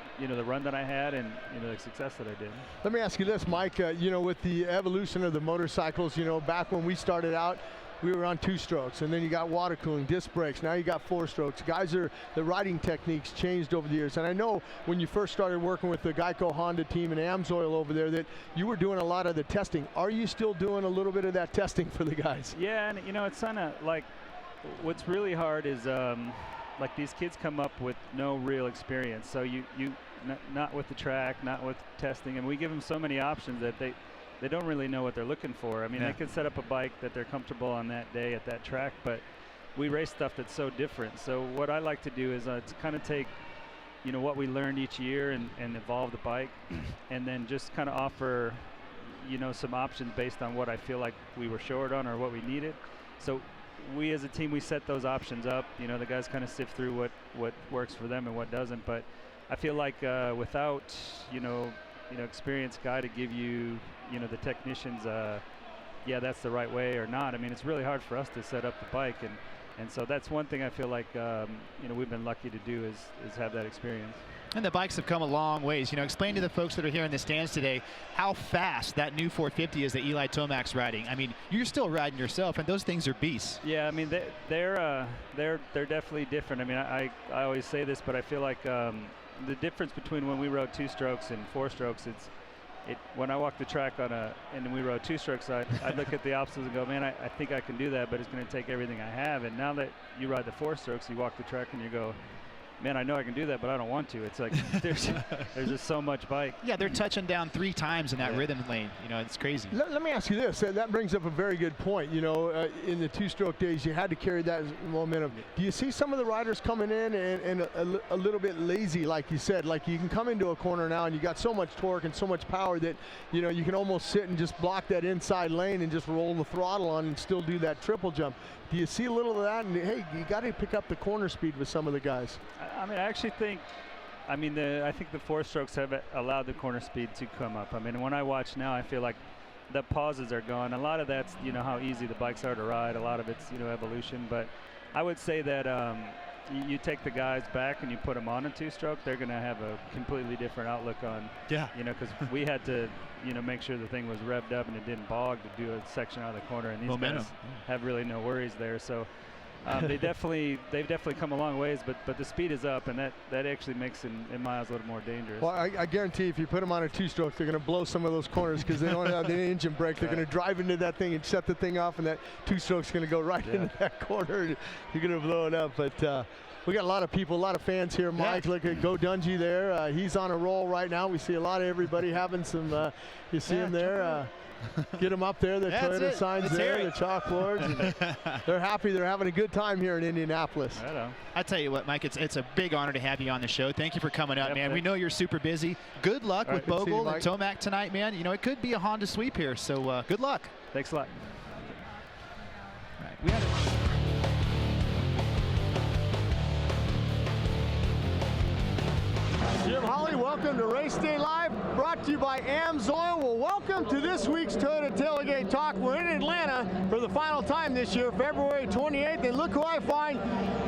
run that I had, and, you know, the success that I did. Let me ask you this, Mike. You know, with the evolution of the motorcycles, you know, back when we started out, we were on 2 strokes, and then you got water cooling, disc brakes. Now you got 4 strokes. The riding techniques changed over the years. And I know when you first started working with the Geico Honda team and AMSOIL over there that you were doing a lot of the testing. Are you still doing a little bit of that testing for the guys? Yeah, and, you know, it's kind of like, what's really hard is, like, these kids come up with no real experience, so you not with the track, not with testing, and we give them so many options that they don't really know what they're looking for. I mean, they can set up a bike that they're comfortable on that day at that track, but we race stuff that's so different. So what I like to do is to kind of take, you know, what we learned each year and evolve the bike, and then just kind of offer, you know, some options based on what I feel like we were short on or what we needed. So we as a team, we set those options up. You know, the guys kind of sift through what works for them and what doesn't. But I feel like without, you know, experienced guy to give you, you know, the technicians, yeah, that's the right way or not. I mean, it's really hard for us to set up the bike, and so that's one thing I feel like, you know, we've been lucky to do is have that experience. And the bikes have come a long ways. You know, explain to the folks that are here in the stands today how fast that new 450 is that Eli Tomac's riding. I mean, you're still riding yourself, and those things are beasts. Yeah, I mean, they're definitely different. I mean, I always say this, but I feel like the difference between when we rode 2 strokes and 4 strokes, when I walk the track and we rode 2 strokes, I'd look at the opposites and go, man, I think I can do that, but it's going to take everything I have. And now that you ride the 4 strokes, you walk the track and you go, man, I know I can do that, but I don't want to. It's like there's just so much bike. Yeah, they're touching down 3 times in that rhythm lane. You know, it's crazy. Let me ask you this. That brings up a very good point. You know, in the 2-stroke days, you had to carry that momentum. Do you see some of the riders coming in and a little bit lazy, like you said? Like you can come into a corner now and you got so much torque and so much power that, you know, you can almost sit and just block that inside lane and just roll the throttle on and still do that triple jump. Do you see a little of that? And hey, you got to pick up the corner speed with some of the guys. I mean, I actually think, I think the 4-strokes have allowed the corner speed to come up. I mean, when I watch now, I feel like the pauses are gone. A lot of that's, you know, how easy the bikes are to ride. A lot of it's, you know, evolution. But I would say that you take the guys back and you put them on a 2-stroke, they're going to have a completely different outlook on, you know, because we had to, you know, make sure the thing was revved up and it didn't bog to do a section out of the corner. And these guys have really no worries there. So they've definitely come a long ways, but the speed is up, and that actually makes it, in my eyes, a little more dangerous. Well, I guarantee if you put them on a 2-stroke, they're going to blow some of those corners because they don't have the engine brake. They're going to drive into that thing and shut the thing off, and that 2-stroke's going to go right into that corner. You're going to blow it up. But we got a lot of people, a lot of fans here. Mike, look at Go Dungey there. He's on a roll right now. We see a lot of everybody having some, you see him there. Get them up there, the Toyota signs there, the chalkboards. And they're happy. They're having a good time here in Indianapolis. I tell you what, Mike, it's a big honor to have you on the show. Thank you for coming up, man. We know you're super busy. Good luck with Bogle and Tomac tonight, man. You know, it could be a Honda sweep here, so good luck. Thanks a lot. All right, we had Jim Holly, welcome to Race Day Live, brought to you by AMSOIL. Well, welcome to this week's Toyota Tailgate Talk. We're in Atlanta for the final time this year, February 28th, and look who I find,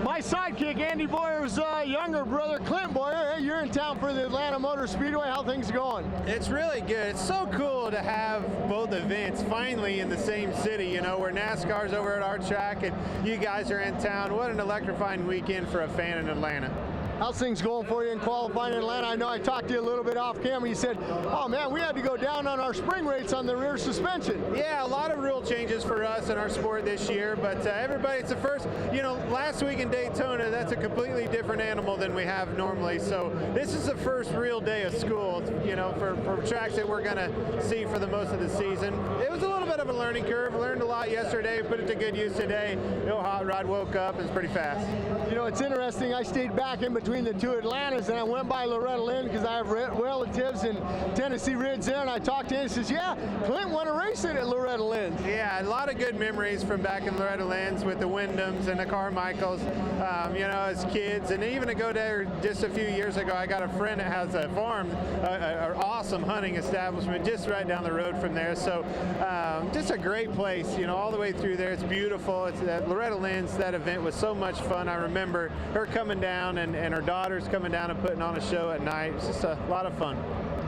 my sidekick, Andy Boyer's younger brother, Clint Boyer. Hey, you're in town for the Atlanta Motor Speedway. How things going? It's really good. It's so cool to have both events finally in the same city, you know, where NASCAR's over at our track and you guys are in town. What an electrifying weekend for a fan in Atlanta. How's things going for you in qualifying in Atlanta? I know I talked to you a little bit off camera. You said, oh man, we had to go down on our spring rates on the rear suspension. Yeah, a lot of rule changes for us in our sport this year, but everybody, it's the first, you know, last week in Daytona, that's a completely different animal than we have normally. So this is the first real day of school, you know, for tracks that we're going to see for the most of the season. It was a little bit of a learning curve. Learned a lot yesterday, put it to good use today. No hot rod, woke up, it's pretty fast. You know, it's interesting. I stayed back in between the two Atlantas, and I went by Loretta Lynn because I have relatives in Tennessee Ridge there, and I talked to him and he says, yeah, Clint won a race at Loretta Lynn's. Yeah, a lot of good memories from back in Loretta Lynn's with the Wyndhams and the Carmichaels, you know, as kids. And even to go there just a few years ago, I got a friend that has a farm, an awesome hunting establishment just right down the road from there. So just a great place, you know, all the way through there. It's beautiful. It's Loretta Lynn's, that event was so much fun. I remember her coming down and her daughter's coming down and putting on a show at night. It's just a lot of fun.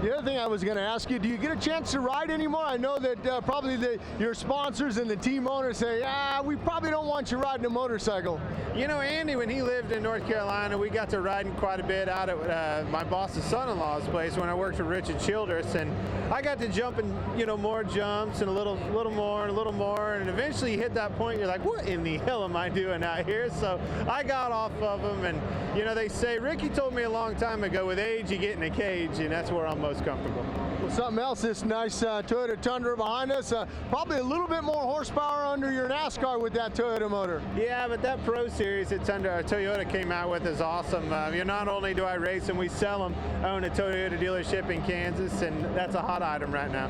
The other thing I was going to ask you, do you get a chance to ride anymore? I know that probably your sponsors and the team owners say, we probably don't want you riding a motorcycle. You know, Andy, when he lived in North Carolina, we got to riding quite a bit out at my boss's son-in-law's place when I worked for Richard Childress, and I got to jumping, you know, more jumps and a little more and a little more, and eventually you hit that point, you're like, what in the hell am I doing out here? So I got off of them, and, you know, they say, Ricky told me a long time ago, with age, you get in a cage, and that's where I'm most comfortable. Well, something else, this nice Toyota Tundra behind us, probably a little bit more horsepower under your NASCAR with that Toyota motor. Yeah, but that Pro Series that Toyota came out with is awesome. Not only do I race them, we sell them. I own a Toyota dealership in Kansas, and that's a hot item right now.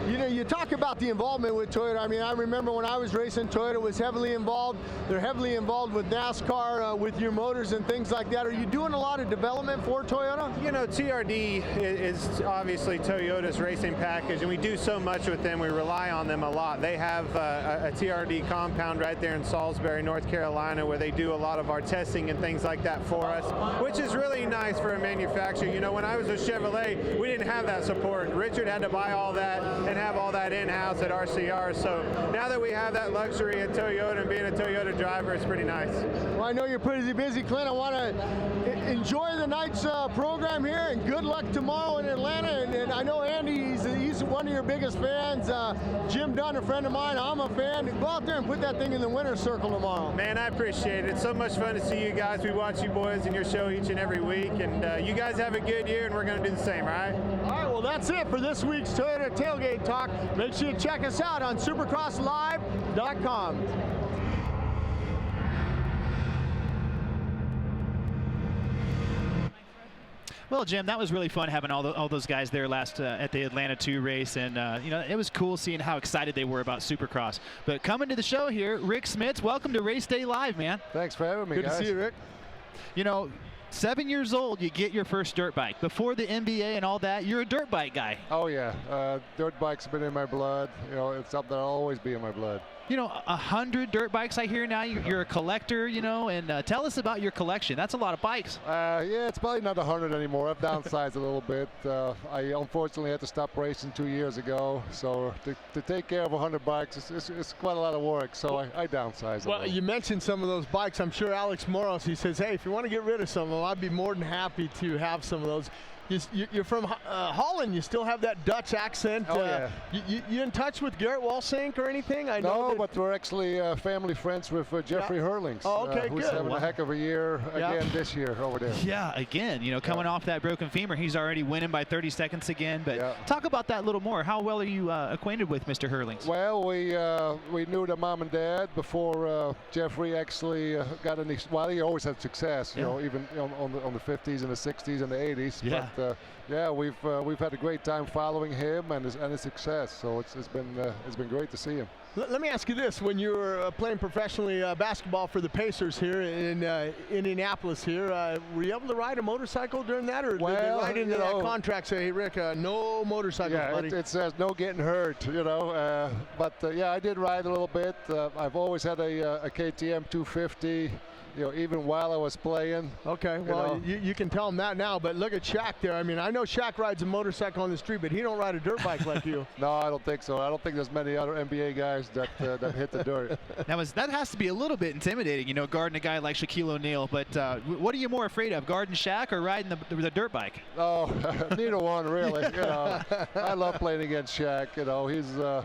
You know, you talk about the involvement with Toyota. I mean, I remember when I was racing, Toyota was heavily involved. They're heavily involved with NASCAR, with your motors and things like that. Are you doing a lot of development for Toyota? You know, TRD is obviously Toyota's racing package, and we do so much with them. We rely on them a lot. They have a TRD compound right there in Salisbury, North Carolina, where they do a lot of our testing and things like that for us, which is really nice for a manufacturer. You know, when I was with Chevrolet, we didn't have that support. Richard had to buy all that and have all that in-house at RCR. So now that we have that luxury at Toyota and being a Toyota driver, it's pretty nice. Well, I know you're pretty busy, Clint. I want to enjoy the night's program here, and good luck tomorrow in Atlanta. And I know Andy, he's one of your biggest fans. Jim Dunn, a friend of mine. I'm a fan. Go out there and put that thing in the winner's circle tomorrow. Man, I appreciate it. It's so much fun to see you guys. We watch you boys and your show each and every week, and you guys have a good year, and we're going to do the same, all right? All right, well, that's it for this week's Toyota Tailgate Talk. Make sure you check us out on supercrosslive.com. Well, Jim, that was really fun having all those guys there last at the Atlanta 2 race, and you know, it was cool seeing how excited they were about Supercross. But coming to the show here, Rick Smits, welcome to Race Day Live, man. Thanks for having me, Good guys. to see you, Rick. You know, 7 years old, you get your first dirt bike. Before the NBA and all that, you're a dirt bike guy. Oh yeah, dirt bikes have been in my blood. You know, it's something that'll always be in my blood. You know, 100 dirt bikes I hear now. You're a collector, you know, and tell us about your collection. That's a lot of bikes. Yeah, it's probably not 100 anymore. I've downsized a little bit. I unfortunately had to stop racing 2 years ago, so to take care of 100 bikes, it's quite a lot of work, so I downsized a Well, little. you mentioned some of those bikes. I'm sure Alex Moros, he says, hey, if you want to get rid of some of them, I'd be more than happy to have some of those. You're from Holland. You still have that Dutch accent. Oh, yeah. You in touch with Garrett Walsink or anything? No, but we're actually family friends with Jeffrey Hurlings. Oh, okay, who's good. having a heck of a year again this year over there. Yeah, again, you know, coming off that broken femur, he's already winning by 30 seconds again. But talk about that a little more. How well are you acquainted with Mr. Hurlings? Well, we knew the mom and dad before Jeffrey actually got any. Well, he always had success, you know, even on the 50s and the 60s and the 80s. Yeah. But yeah, we've had a great time following him and his success. So it's been great to see him. Let me ask you this: when you were playing professionally basketball for the Pacers here in Indianapolis, here, were you able to ride a motorcycle during that, or did they write into that contract say, "Hey, Rick, no motorcycles, buddy"? It says no getting hurt, you know. But yeah, I did ride a little bit. I've always had a KTM 250. You know, even while I was playing. Okay, well, you can tell him that now, but look at Shaq there. I mean, I know Shaq rides a motorcycle on the street, but he don't ride a dirt bike like you. No, I don't think so. I don't think there's many other NBA guys that hit the dirt. That has to be a little bit intimidating, you know, guarding a guy like Shaquille O'Neal. But what are you more afraid of, guarding Shaq or riding the dirt bike? Oh, neither one, really. You know, I love playing against Shaq. You know, he's a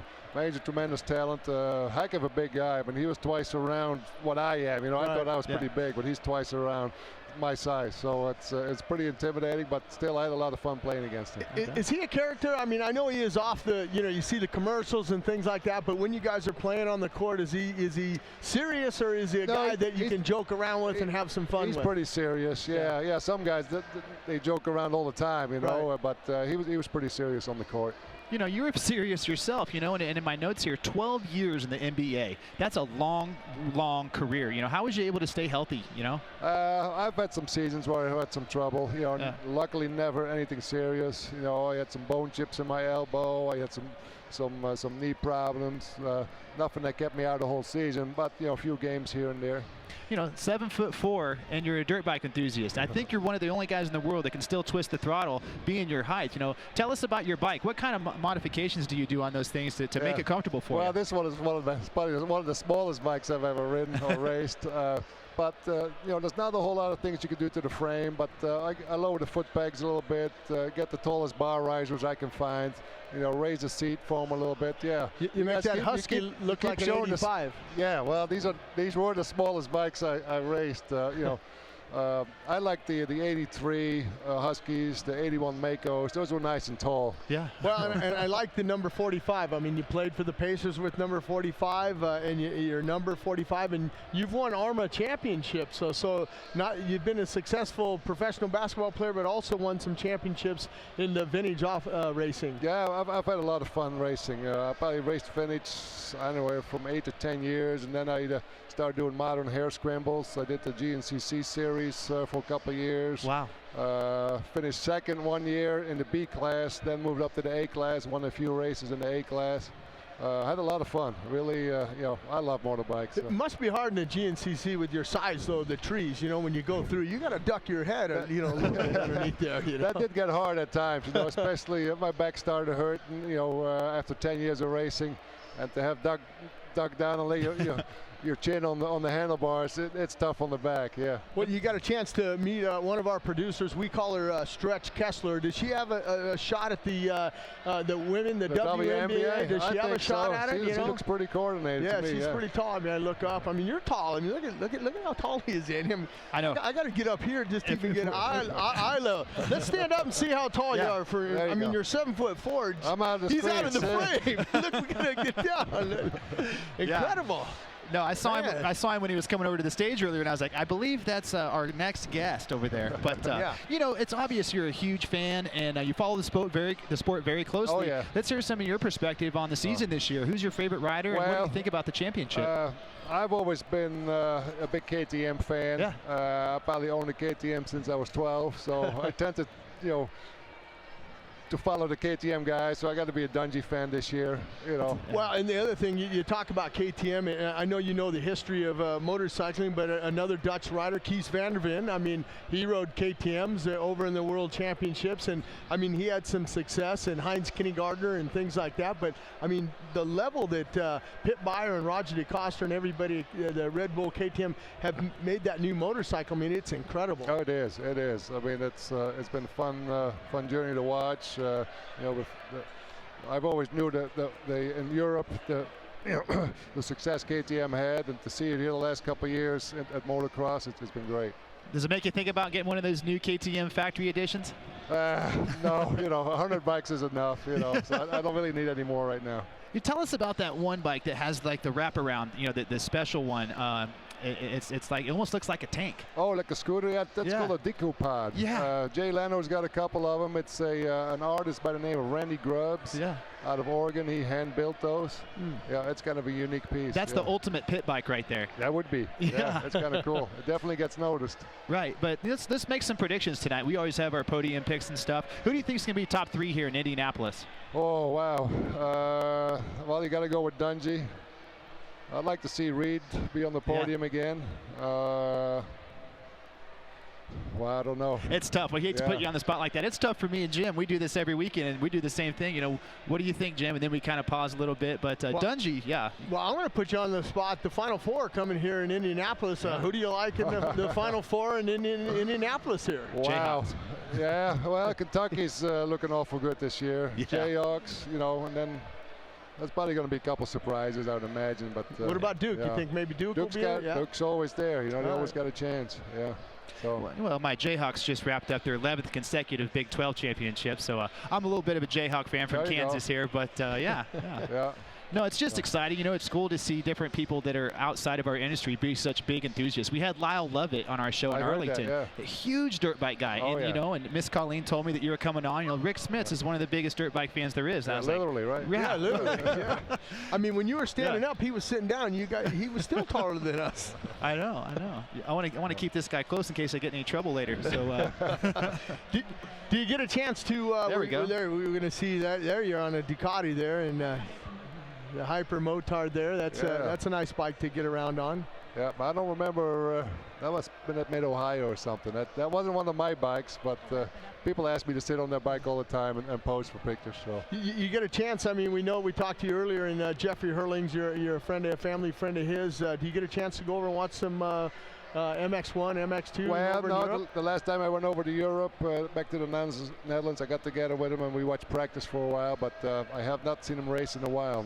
tremendous talent, heck of a big guy. I mean, he was twice around what I am. You know, I thought I was pretty big, but he's twice around my size. So it's pretty intimidating, but still I had a lot of fun playing against him. Is he a character? I mean, I know he is off the, you know, you see the commercials and things like that, but when you guys are playing on the court, is he serious, or is he a guy that you can joke around with and have some fun with? He's pretty serious, yeah. Some guys, they joke around all the time, you know, but he was pretty serious on the court. You know, you're serious yourself, you know, and in my notes here, 12 years in the NBA. That's a long, long career. You know, how was you able to stay healthy, you know? I've had some seasons where I had some trouble, you know, luckily never anything serious. You know, I had some bone chips in my elbow. I had some knee problems. Nothing that kept me out the whole season, but, you know, a few games here and there. You know, 7'4", and you're a dirt bike enthusiast. I think you're one of the only guys in the world that can still twist the throttle, being your height. You know, tell us about your bike. What kind of modifications do you do on those things to make it comfortable for you? Well, this one is probably one of the smallest bikes I've ever ridden or raced. But, you know, there's not a whole lot of things you can do to the frame, but I lower the foot pegs a little bit, get the tallest bar risers I can find, you know, raise the seat foam a little bit, yeah. You make that Husky look like an 85. Yeah, well, these were the smallest bikes I raced, you know. I like the 83 Huskies, the 81 Makos. Those were nice and tall. Yeah. Well, and I like the number 45. I mean, you played for the Pacers with number 45, and you're number 45, and you've won ARMA championships. So you've been a successful professional basketball player, but also won some championships in the vintage racing. Yeah, I've had a lot of fun racing. I probably raced vintage anywhere from 8 to 10 years, and then I started doing modern hair scrambles. I did the GNCC series for a couple of years. Wow. Finished second 1 year in the B class, then moved up to the A class, won a few races in the A class. Had a lot of fun. Really, you know, I love motorbikes. It must be hard in the GNCC with your size, though, the trees, you know, when you go through, you got to duck your head, you know, a little bit underneath there, you know. That did get hard at times, you know, especially my back started hurting, you know, after 10 years of racing. And to have duck down and lay your chin on the handlebars. It's tough on the back, yeah. Well, you got a chance to meet one of our producers. We call her Stretch Kessler. Does she have a shot at the women, the WNBA? Does she have a shot at it? She looks pretty coordinated to me. She's pretty tall. I mean, I look up. I mean, you're tall. I mean, look at how tall he is, Andy. I know. I got to get up here just to even get eye level. Let's stand up and see how tall you are. I mean, you're 7'4". I'm out of the He's out of the frame. Look, we got to get down. Incredible. No, I saw him when he was coming over to the stage earlier, and I was like, I believe that's our next guest over there. But you know, it's obvious you're a huge fan, and you follow the sport very closely. Oh, yeah. Let's hear some of your perspective on the season this year. Who's your favorite rider, and what do you think about the championship? I've always been a big KTM fan. Yeah. I probably owned a KTM since I was 12, so I tend to, to follow the KTM guys, so I got to be a Dungey fan this year, Well, and the other thing, you talk about KTM, and I know you know the history of motorcycling, but another Dutch rider, Kees van der Ven, I mean, he rode KTMs over in the World Championships, and I mean, he had some success, and Heinz Kinnegartner and things like that, but I mean, the level that Pit Beyer and Roger DeCoster and everybody, the Red Bull KTM, have made that new motorcycle, I mean, it's incredible. Oh, it is. I mean, it's been a fun journey to watch. I've always knew that in Europe the success KTM had, and to see it here the last couple of years at motocross, it's been great. Does it make you think about getting one of those new KTM factory editions? No, 100 bikes is enough, so I don't really need any more right now. You tell us about that one bike that has like the wraparound, the special one. It's like, it almost looks like a tank. Oh, like a scooter? Yeah, that's called a Deco Pod. Yeah. Jay Leno's got a couple of them. It's an artist by the name of Randy Grubbs out of Oregon. He hand-built those. Yeah, it's kind of a unique piece. That's the ultimate pit bike right there. That would be. Yeah, it's kind of cool. It definitely gets noticed. Right, but let's make some predictions tonight. We always have our podium picks and stuff. Who do you think is going to be top 3 here in Indianapolis? Oh, wow. Well, you got to go with Dungey. I'd like to see Reed be on the podium again. Well, I don't know. It's tough. I hate to put you on the spot like that. It's tough for me and Jim. We do this every weekend, and we do the same thing. What do you think, Jim? And then we kind of pause a little bit. But Dungey, Well, I'm going to put you on the spot. The Final Four coming here in Indianapolis. Who do you like in the Final Four in Indianapolis here? Wow. Yeah, well, Kentucky's looking awful good this year. Jayhawks, and then there's probably going to be a couple surprises, I would imagine. But what about Duke? You think maybe Duke will be here? Duke's always there. They always got a chance. Yeah. So. Well, my Jayhawks just wrapped up their 11th consecutive Big 12 championship, so I'm a little bit of a Jayhawk fan from Kansas here, but yeah. No, it's just exciting. It's cool to see different people that are outside of our industry be such big enthusiasts. We had Lyle Lovett on our show in Arlington, a huge dirt bike guy. And Miss Colleen told me that you were coming on. Rick Smits is one of the biggest dirt bike fans there is. Yeah, literally, right? Yeah, literally. I mean, when you were standing up, he was sitting down. He was still taller than us. I know. I want to keep this guy close in case I get in any trouble later. So, do you get a chance to? There we go. There, we were going to see that. There, you're on a Ducati there, and the Hyper Motard there. That's a nice bike to get around on. Yeah, but I don't remember. That must have been at Mid-Ohio or something. That wasn't one of my bikes, but people ask me to sit on their bike all the time and pose for pictures. So you get a chance. I mean, we talked to you earlier, and Jeffrey Hurlings, you're a family friend of his. Do you get a chance to go over and watch some MX1, MX2? Well, no, the last time I went over to Europe, back to the Netherlands, I got together with him and we watched practice for a while, but I have not seen him race in a while.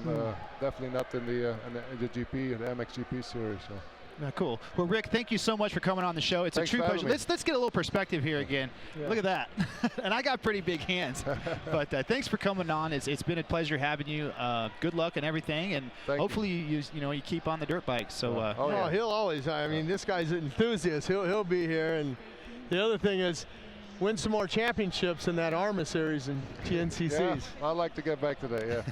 Definitely not in the GP, the MXGP series. So. Cool. Well, Rick, thank you so much for coming on the show. It's a true pleasure. Let's get a little perspective here again. Look at that. And I got pretty big hands. But thanks for coming on. It's been a pleasure having you. Good luck and everything. And hopefully you keep on the dirt bike. So he'll always. I mean, this guy's an enthusiast. He'll be here. And the other thing is, win some more championships in that ARMA series and GNCCs. Yeah, I'd like to get back to that. Yeah.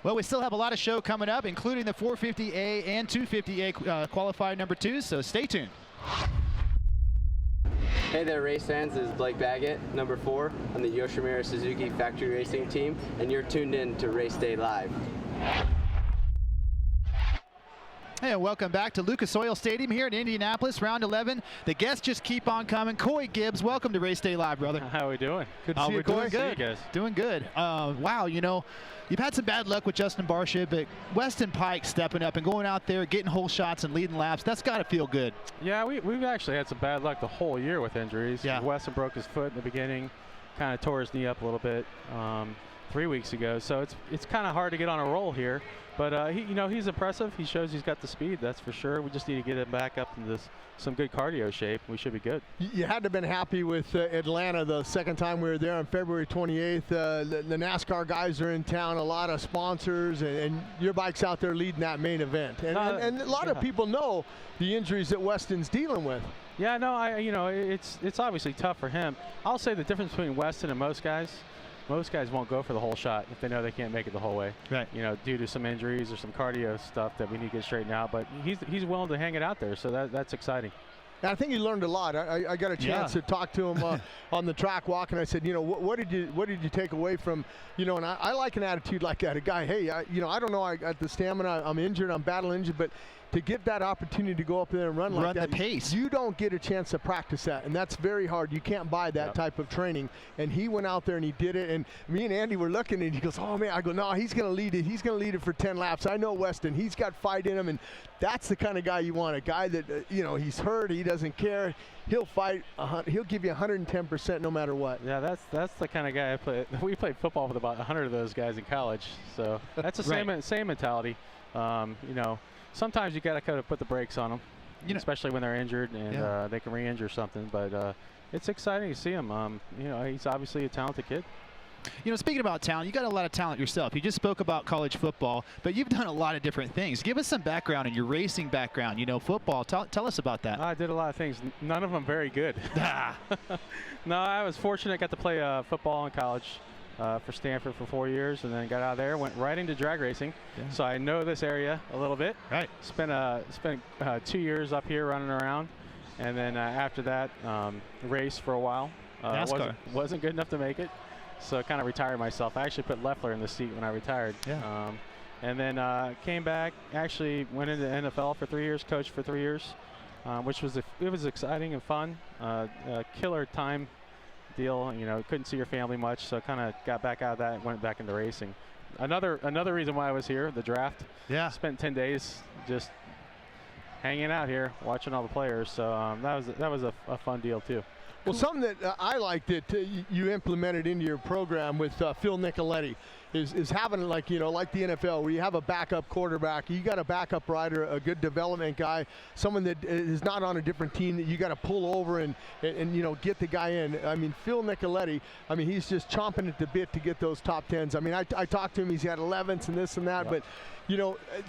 Well, we still have a lot of show coming up, including the 450A and 250A qualifier number 2, so stay tuned. Hey there, race fans. This is Blake Baggett, number 4 on the Yoshimura Suzuki Factory Racing Team, and you're tuned in to Race Day Live. Hey, welcome back to Lucas Oil Stadium here in Indianapolis, round 11. The guests just keep on coming. Coy Gibbs, welcome to Race Day Live, brother. How are we doing? Good to see you, Coy. Good. You guys. Doing good. Wow, you know, you've had some bad luck with Justin Barship, but Weston Pike stepping up and going out there, getting whole shots and leading laps, that's got to feel good. Yeah, we've actually had some bad luck the whole year with injuries. Yeah. Weston broke his foot in the beginning, kind of tore his knee up a little bit 3 weeks ago. So it's kind of hard to get on a roll here. But he's impressive. He shows he's got the speed, that's for sure. We just need to get him back up into some good cardio shape. We should be good. You had to have been happy with Atlanta the second time we were there on February 28th. The NASCAR guys are in town, a lot of sponsors, and your bike's out there leading that main event. And a lot of people know the injuries that Weston's dealing with. Yeah, no, it's obviously tough for him. I'll say the difference between Weston and most guys won't go for the whole shot if they know they can't make it the whole way. Right. You know, due to some injuries or some cardio stuff that we need to get straightened out. But he's willing to hang it out there, so that's exciting. And I think he learned a lot. I got a chance to talk to him on the track walk, and I said, what did you take away from, and I like an attitude like that. A guy, hey, I don't know, I got the stamina, I'm injured, I'm battle injured, but to get that opportunity to go up there and run like that, the pace. You don't get a chance to practice that, and that's very hard. You can't buy that type of training. And he went out there and he did it. And me and Andy were looking, and he goes, "Oh man," I go, "No, he's going to lead it. He's going to lead it for 10 laps. I know Weston. He's got fight in him, and that's the kind of guy you want. A guy that he's hurt, he doesn't care. He'll fight. He'll give you 110% no matter what." Yeah, that's the kind of guy I play. We played football with about 100 of those guys in college, so that's the same mentality. Sometimes you got to kind of put the brakes on them, especially when they're injured and they can re-injure something. But it's exciting to see him. He's obviously a talented kid. Speaking about talent, you got a lot of talent yourself. You just spoke about college football, but you've done a lot of different things. Give us some background in your racing background. Football. Tell us about that. I did a lot of things. None of them very good. No, I was fortunate. I got to play football in college. For Stanford for 4 years, and then got out of there, went right into drag racing. Yeah. So I know this area a little bit. Right. Spent 2 years up here running around, and then after that, raced for a while. Wasn't good enough to make it, so kind of retired myself. I actually put Leffler in the seat when I retired. Yeah. And then came back. Actually went into the NFL for 3 years, coached for 3 years, which was exciting and fun. Killer time deal. Couldn't see your family much, so kind of got back out of that and went back into racing. Another reason why I was here, the draft. Yeah. Spent 10 days just hanging out here, watching all the players. So that was a fun deal too. Well, something that I like that you implemented into your program with Phil Nicoletti is having like the NFL, where you have a backup quarterback, you got a backup rider, a good development guy, someone that is not on a different team that you got to pull over and get the guy in. I mean, Phil Nicoletti, he's just chomping at the bit to get those top 10s. I talked to him, he's got 11s and this and that, but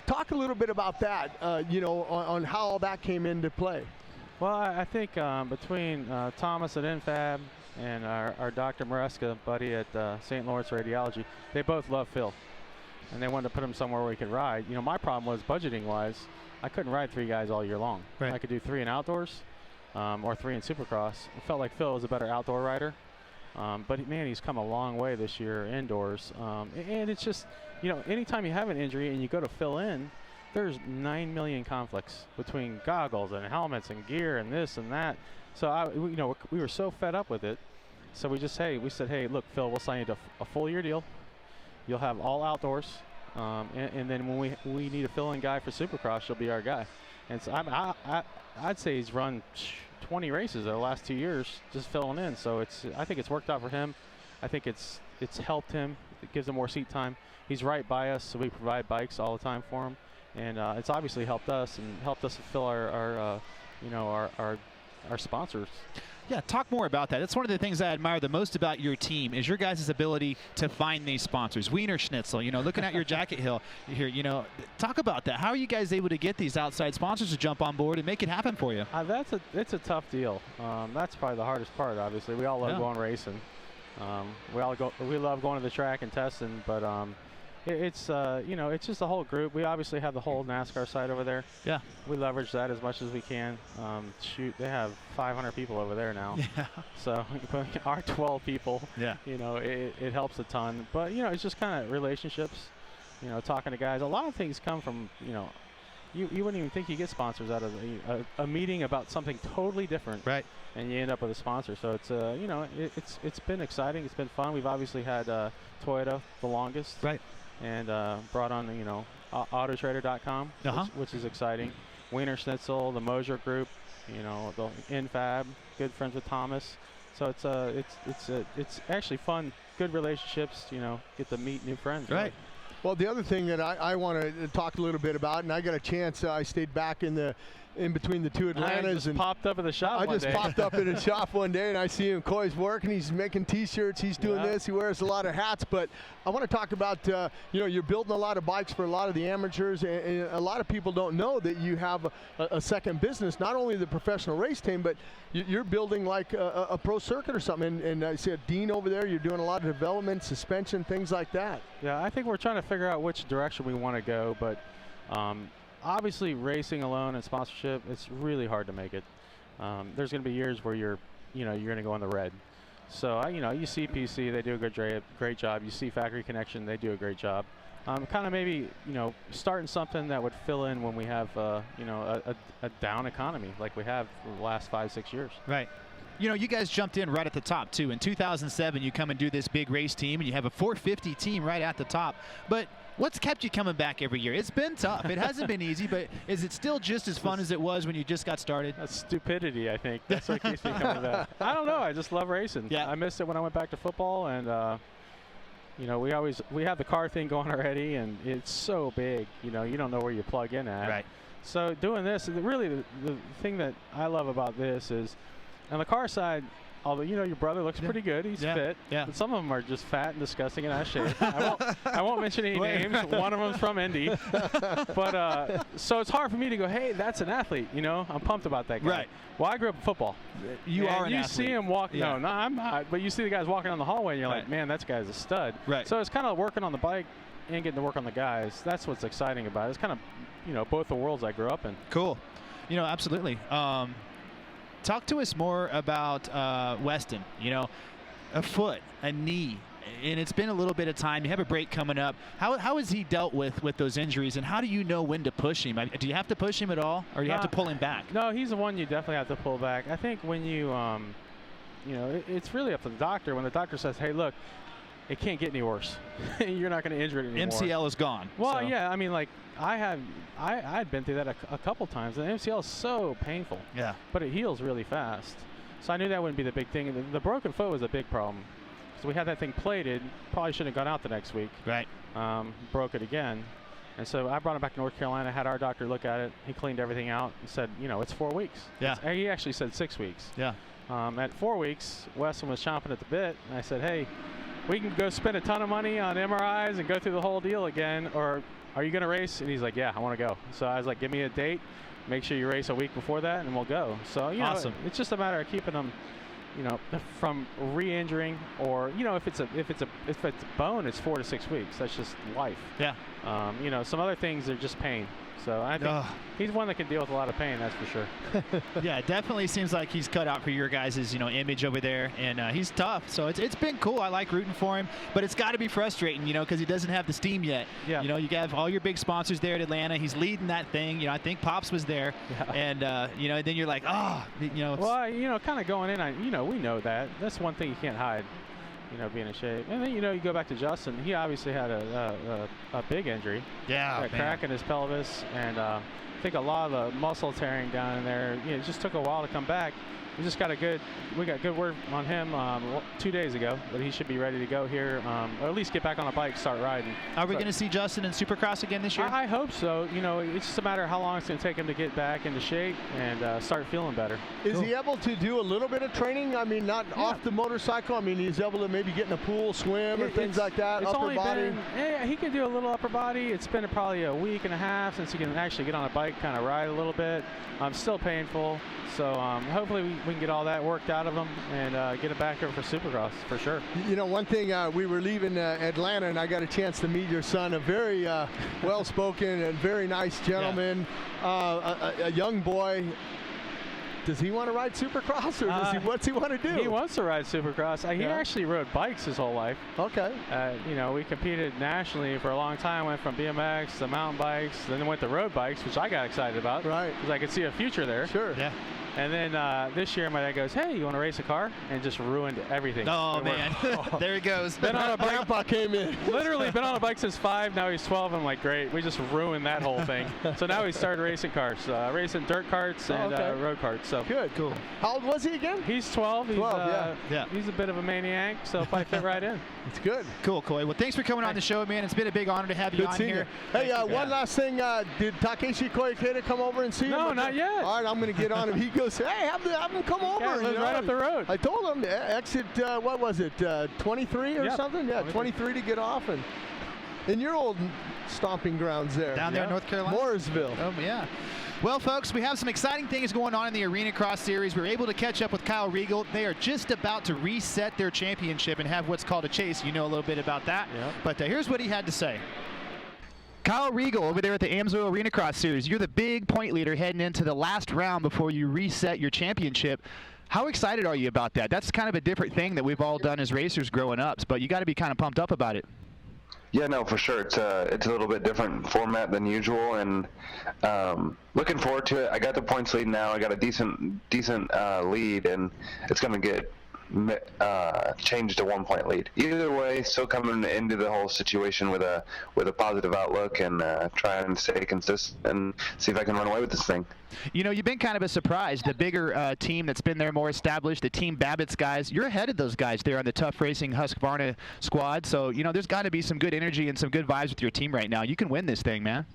talk a little bit about that, on how all that came into play. Well, I think between Thomas at InFab and our Dr. Maresca buddy at St. Lawrence Radiology, they both love Phil, and they wanted to put him somewhere where he could ride. My problem was budgeting-wise, I couldn't ride 3 guys all year long. Right. I could do 3 in outdoors or 3 in Supercross. It felt like Phil was a better outdoor rider, but man, he's come a long way this year indoors. And it's just, anytime you have an injury and you go to fill in, there's 9 million conflicts between goggles and helmets and gear and this and that. So we were so fed up with it. So we said, hey, look, Phil, we'll sign you to a full year deal. You'll have all outdoors, and then when we need a fill-in guy for Supercross, you'll be our guy. And so I'd say he's run 20 races the last 2 years just filling in. So I think it's worked out for him. I think it's helped him. It gives him more seat time. He's right by us, so we provide bikes all the time for him. And it's obviously helped us fulfill our sponsors. Yeah, talk more about that. That's one of the things I admire the most about your team is your guys' ability to find these sponsors. Wiener Schnitzel, looking at your jacket hill here, talk about that. How are you guys able to get these outside sponsors to jump on board and make it happen for you? It's a tough deal. That's probably the hardest part, obviously. We all love going racing. We love going to the track and testing, but it's just the whole group. We obviously have the whole NASCAR side over there. Yeah. We leverage that as much as we can. They have 500 people over there now. Yeah. So our 12 people, yeah. It helps a ton. But, it's just kind of relationships, talking to guys. A lot of things come from, you wouldn't even think you get sponsors out of a meeting about something totally different. Right. And you end up with a sponsor. So it's you know, it's been exciting. It's been fun. We've obviously had Toyota the longest. Right. And brought on, you know, Autotrader.com, which is exciting. Wiener Schnitzel, the Mosier Group, you know, the Infab, good friends with Thomas. So it's actually fun, good relationships. You know, get to meet new friends. Right. Well, the other thing that I want to talk a little bit about, and I got a chance, I stayed back in between the two Atlantas. I just popped up in the shop I just popped up in the shop one day, and I see him. Coy's working. He's making T-shirts. He's doing this. He wears a lot of hats. But I want to talk about, you know, you're building a lot of bikes for a lot of the amateurs, and a lot of people don't know that you have a second business, not only the professional race team, but you're building like a pro circuit or something. And I see a Dean over there. You're doing a lot of development, suspension, things like that. Yeah, I think we're trying to figure out which direction we want to go, but obviously racing alone and sponsorship, it's really hard to make it. There's going to be years where you're going to go on the red. So you know, you see PC, they do a great job. You see Factory Connection, they do a great job. Kind of maybe, you know, starting something that would fill in when we have you know, a down economy like we have for the last 5-6 years. Right. You know, you guys jumped in right at the top, too. In 2007, you come and do this big race team, and you have a 450 team right at the top. But what's kept you coming back every year? It's been tough. It hasn't been easy, but is it still just as fun as it was when you just got started? That's stupidity, I think. That's what keeps me coming back. I don't know. I just love racing. Yeah. I missed it when I went back to football, and you know, we have the car thing going already, and it's so big. You know, you don't know where you plug in at. Right. So doing this, really, the thing that I love about this is, on the car side, although, you know, your brother looks pretty good, he's fit. Yeah. But some of them are just fat and disgusting and out of shape. I won't mention any names. One of them's from Indy. But so it's hard for me to go, hey, that's an athlete. You know, I'm pumped about that guy. Right. Well, I grew up in football. You are an you athlete. see him walk. Yeah. No, I'm not. But you see the guys walking down the hallway, and you're like, man, that guy's a stud. Right. So it's kind of working on the bike and getting to work on the guys. That's what's exciting about it. It's kind of, you know, both the worlds I grew up in. Cool. You know, absolutely. Talk to us more about Weston. You know, a foot, a knee, and it's been a little bit of time. You have a break coming up. How has he dealt with those injuries, and how do you know when to push him? Do you have to push him at all, or do you have to pull him back? No, he's the one you definitely have to pull back. I think when you, you know, it's really up to the doctor. When the doctor says, hey, look, it can't get any worse. You're not going to injure it anymore. MCL is gone. Well, so. yeah, I mean, like, I had been through that a couple times. And the MCL is so painful. Yeah. But it heals really fast. So I knew that wouldn't be the big thing. The broken foot was a big problem. So we had that thing plated. Probably shouldn't have gone out the next week. Right. Broke it again. And so I brought him back to North Carolina, had our doctor look at it. He cleaned everything out and said, you know, it's 4 weeks. Yeah. He actually said 6 weeks. Yeah. At 4 weeks, Weston was chomping at the bit. And I said, hey, we can go spend a ton of money on MRIs and go through the whole deal again, or are you going to race? And he's like, yeah, I want to go. So I was like, give me a date. Make sure you race a week before that, and we'll go. So, you know, it's just a matter of keeping them, you know, from re-injuring, or, you know, if it's a bone, it's 4 to 6 weeks. That's just life. Yeah. You know, some other things are just pain. So I think he's one that can deal with a lot of pain, that's for sure. Yeah, it definitely seems like he's cut out for your guys' you know, image over there, and he's tough. So it's been cool. I like rooting for him, but it's got to be frustrating, you know, because he doesn't have the steam yet. Yeah. You know, you have all your big sponsors there at Atlanta. He's leading that thing. You know, I think Pops was there, and you know, then you're like, you know. Well, you know, kind of going in, you know, we know that. That's one thing you can't hide. You know, being in shape. And then, you know, you go back to Justin. He obviously had a big injury. Yeah, a crack in his pelvis, and I think a lot of the muscle tearing down in there. You know, it just took a while to come back. We got good word on him 2 days ago, but he should be ready to go here, or at least get back on a bike, start riding. Are we going to see Justin in Supercross again this year? I hope so. You know, it's just a matter of how long it's going to take him to get back into shape and start feeling better. Is he able to do a little bit of training? I mean, not off the motorcycle. I mean, he's able to maybe get in a pool, swim, or things like that, upper body? Yeah, he can do a little upper body. It's been probably a week and a half since he can actually get on a bike, kind of ride a little bit. Still painful. So hopefully we can get all that worked out of him and get it back over for Supercross for sure. You know, one thing, we were leaving Atlanta, and I got a chance to meet your son, a very well-spoken and very nice gentleman, a young boy. Does he want to ride Supercross, or what's he want to do? He wants to ride Supercross. He actually rode bikes his whole life. Okay. You know, we competed nationally for a long time. Went from BMX to mountain bikes, then went to road bikes, which I got excited about. Right. Because I could see a future there. Sure. Yeah. And then this year, my dad goes, "Hey, you want to race a car?" And just ruined everything. Oh, man. There he goes. Been on a bike. Grandpa came in. Literally been on a bike since 5. Now he's 12. I'm like, great. We just ruined that whole thing. So now he started racing cars, racing dirt karts and road karts. So good, cool. How old was he again? He's 12. He's, 12, yeah. He's a bit of a maniac, so probably fit right in. It's good. Cool, Coy. Well, thanks for coming on the show, man. It's been a big honor to have you on here. Hey, one last thing. Did Takeshi Koikeda come over and see you? No, not yet. All right, I'm going to get on him. He goes, hey, have him come over. Yeah, lives right up the road. I told him exit, what was it, 23 or something? Yeah, 23 to get off. And in your old stomping grounds there. Down there in North Carolina? Mooresville. Oh, yeah. Well, folks, we have some exciting things going on in the Arena Cross Series. We were able to catch up with Kyle Riegel. They are just about to reset their championship and have what's called a chase. You know a little bit about that. Yep. But here's what he had to say. Kyle Riegel over there at the AMSOIL Arena Cross Series. You're the big point leader heading into the last round before you reset your championship. How excited are you about that? That's kind of a different thing that we've all done as racers growing up, but you got to be kind of pumped up about it. Yeah, no, for sure. It's a little bit different format than usual, and looking forward to it. I got the points lead now. I got a decent lead, and it's going to get changed to 1 point lead. Either way, still coming into the whole situation with a positive outlook and trying to stay consistent and see if I can run away with this thing. You know, you've been kind of a surprise. The bigger team that's been there, more established, the Team Babbitt's guys, you're ahead of those guys there on the Tough Racing Husqvarna squad. So, you know, there's got to be some good energy and some good vibes with your team right now. You can win this thing, man.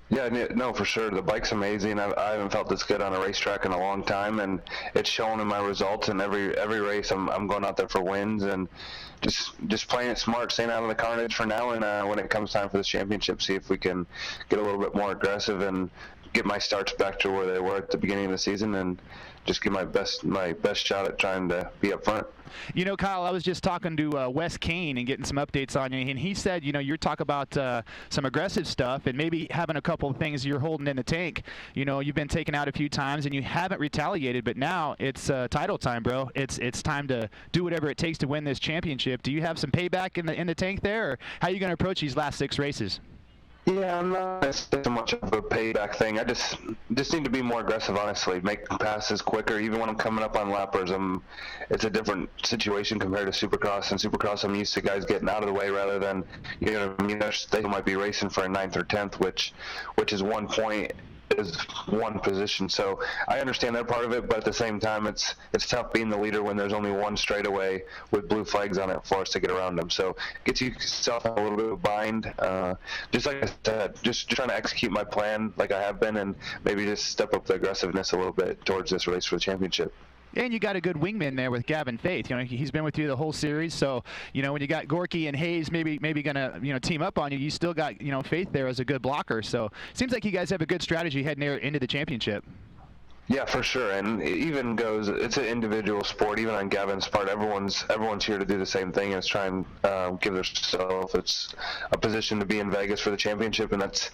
Yeah, no, for sure. The bike's amazing. I haven't felt this good on a racetrack in a long time, and it's shown in my results. And every race, I'm going out there for wins and just playing it smart, staying out of the carnage for now. And when it comes time for this championship, see if we can get a little bit more aggressive and get my starts back to where they were at the beginning of the season, and just give my best shot at trying to be up front. You know, Kyle, I was just talking to Wes Kane and getting some updates on you, and he said, you know, you're talking about some aggressive stuff and maybe having a couple of things you're holding in the tank. You know, you've been taken out a few times and you haven't retaliated, but now it's title time, bro. It's time to do whatever it takes to win this championship. Do you have some payback in the tank there, or how are you going to approach these last 6 races? Yeah, I'm not so much of a payback thing. I just need to be more aggressive, honestly. Make passes quicker. Even when I'm coming up on lappers, it's a different situation compared to Supercross. In Supercross, I'm used to guys getting out of the way rather than, you know, they might be racing for a 9th or 10th, which is 1 point. Is one position, so I understand that part of it, but at the same time, it's tough being the leader when there's only one straightaway with blue flags on it for us to get around them. So gets yourself in a little bit of a bind. Just like I said, just trying to execute my plan like I have been, and maybe just step up the aggressiveness a little bit towards this race for the championship. And you got a good wingman there with Gavin Faith. You know, he's been with you the whole series. So, you know, when you got Gorky and Hayes maybe gonna, you know, team up on you, you still got, you know, Faith there as a good blocker. So, seems like you guys have a good strategy heading into the championship. Yeah, for sure, and it even goes. It's an individual sport. Even on Gavin's part, everyone's here to do the same thing, and try and give themselves. It's a position to be in Vegas for the championship, and that's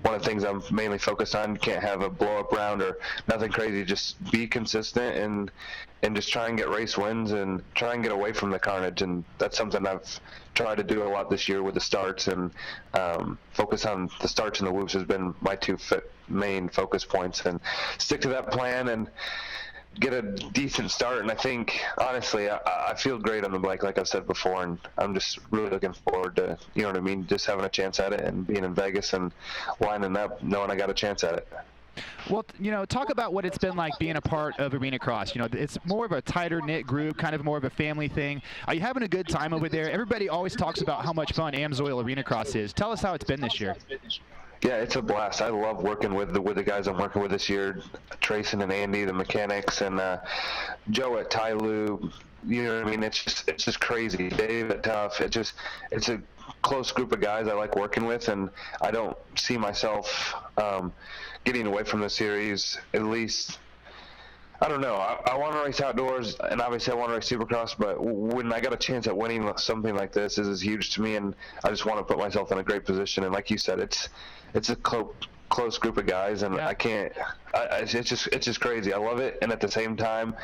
one of the things I'm mainly focused on. You can't have a blow-up round or nothing crazy. Just be consistent and just try and get race wins and try and get away from the carnage. And that's something I've tried to do a lot this year with the starts, and focus on the starts and the whoops has been my 2 main focus points, and stick to that plan and get a decent start. And I think, honestly, I feel great on the bike, like I've said before, and I'm just really looking forward to, you know what I mean, just having a chance at it and being in Vegas and lining up knowing I got a chance at it. Well, you know, talk about what it's been like being a part of Arena Cross. You know, it's more of a tighter-knit group, kind of more of a family thing. Are you having a good time over there? Everybody always talks about how much fun AMSOIL Arena Cross is. Tell us how it's been this year. Yeah, it's a blast. I love working with the guys I'm working with this year, Trayson and Andy, the mechanics, and Joe at Tyloo. You know what I mean? It's just crazy. Dave at Tough. It's a close group of guys I like working with, and I don't see myself getting away from the series, at least. I don't know. I want to race outdoors, and obviously I want to race Supercross, but when I got a chance at winning something like this is huge to me, and I just want to put myself in a great position. And like you said, it's a close group of guys, and I can't. It's just crazy. I love it, and at the same time,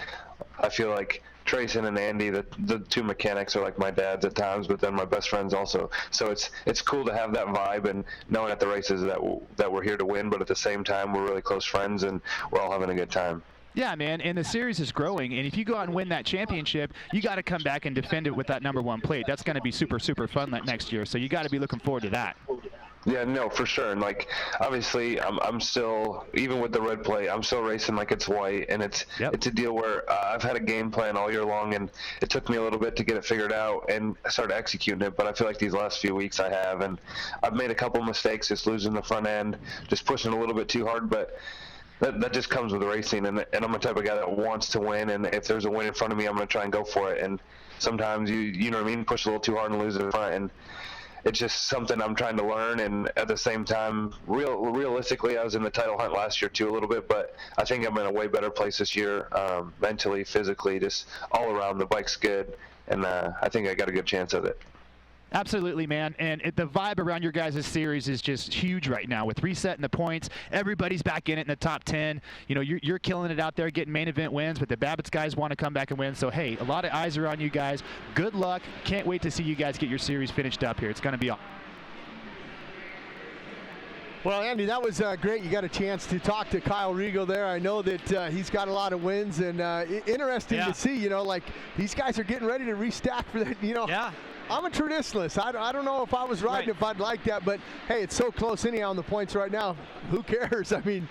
I feel like Trayson and Andy, the two mechanics, are like my dads at times, but then my best friends also. So it's cool to have that vibe and knowing at the races that we're here to win, but at the same time we're really close friends and we're all having a good time. Yeah, man, and the series is growing, and if you go out and win that championship, you got to come back and defend it with that #1 plate. That's going to be super, super fun next year, so you got to be looking forward to that. Yeah, no, for sure. And like, obviously, I'm still, even with the red plate, I'm still racing like it's white, and it's a deal where I've had a game plan all year long, and it took me a little bit to get it figured out and start executing it. But I feel like these last few weeks I have, and I've made a couple mistakes, just losing the front end, just pushing a little bit too hard, but that just comes with racing, and I'm the type of guy that wants to win, and if there's a win in front of me, I'm going to try and go for it. And sometimes you know what I mean, push a little too hard and lose the front, and it's just something I'm trying to learn. And at the same time, realistically, I was in the title hunt last year too a little bit, but I think I'm in a way better place this year, mentally, physically, just all around. The bike's good, and I think I got a good chance of it. Absolutely, man. And the vibe around your guys' series is just huge right now with resetting the points. Everybody's back in it in the top 10. You know, you're killing it out there, getting main event wins, but the Babbitt's guys want to come back and win. So, hey, a lot of eyes are on you guys. Good luck. Can't wait to see you guys get your series finished up here. It's going to be awesome. Well, Andy, that was great. You got a chance to talk to Kyle Rigo there. I know that he's got a lot of wins, and interesting to see, you know, like these guys are getting ready to restack for that, you know. Yeah. I'm a traditionalist. I don't know if I was riding if I'd like that, but hey, it's so close anyhow on the points right now. Who cares? I mean,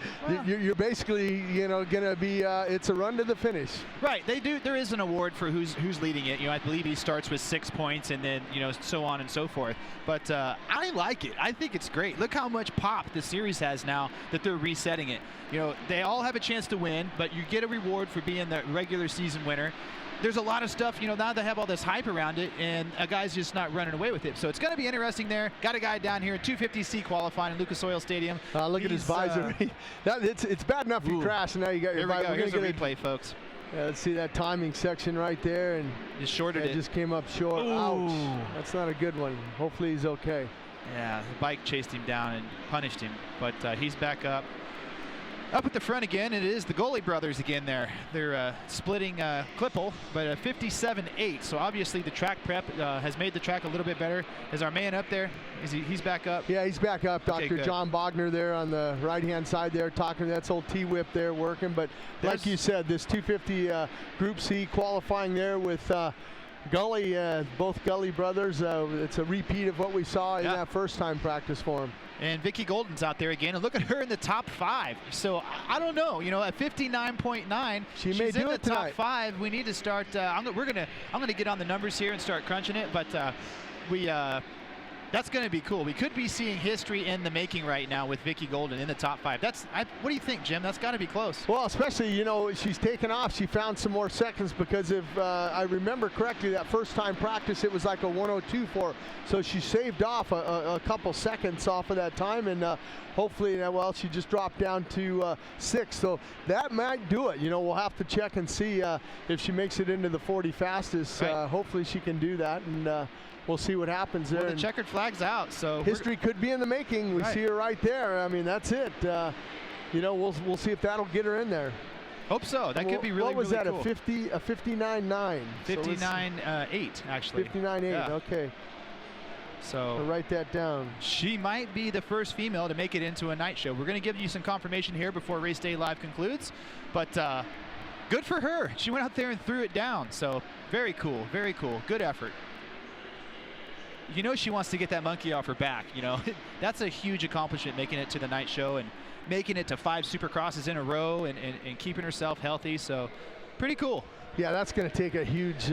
you're basically, you know, going to be, it's a run to the finish. Right. There is an award for who's leading it. You know, I believe he starts with 6 points and then, you know, so on and so forth. But I like it. I think it's great. Look how much pop the series has now that they're resetting it. You know, they all have a chance to win, but you get a reward for being the regular season winner. There's a lot of stuff, you know, now they have all this hype around it, and a guy's just not running away with it. So it's going to be interesting there. Got a guy down here at 250C qualifying in Lucas Oil Stadium. Look at his visor. It's bad enough you crash, and now you got your visor. Here's a replay, folks. Let's see that timing section right there, and just shorted it. Just came up short. Ooh. Ouch. That's not a good one. Hopefully he's okay. Yeah, the bike chased him down and punished him, but he's back up. Up at the front again, it is the Goalie brothers again there. They're splitting Klippel, but a 57.8. So obviously the track prep has made the track a little bit better. Is our man up there? He's back up? Yeah, he's back up. Okay, Dr. John Bogner there on the right-hand side there talking. That's old T-Whip there working. But like you said, this 250 Group C qualifying there with Gully, both Gully brothers. It's a repeat of what we saw in that first time practice for him. And Vicky Golden's out there again, and look at her in the top 5. So I don't know, you know, at 59.9, she's in the top 5. We need to start. I'm gonna get on the numbers here and start crunching it, but that's going to be cool. We could be seeing history in the making right now with Vicky Golden in the top 5. What do you think, Jim? That's got to be close. Well, especially, you know, she's taken off. She found some more seconds because if I remember correctly, that first time practice, it was like a 102 for her. So she saved off a couple seconds off of that time, and hopefully, well, she just dropped down to 6. So that might do it. You know, we'll have to check and see if she makes it into the 40 fastest. Right. Hopefully she can do that, and we'll see what happens there. Well, the checkered flag's out, so history could be in the making. We see her right there. I mean, that's it. You know, we'll see if that'll get her in there. Hope so. That could be really, what was really that? Cool. A 59.9. 59.8 actually. 59.8. Yeah. Okay. So I'll write that down. She might be the first female to make it into a night show. We're going to give you some confirmation here before Race Day Live concludes, but good for her. She went out there and threw it down. So very cool. Very cool. Good effort. You know she wants to get that monkey off her back. You know, that's a huge accomplishment, making it to the night show and making it to 5 Supercrosses in a row and keeping herself healthy. So pretty cool. Yeah, that's going to take a huge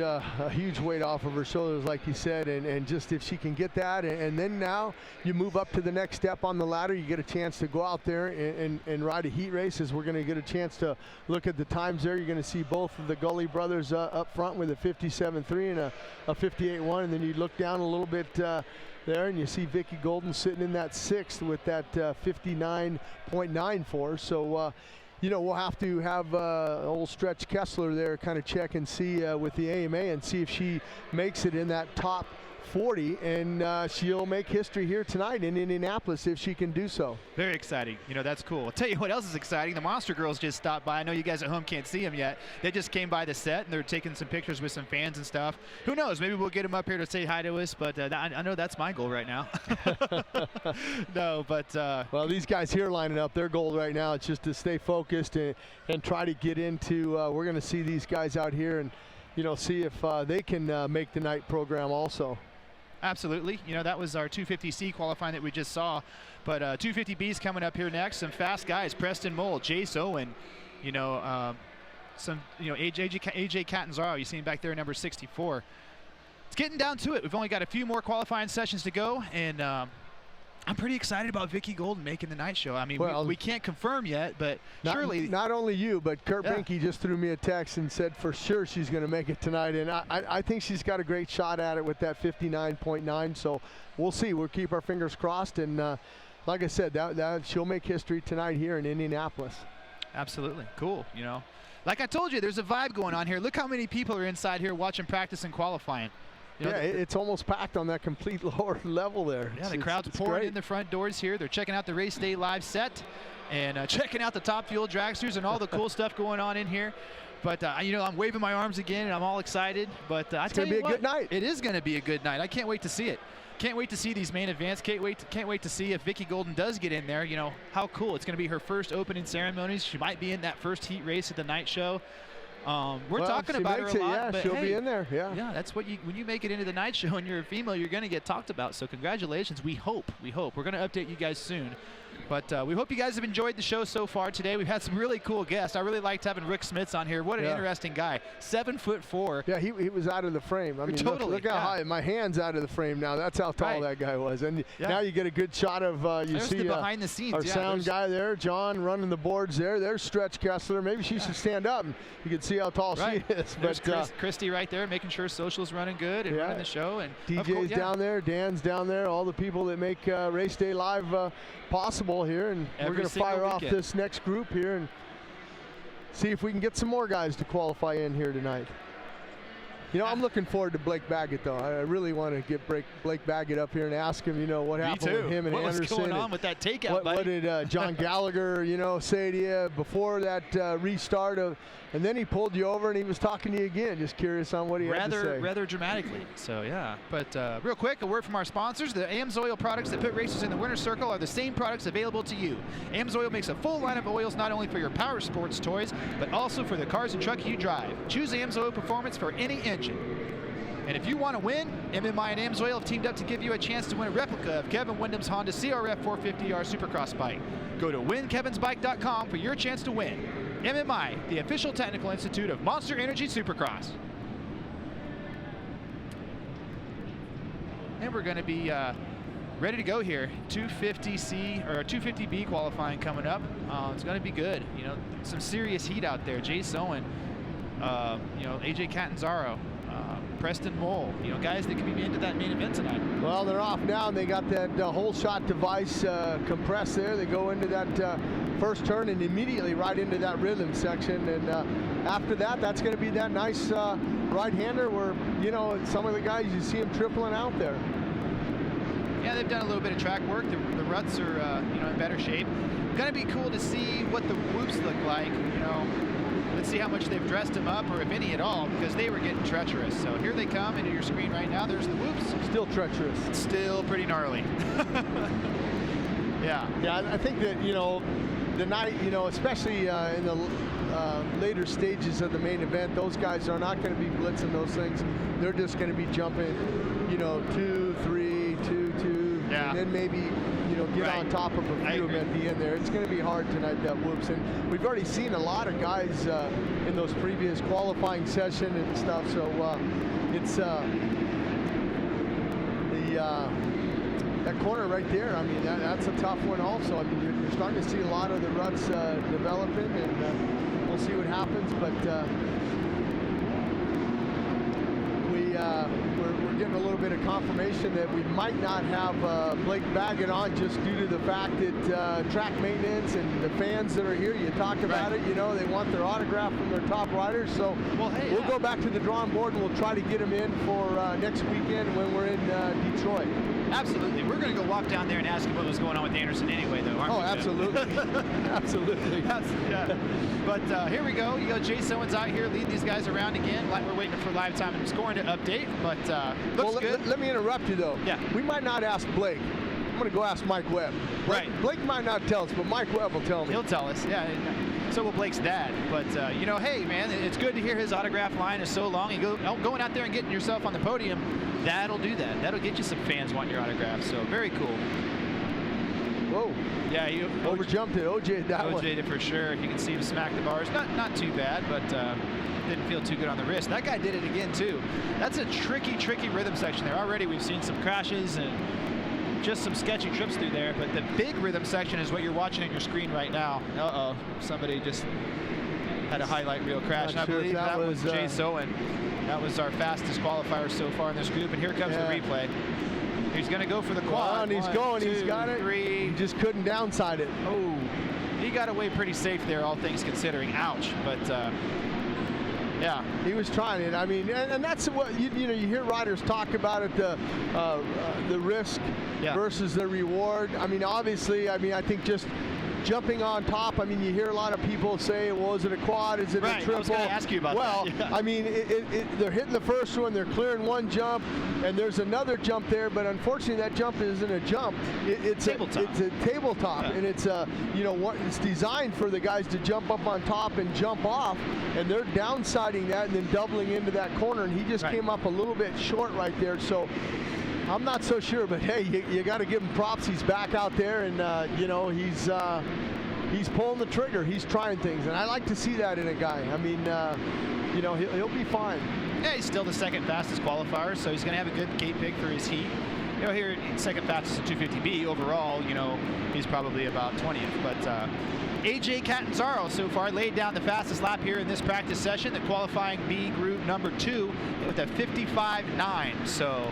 weight off of her shoulders, like you said, and just if she can get that, and then now you move up to the next step on the ladder, you get a chance to go out there and ride a heat race. As we're going to get a chance to look at the times there. You're going to see both of the Gully brothers up front with a 57.3 and a 58.1, and then you look down a little bit there, and you see Vicky Golden sitting in that 6th with that 59.94. So. You know, we'll have to have old Stretch Kessler there kind of check and see with the AMA and see if she makes it in that top 40, and she'll make history here tonight in Indianapolis if she can do so. Very exciting. You know, that's cool. I'll tell you what else is exciting. The Monster Girls just stopped by. I know you guys at home can't see them yet. They just came by the set, and they're taking some pictures with some fans and stuff. Who knows? Maybe we'll get them up here to say hi to us, but I know that's my goal right now. No, but... well, these guys here lining up, their goal right now is just to stay focused and try to get into... we're going to see these guys out here and, you know, see if they can make the night program also. Absolutely. You know, that was our 250C qualifying that we just saw. But 250B's coming up here next. Some fast guys, Preston Mole, Jace Owen, you know, AJ Catanzaro, you see him back there, number 64. It's getting down to it. We've only got a few more qualifying sessions to go, and I'm pretty excited about Vicky Golden making the night show. I mean, well, we can't confirm yet, but surely... Not only you, but Kurt Binke just threw me a text and said for sure she's going to make it tonight, and I think she's got a great shot at it with that 59.9, so we'll see. We'll keep our fingers crossed, and like I said, that she'll make history tonight here in Indianapolis. Absolutely. Cool, you know. Like I told you, there's a vibe going on here. Look how many people are inside here watching practice and qualifying. You know, it's almost packed on that complete lower level there. Yeah, the crowd's pouring in the front doors here. They're checking out the race day live set and checking out the Top Fuel dragsters and all the cool stuff going on in here. But, you know, I'm waving my arms again, and I'm all excited. But I tell you what, good night. It is going to be a good night. I can't wait to see it. Can't wait to see these main events. Can't wait to see if Vicky Golden does get in there. You know, how cool. It's going to be her first opening ceremonies. She might be in that first heat race at the night show. We're talking about her a lot, but she'll hey, be in there. Yeah, that's what when you make it into the night show and you're a female, you're going to get talked about. So congratulations. We hope. We're going to update you guys soon. But we hope you guys have enjoyed the show so far today. We've had some really cool guests. I really liked having Rick Smits on here. What an interesting guy. 7'4". Yeah, he was out of the frame. I mean, totally. Look how high. My hand's out of the frame now. That's how tall that guy was. And now you get a good shot of you see behind the scenes. Our sound guy there, John, running the boards there. There's Stretch Kessler. Maybe she should stand up and you can see how tall she is. There's Christy right there, making sure social's running good and running the show. And DJ's down there, Dan's down there, all the people that make Race Day Live possible here, and we're going to fire off this next group here and see if we can get some more guys to qualify in here tonight. You know, I'm looking forward to Blake Baggett, though. I really want to get Blake Baggett up here and ask him, you know, what happened with him and Anderson. What's going on with that takeout, what did John Gallagher, you know, say to you before that restart of, and then he pulled you over and he was talking to you again. Just curious on what he had to say. Rather dramatically. So yeah. But real quick, a word from our sponsors. The AMSOIL products that put racers in the winner's circle are the same products available to you. AMSOIL makes a full line of oils not only for your power sports toys, but also for the cars and trucks you drive. Choose AMSOIL Performance for any engine. And if you want to win, MMI and AMSOIL have teamed up to give you a chance to win a replica of Kevin Windham's Honda CRF 450R Supercross bike. Go to winkevinsbike.com for your chance to win. MMI, the official technical institute of Monster Energy Supercross. And we're going to be ready to go here. 250C or 250B qualifying coming up. It's going to be good. You know, some serious heat out there. Jace Owen, you know, AJ Catanzaro, Preston Mole, you know, guys that can be into that main event tonight. Well, they're off now, and they got that whole shot device compressed there. They go into that first turn and immediately right into that rhythm section. And after that, that's going to be that nice right-hander where, you know, some of the guys, you see them tripling out there. Yeah, they've done a little bit of track work. The ruts are, you know, in better shape. Going to be cool to see what the whoops look like, you know. Let's see how much they've dressed them up, or if any at all, because they were getting treacherous. So here they come into your screen right now. There's the whoops. Still treacherous. Still pretty gnarly. Yeah. Yeah, I think that, you know, the night, you know, especially in the later stages of the main event, those guys are not going to be blitzing those things. They're just going to be jumping, you know, 2, 3, 2, 2, and then maybe, you know, get on top of a few of them at the end there. It's going to be hard tonight, that whoops. And we've already seen a lot of guys in those previous qualifying session and stuff. So it's that corner right there. I mean, that's a tough one also. I mean, you're starting to see a lot of the ruts developing, and we'll see what happens. But we're getting a little bit of confirmation that we might not have Blake Baggett on just due to the fact that track maintenance and the fans that are here, you talked about it, you know, they want their autograph from their top riders. So we'll go back to the drawing board and we'll try to get them in for next weekend when we're in Detroit. Absolutely. We're going to go walk down there and ask him what was going on with Anderson anyway, though, aren't we? Oh, absolutely. Absolutely. Yeah. But here we go. You know, Jay Sowen's out here leading these guys around again. Like we're waiting for live time and scoring to update, but looks good. Let me interrupt you, though. Yeah. We might not ask Blake. I'm going to go ask Mike Webb. Blake might not tell us, but Mike Webb will tell me. He'll tell us, yeah. So will Blake's dad. But, you know, hey, man, it's good to hear his autograph line is so long. You going out there and getting yourself on the podium, that'll do that. That'll get you some fans wanting your autograph. So very cool. Whoa. Yeah, he overjumped it. OJ that one. OJ did for sure. You can see him smack the bars. Not too bad, but didn't feel too good on the wrist. That guy did it again, too. That's a tricky rhythm section there. Already we've seen some crashes and just some sketchy trips through there, but the big rhythm section is what you're watching on your screen right now. Uh-oh, somebody just had a highlight reel crash, and I believe that was Jay Sowen. That was our fastest qualifier so far in this group, and here comes the replay. He's going to go for the quad. And he's going. He's got it. 3. He just couldn't downside it. Oh, he got away pretty safe there, all things considering. Ouch, but yeah, he was trying it. I mean, and that's what you know. You hear riders talk about it, the risk versus the reward. I mean, obviously, I think just jumping on top. I mean, you hear a lot of people say, "Well, is it a quad? Is it a triple?" I was going to ask you about that. Well, I mean, they're hitting the first one, they're clearing one jump, and there's another jump there. But unfortunately, that jump isn't a jump. It's a tabletop, and it's you know, it's designed for the guys to jump up on top and jump off, and they're downsiding that and then doubling into that corner. And he just came up a little bit short right there. So I'm not so sure, but hey, you got to give him props. He's back out there, and you know, he's pulling the trigger. He's trying things, and I like to see that in a guy. I mean, you know, he'll be fine. Yeah, he's still the second fastest qualifier, so he's going to have a good gate pick for his heat. You know, here second fastest in 250B overall. You know, he's probably about 20th, but. AJ Catanzaro so far laid down the fastest lap here in this practice session, the qualifying B group number 2 with a 55.9. So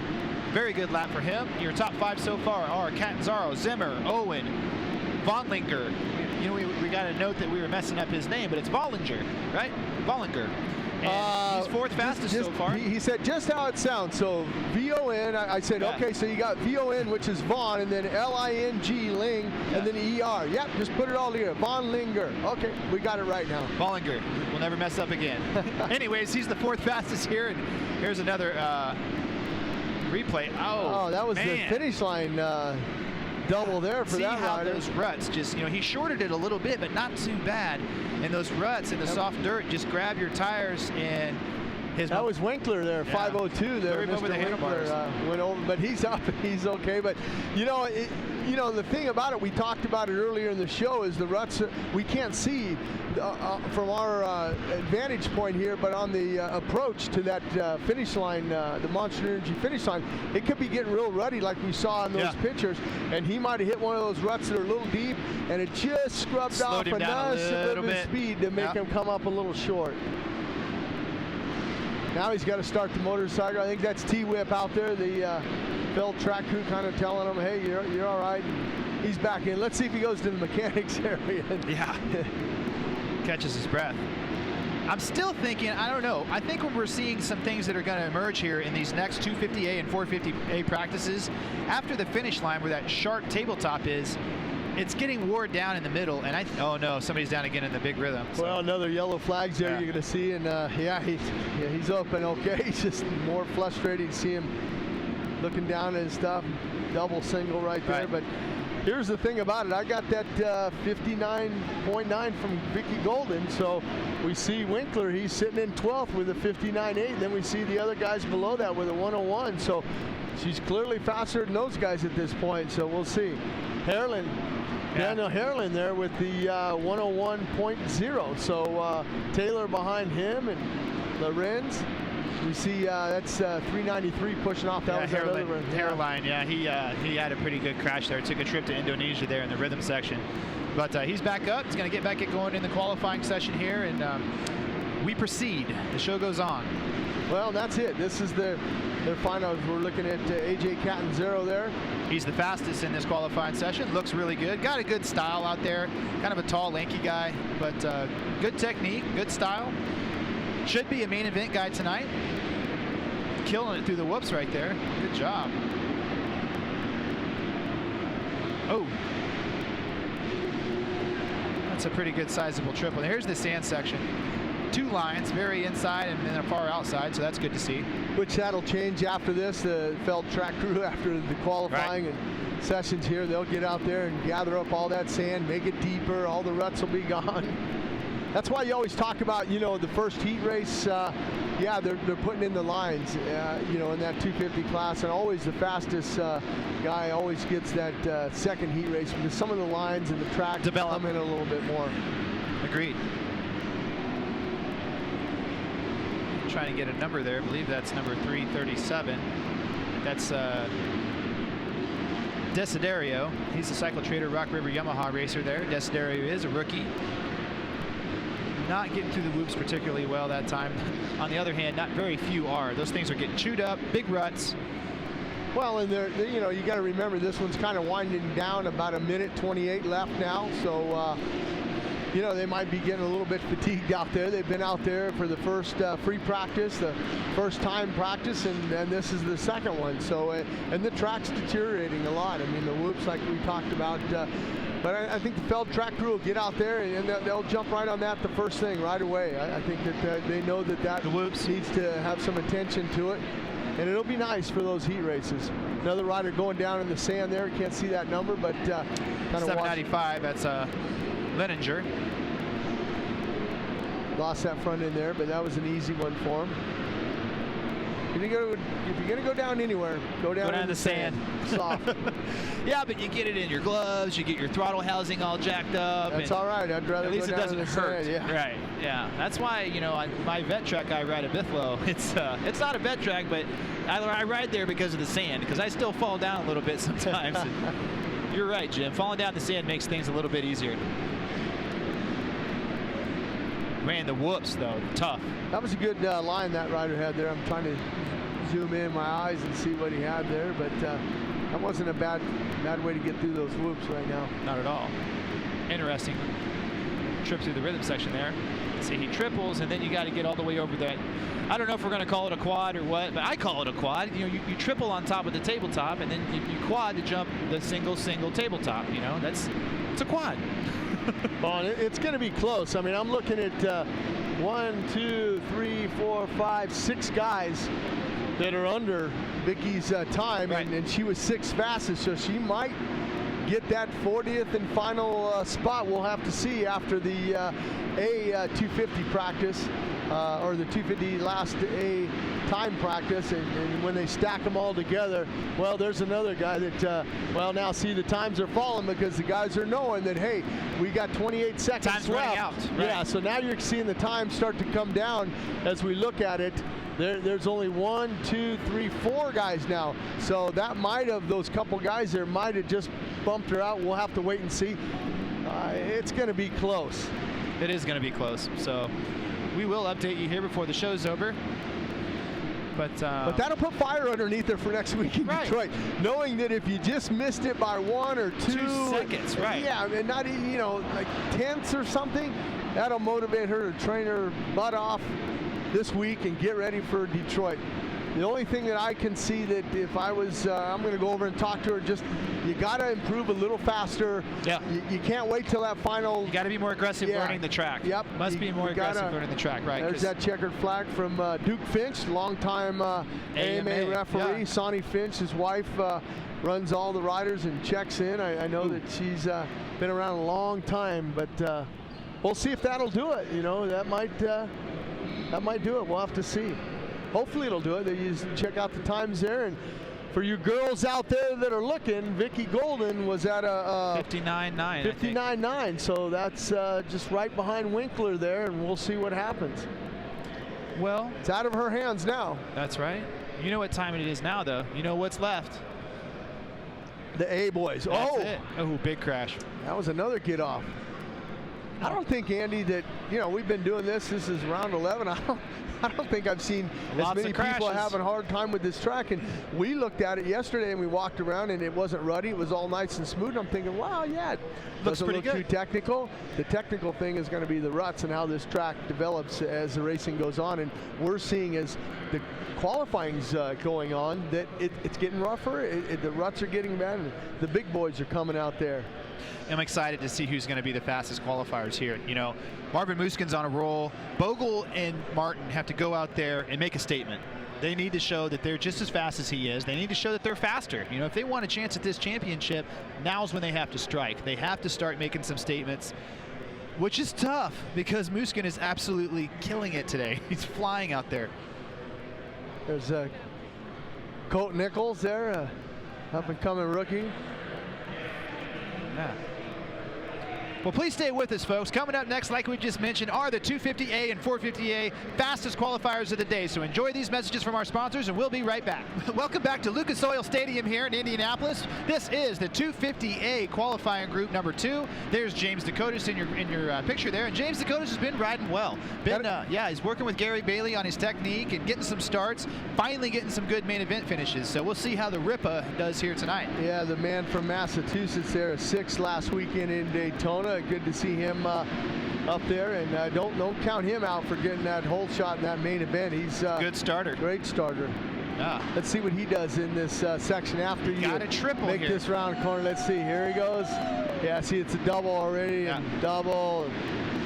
very good lap for him. Your top 5 so far are Catanzaro, Zimmer, Owen, Vonlinger. You know, we got a note that we were messing up his name, but it's Vollinger, right? Vollinger. And he's 4th fastest so far. He said just how it sounds. So V-O-N, I said, okay, so you got V-O-N, which is Vaughn, and then L-I-N-G, Ling, and then E-R. Yep, just put it all together. Vonlinger. Okay, we got it right now. Vollinger. We'll never mess up again. Anyways, he's the 4th fastest here, and here's another replay. Oh, that was the finish line double there for that rider. See how those ruts just, you know, he shorted it a little bit, but not too bad. And those ruts in the soft dirt, just grab your tires and his. That was Winkler there, 502 there. Mr. Over the Winkler went over, but he's up and he's okay. But you know, the thing about it, we talked about it earlier in the show, is the ruts we can't see from our vantage point here, but on the approach to that finish line, the Monster Energy finish line, it could be getting real ruddy like we saw in those pictures, and he might have hit one of those ruts that are a little deep, and it just scrubbed off enough of his speed to make him come up a little short. Now he's got to start the motorcycle. I think that's T-Whip out there, the Bell track crew kind of telling him, hey, you're all right. He's back in. Let's see if he goes to the mechanics area. Yeah. Catches his breath. I'm still thinking, I don't know. I think when we're seeing some things that are going to emerge here in these next 250A and 450A practices, after the finish line where that sharp tabletop is, it's getting wore down in the middle, and oh no, somebody's down again in the big rhythm. So. Well, another yellow flag's there you're going to see, and he's open okay. It's just more frustrating to see him looking down at his stuff. Double single right there, but here's the thing about it. I got that 59.9 from Vicky Golden, so we see Winkler, he's sitting in 12th with a 59.8, then we see the other guys below that with a 101, so she's clearly faster than those guys at this point, so we'll see. Herlin, Daniel Herlin there with the 101.0, so Taylor behind him and Lorenz. We see that's 393 pushing off. That was Hairline, he had a pretty good crash there. Took a trip to Indonesia there in the rhythm section. But he's back up. He's going to get going in the qualifying session here, and we proceed. The show goes on. Well, that's it. This is their finals. We're looking at AJ Catanzaro there. He's the fastest in this qualifying session. Looks really good. Got a good style out there. Kind of a tall, lanky guy, but good technique, good style. Should be a main event guy tonight. Killing it through the whoops right there. Good job. Oh. That's a pretty good sizable triple. Here's the sand section. 2 lines, very inside and then a far outside, so that's good to see. Which that'll change after this. The Feld track crew, after the qualifying and sessions here, they'll get out there and gather up all that sand, make it deeper, all the ruts will be gone. That's why you always talk about, you know, the first heat race, yeah, they're putting in the lines, you know, in that 250 class, and always the fastest guy always gets that second heat race because some of the lines and the track come in a little bit more. Agreed. Trying to get a number there. I believe that's number 337. That's Desiderio. He's a Cycle Trader Rock River Yamaha racer there. Desiderio is a rookie. Not getting through the whoops particularly well that time. On the other hand, not very few are. Those things are getting chewed up, big ruts. Well, and they're you know, you got to remember this one's kind of winding down, about 1:28 left now. So, you know, they might be getting a little bit fatigued out there. They've been out there for the first free practice, the first time practice, and this is the second one. So, and the track's deteriorating a lot. I mean, the whoops, like we talked about. But I think the Feld track crew will get out there and they'll jump right on that the first thing right away. I think that they know that the whoops needs to have some attention to it. And it'll be nice for those heat races. Another rider going down in the sand there. Can't see that number, but kind of 795, that's Leninger. Lost that front end there, but that was an easy one for him. If you're gonna go down anywhere, go down in the sand. Soft. Yeah, but you get it in your gloves, you get your throttle housing all jacked up. That's all right. I'd rather at least go it down doesn't in the hurt. sand, yeah. Right. Yeah. That's why, you know, my vet track I ride at Bithlow. It's not a vet track, but I ride there because of the sand, because I still fall down a little bit sometimes. You're right, Jim. Falling down the sand makes things a little bit easier. Man, the whoops though, tough. That was a good line that rider had there. I'm trying to zoom in my eyes and see what he had there, but that wasn't a bad way to get through those whoops right now. Not at all. Interesting trip through the rhythm section there. See, he triples, and then you got to get all the way over that. I don't know if we're going to call it a quad or what, but I call it a quad. You know, you triple on top of the tabletop, and then you quad to jump the single tabletop. You know, it's a quad. Well, it's going to be close. I mean, I'm looking at 1, 2, 3, 4, 5, 6 guys that are under Vicky's time, and she was 6th fastest, so she might get that 40th and final spot. We'll have to see after the A250 practice, or the 250 last A time practice, and when they stack them all together, well, there's another guy that, well, now see the times are falling because the guys are knowing that, hey, we got 28 seconds Time's left. running out. Right. Yeah, so now you're seeing the time start to come down as we look at it. There's only 1, 2, 3, 4 guys now. So that might have, those couple guys there might have just bumped her out. We'll have to wait and see. It's going to be close. It is going to be close. So we will update you here before the show's over. But that'll put fire underneath her for next week in Detroit, knowing that if you just missed it by 1 or 2 seconds, right? Yeah, and not, you know, like tenths or something, that'll motivate her to train her butt off this week and get ready for Detroit. The only thing that I can see that if I was, I'm going to go over and talk to her, just you got to improve a little faster. Yeah. You can't wait till that final. You got to be more aggressive learning the track. Yep. Must be more aggressive learning the track, right? There's that checkered flag from Duke Finch, longtime AMA referee. Sonny Finch, his wife, runs all the riders and checks in. I know that she's been around a long time, but we'll see if that'll do it. You know, that might do it. We'll have to see. Hopefully it'll do it. You check out the times there, and for you girls out there that are looking, Vicky Golden was at a 59.9. 59.9. So that's just right behind Winkler there, and we'll see what happens. Well, it's out of her hands now. That's right. You know what time it is now, though. You know what's left. The A boys. That's it. Oh, big crash. That was another get off. I don't think, Andy, that, you know, we've been doing this. This is round 11. I don't think I've seen as many people having a hard time with this track. And we looked at it yesterday and we walked around and it wasn't ruddy. It was all nice and smooth. And I'm thinking, wow, yeah, it doesn't look too technical. The technical thing is going to be the ruts and how this track develops as the racing goes on. And we're seeing as the qualifying's going on that it's getting rougher. The ruts are getting bad. And the big boys are coming out there. I'm excited to see who's going to be the fastest qualifiers here. You know, Marvin Musquin's on a roll. Bogle and Martin have to go out there and make a statement. They need to show that they're just as fast as he is. They need to show that they're faster. You know, if they want a chance at this championship, now's when they have to strike. They have to start making some statements, which is tough because Musquin is absolutely killing it today. He's flying out there. There's Colt Nichols there, up-and-coming rookie. Yeah. Well, please stay with us, folks. Coming up next, like we just mentioned, are the 250A and 450A fastest qualifiers of the day. So enjoy these messages from our sponsors, and we'll be right back. Welcome back to Lucas Oil Stadium here in Indianapolis. This is the 250A qualifying group number 2. There's James Dakotas in your picture there, and James Dakotas has been riding well. Yeah, he's working with Gary Bailey on his technique and getting some starts, finally getting some good main event finishes. So we'll see how the Ripa does here tonight. Yeah, the man from Massachusetts there, 6th last weekend in Daytona. Good to see him up there, and don't count him out for getting that hole shot in that main event. He's good starter, great starter. Let's see what he does in this section after you make this round corner. Let's see, here he goes. Yeah, see, it's a double already, and double,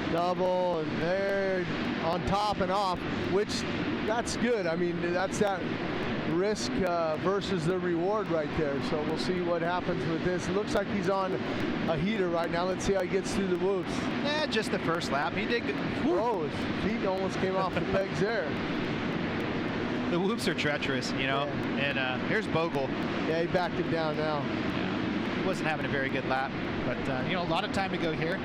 and there on top and off, which that's good. I mean, that's that risk versus the reward right there. So we'll see what happens with this. It looks like he's on a heater right now. Let's see how he gets through the whoops. Yeah, just the first lap. He did good. Oh, his feet almost came off the pegs there. The whoops are treacherous, you know. Yeah. And here's Bogle. Yeah, he backed it down now. Yeah. He wasn't having a very good lap, but you know, a lot of time to go here.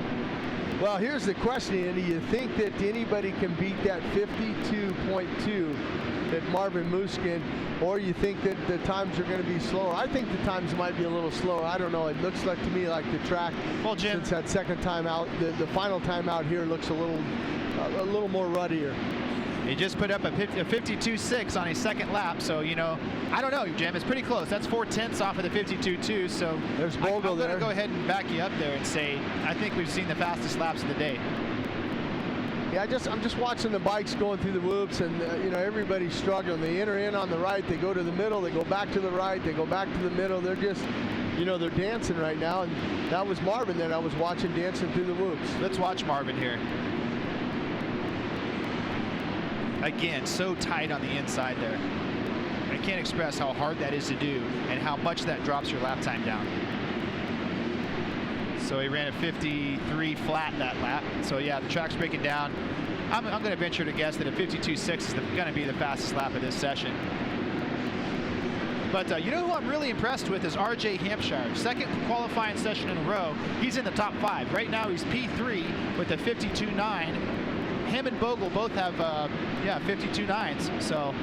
Well, here's the question, Andy. You think that anybody can beat that 52.2 that Marvin Musquin, or you think that the times are going to be slower? I think the times might be a little slower. I don't know. It looks like to me like the track, well, Jim, since that second time out, the final time out here looks a little more ruddier. He just put up a 52.6 on his second lap, so, you know, I don't know, Jim. It's pretty close. That's 4/10 off of the 52.2, so there's Bogle I'm going to go ahead and back you up there and say I think we've seen the fastest laps of the day. Yeah, I'm just watching the bikes going through the whoops, and you know, everybody's struggling. They enter in on the right, they go to the middle, they go back to the right, they go back to the middle. They're just, you know, they're dancing right now, and that was Marvin that I was watching dancing through the whoops. Let's watch Marvin here. Again, so tight on the inside there. I can't express how hard that is to do and how much that drops your lap time down. So he ran a 53 flat that lap. So yeah, the track's breaking down. I'm going to venture to guess that a 52.6 is going to be the fastest lap of this session. But you know who I'm really impressed with is RJ Hampshire. Second qualifying session in a row. He's in the top 5. Right now he's P3 with a 52.9. Him and Bogle both have 52.9s. So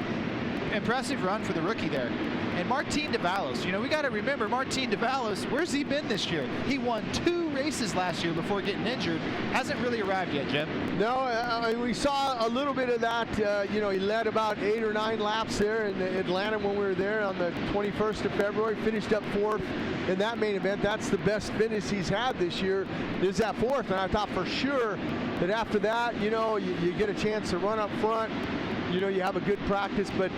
impressive run for the rookie there. And Martin Davalos, you know, we got to remember Martin Davalos, where's he been this year? He won 2 races last year before getting injured. Hasn't really arrived yet, Jim. No, we saw a little bit of that. You know, he led about 8 or 9 laps there in Atlanta when we were there on the 21st of February. Finished up 4th in that main event. That's the best finish he's had this year, is that 4th. And I thought for sure that after that, you know, you get a chance to run up front. You know, you have a good practice, but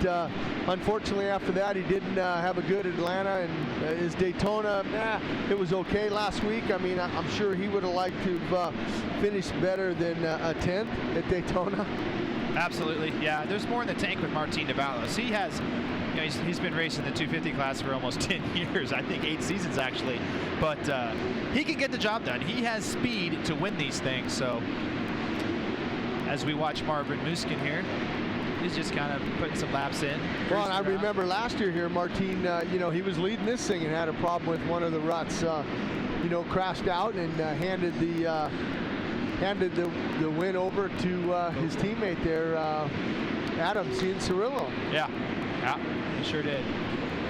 unfortunately after that he didn't have a good Atlanta, and his Daytona, it was okay last week. I mean, I'm sure he would have liked to finish better than a 10th at Daytona. Absolutely, yeah. There's more in the tank with Martin Davalos. He has, you know, he's been racing the 250 class for almost 10 years, I think 8 seasons actually, but he can get the job done. He has speed to win these things. So as we watch Marvin Musquin here, he's just kind of putting some laps in. Well, and I remember last year here, Martin, you know, he was leading this thing and had a problem with one of the ruts. You know, crashed out and handed the win over to his teammate there, Adam Cianciarulo. Yeah, he sure did.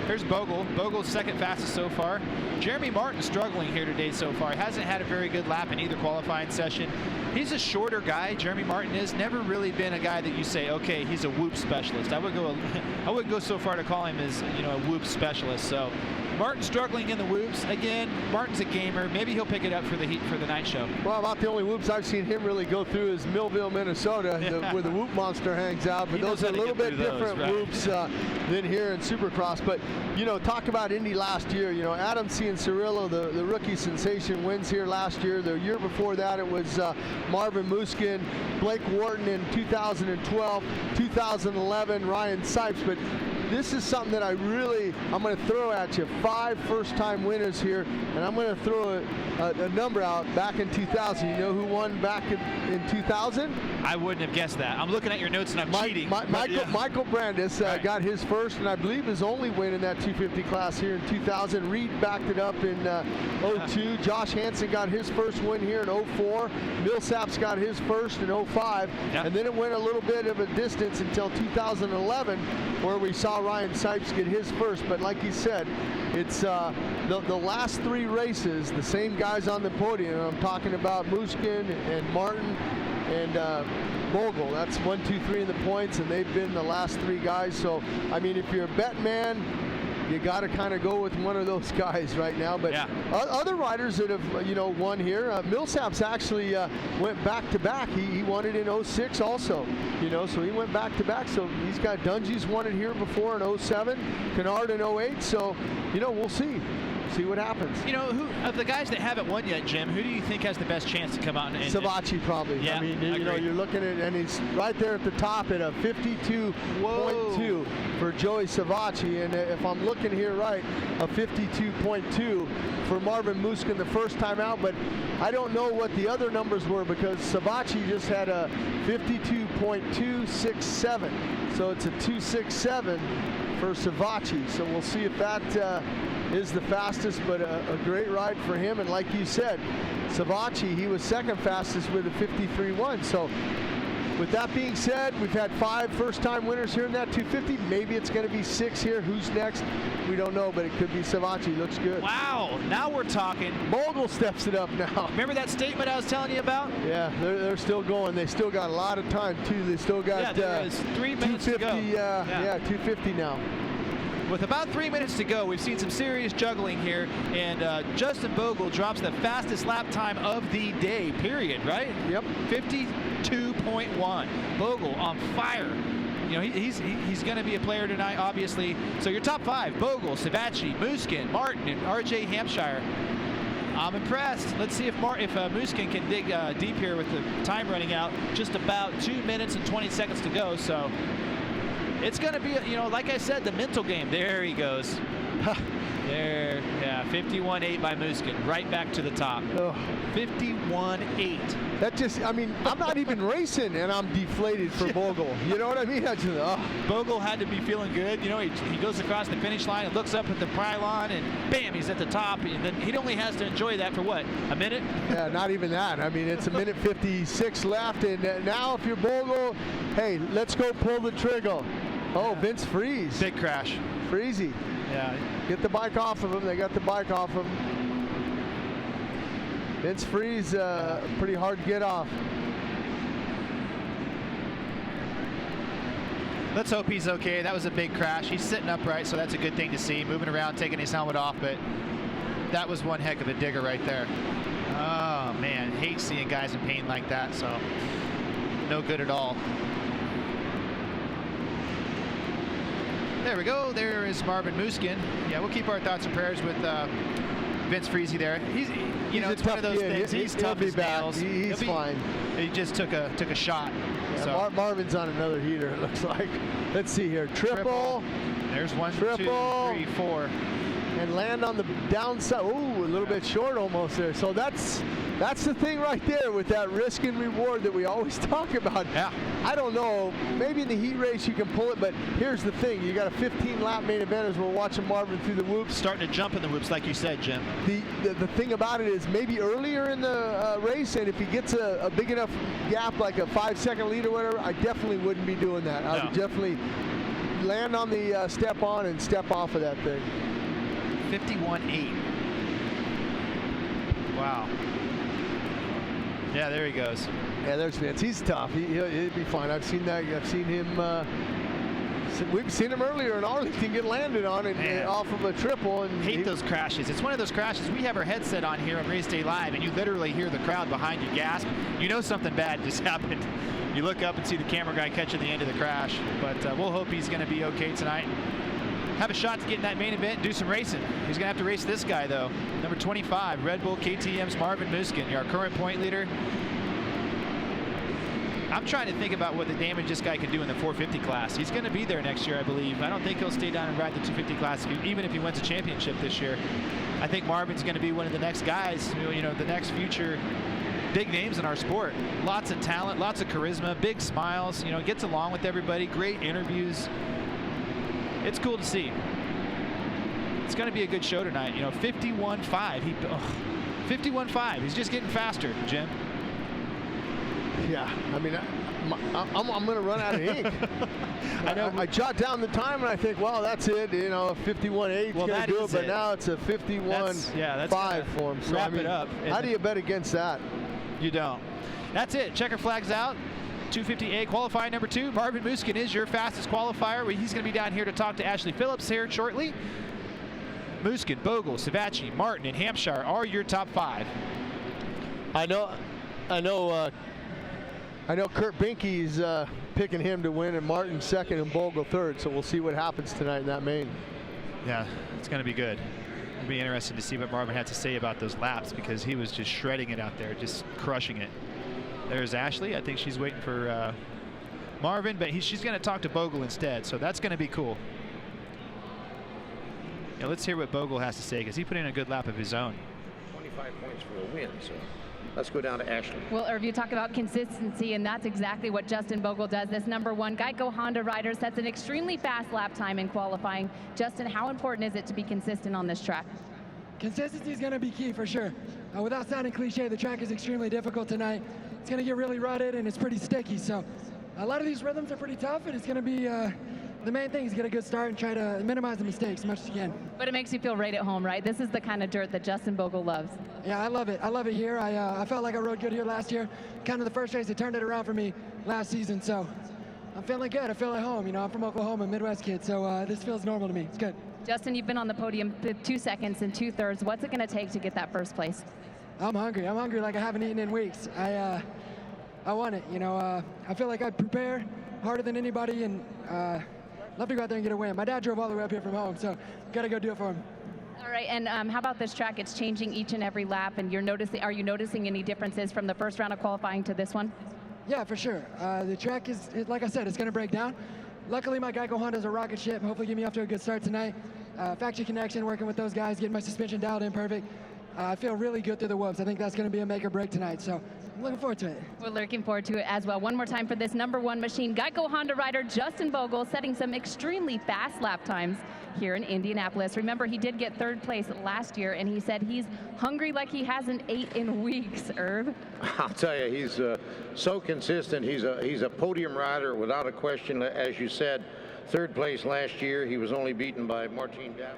Here's Bogle. Bogle's second fastest so far. Jeremy Martin struggling here today so far. Hasn't had a very good lap in either qualifying session. He's a shorter guy, Jeremy Martin is. Never really been a guy that you say, okay, he's a whoop specialist. I wouldn't go so far to call him as, you know, a whoop specialist. So Martin struggling in the whoops. Again, Martin's a gamer. Maybe he'll pick it up for the night show. Well, about the only whoops I've seen him really go through is Millville, Minnesota, where the whoop monster hangs out. But those are a little bit different whoops than here in Supercross. But, you know, talk about Indy last year. You know, Adam Cianciarillo, the rookie sensation, wins here last year. The year before that, it was Marvin Muskin, Blake Wharton in 2012, 2011, Ryan Sipes. But this is something that I'm going to throw at you. 5 first-time winners here, and I'm going to throw a number out back in 2000. You know who won back in 2000? I wouldn't have guessed that. I'm looking at your notes and I'm cheating. Michael Brandis got his first and I believe his only win in that 250 class here in 2000. Reed backed it up in 02. Josh Hansen got his first win here in 04. Millsaps got his first in 05. And then it went a little bit of a distance until 2011 where we saw Ryan Sipes get his first. But like he said, it's the last 3 races, the same guys on the podium. I'm talking about Muskin and Martin and Bogle. That's 1, 2, 3 in the points, and they've been the last 3 guys. So, I mean, if you're a bet man, you got to kind of go with one of those guys right now. But other riders that have, you know, won here, Millsaps actually went back-to-back. He won it in 06 also, you know, so he went back-to-back. So he's got Dungey's won it here before in 07, Canard in 08. So, you know, we'll see what happens. You know, who of the guys that haven't won yet, Jim, who do you think has the best chance to come out and Savachi probably. Yeah, I mean, you know, you're looking at, and he's right there at the top at a 52.2 for Joey Savachi. And if I'm looking here right, a 52.2 for Marvin Muskin the first time out. But I don't know what the other numbers were because Savachi just had a 52.267. So it's a 267 for Savachi. So we'll see if that is the fastest, but a great ride for him. And like you said, Savachi, he was second fastest with a 53.1. So with that being said, we've had 5 first-time winners here in that 250. Maybe it's going to be 6 here. Who's next? We don't know, but it could be Savachi. Looks good. Wow, now we're talking. Bogle steps it up now. Remember that statement I was telling you about? Yeah, they're still going. They still got a lot of time, too. They still got there is 3 minutes to go. 250 now. With about 3 minutes to go, we've seen some serious juggling here, and Justin Bogle drops the fastest lap time of the day, period, right? Yep. 52.1. Bogle on fire. You know, he's going to be a player tonight, obviously. So your top 5, Bogle, Savachi, Muskin, Martin, and RJ Hampshire. I'm impressed. Let's see if Muskin can dig deep here with the time running out. Just about 2 minutes and 20 seconds to go, so it's going to be, you know, like I said, the mental game. There he goes. There, yeah, 51.8 by Muskin, right back to the top. 51.8. That just, I mean, I'm not even racing, and I'm deflated for Bogle. You know what I mean? Bogle had to be feeling good. You know, he goes across the finish line and looks up at the pylon, and bam, he's at the top. And then he only has to enjoy that for what, a minute? Yeah, not even that. I mean, it's a minute 56 left, and now if you're Bogle, hey, let's go pull the trigger. Oh, Vince Freeze. Big crash. Freezy. Yeah. Get the bike off of him. They got the bike off him. Vince Freeze, pretty hard to get off. Let's hope he's okay. That was a big crash. He's sitting upright, so that's a good thing to see. Moving around, taking his helmet off, but that was one heck of a digger right there. Oh, man. Hate seeing guys in pain like that, so no good at all. There we go. There is Marvin Muskin. Yeah, we'll keep our thoughts and prayers with Vince Freezy there. He's it's one of those things. He's tough as nails. He's fine. He just took a shot. Yeah, so. Marvin's on another heater, it looks like. Let's see here. Triple. There's 1, triple, 2, 3, 4. And land on the downside. Ooh, a little bit short almost there. So that's the thing right there with that risk and reward that we always talk about. Yeah. I don't know. Maybe in the heat race you can pull it, but here's the thing. You got a 15-lap main event as we're watching Marvin through the whoops. Starting to jump in the whoops, like you said, Jim. The thing about it is maybe earlier in the race, and if he gets a big enough gap, like a 5-second lead or whatever, I definitely wouldn't be doing that. I would definitely land on the step on and step off of that thing. 51.8. Wow. Yeah, there he goes. Yeah, there's Vince. He's tough. He'll be fine. I've seen that. I've seen him. We've seen him earlier in Arlington get landed on and off of a triple. And hate those crashes. It's one of those crashes. We have our headset on here on Race Day Live, and you literally hear the crowd behind you gasp. You know something bad just happened. You look up and see the camera guy catching the end of the crash. But we'll hope he's going to be okay tonight. Have a shot to get in that main event and do some racing. He's going to have to race this guy, though. Number 25, Red Bull KTM's Marvin Musquin, our current point leader. I'm trying to think about what the damage this guy can do in the 450 class. He's going to be there next year, I believe. I don't think he'll stay down and ride the 250 class, even if he wins a championship this year. I think Marvin's going to be one of the next guys, you know, the next future big names in our sport. Lots of talent, lots of charisma, big smiles, you know, gets along with everybody, great interviews. It's cool to see. It's going to be a good show tonight. You know, 51.5. 51.5. He's just getting faster, Jim. Yeah, I mean, I'm going to run out of ink. I know. I jot down the time and I think, well, that's it. You know, 51.8 is going to do it, but now it's a 51.5 for him. So, wrap it up. How do you bet against that? You don't. That's it. Checker flag's out. 250A qualifying number 2. Marvin Musquin is your fastest qualifier. He's going to be down here to talk to Ashley Phillips here shortly. Musquin, Bogle, Savacci, Martin, and Hampshire are your top 5. I know Kurt Binke's picking him to win, and Martin second and Bogle third. So we'll see what happens tonight in that main. Yeah, it's going to be good. It'll be interesting to see what Marvin had to say about those laps, because he was just shredding it out there, just crushing it. There's Ashley. I think she's waiting for Marvin, but she's going to talk to Bogle instead, so that's going to be cool. Now let's hear what Bogle has to say, because he put in a good lap of his own. 25 points for a win, so let's go down to Ashley. Well, Irv, you talk about consistency, and that's exactly what Justin Bogle does. This #1 Geico Honda rider sets an extremely fast lap time in qualifying. Justin, how important is it to be consistent on this track? Consistency is going to be key for sure. Without sounding cliche, the track is extremely difficult tonight. It's going to get really rutted and it's pretty sticky. So a lot of these rhythms are pretty tough, and it's going to be the main thing is get a good start and try to minimize the mistakes as much as you can. But it makes you feel right at home, right? This is the kind of dirt that Justin Bogle loves. Yeah, I love it. I love it here. I felt like I rode good here last year. Kind of the first race that turned it around for me last season. So I'm feeling good. I feel at home. You know, I'm from Oklahoma, Midwest kid. So this feels normal to me. It's good. Justin, you've been on the podium 2 seconds and 2/3. What's it going to take to get that first place? I'm hungry. I'm hungry like I haven't eaten in weeks. I want it. You know, I feel like I prepare harder than anybody, and love to go out there and get a win. My dad drove all the way up here from home, so got to go do it for him. All right, and how about this track? It's changing each and every lap, and are you noticing any differences from the first round of qualifying to this one? Yeah, for sure. The track is, like I said, it's going to break down. Luckily, my Geico Honda is a rocket ship. Hopefully, get me off to a good start tonight. Factory connection, working with those guys, getting my suspension dialed in perfect. I feel really good through the whoops. I think that's going to be a make or break tonight, so I'm looking forward to it. We're looking forward to it as well. One more time for this #1 machine, Geico Honda rider Justin Bogle, setting some extremely fast lap times here in Indianapolis. Remember, he did get 3rd place last year, and he said he's hungry like he hasn't ate in weeks, Irv. I'll tell you, he's so consistent. He's a podium rider without a question. As you said, 3rd place last year. He was only beaten by Martin Dapp.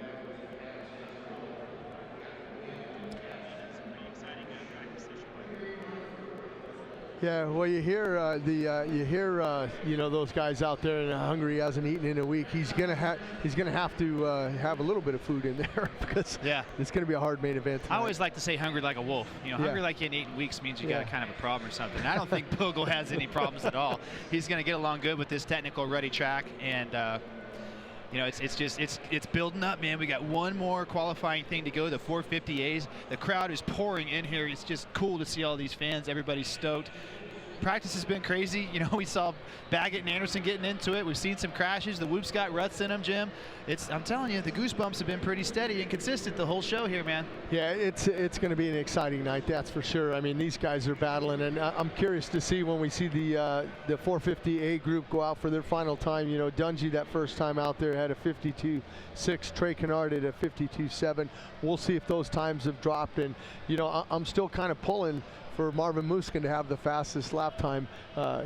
Yeah, well, you hear you know, those guys out there and hungry, hasn't eaten in a week. He's gonna have to have a little bit of food in there, because it's gonna be a hard main event tonight. I always like to say hungry like a wolf. You know, hungry like you hadn't eaten weeks means you got a kind of a problem or something. I don't think Bogle has any problems at all. He's gonna get along good with this technical ready track, and you know, it's building up, man. We got one more qualifying thing to go, the 450As. The crowd is pouring in here. It's just cool to see all these fans. Everybody's stoked. Practice has been crazy. You know, we saw Baggett and Anderson getting into it. We've seen some crashes. The whoops got ruts in them, Jim. I'm telling you, the goosebumps have been pretty steady and consistent the whole show here, man. Yeah, it's going to be an exciting night, that's for sure. I mean, these guys are battling, and I'm curious to see when we see the 450A group go out for their final time. You know, Dungey that first time out there had a 52.6. Trey Canard at a 52.7. We'll see if those times have dropped, and you know, I'm still kind of pulling for Marvin Muskin to have the fastest lap time.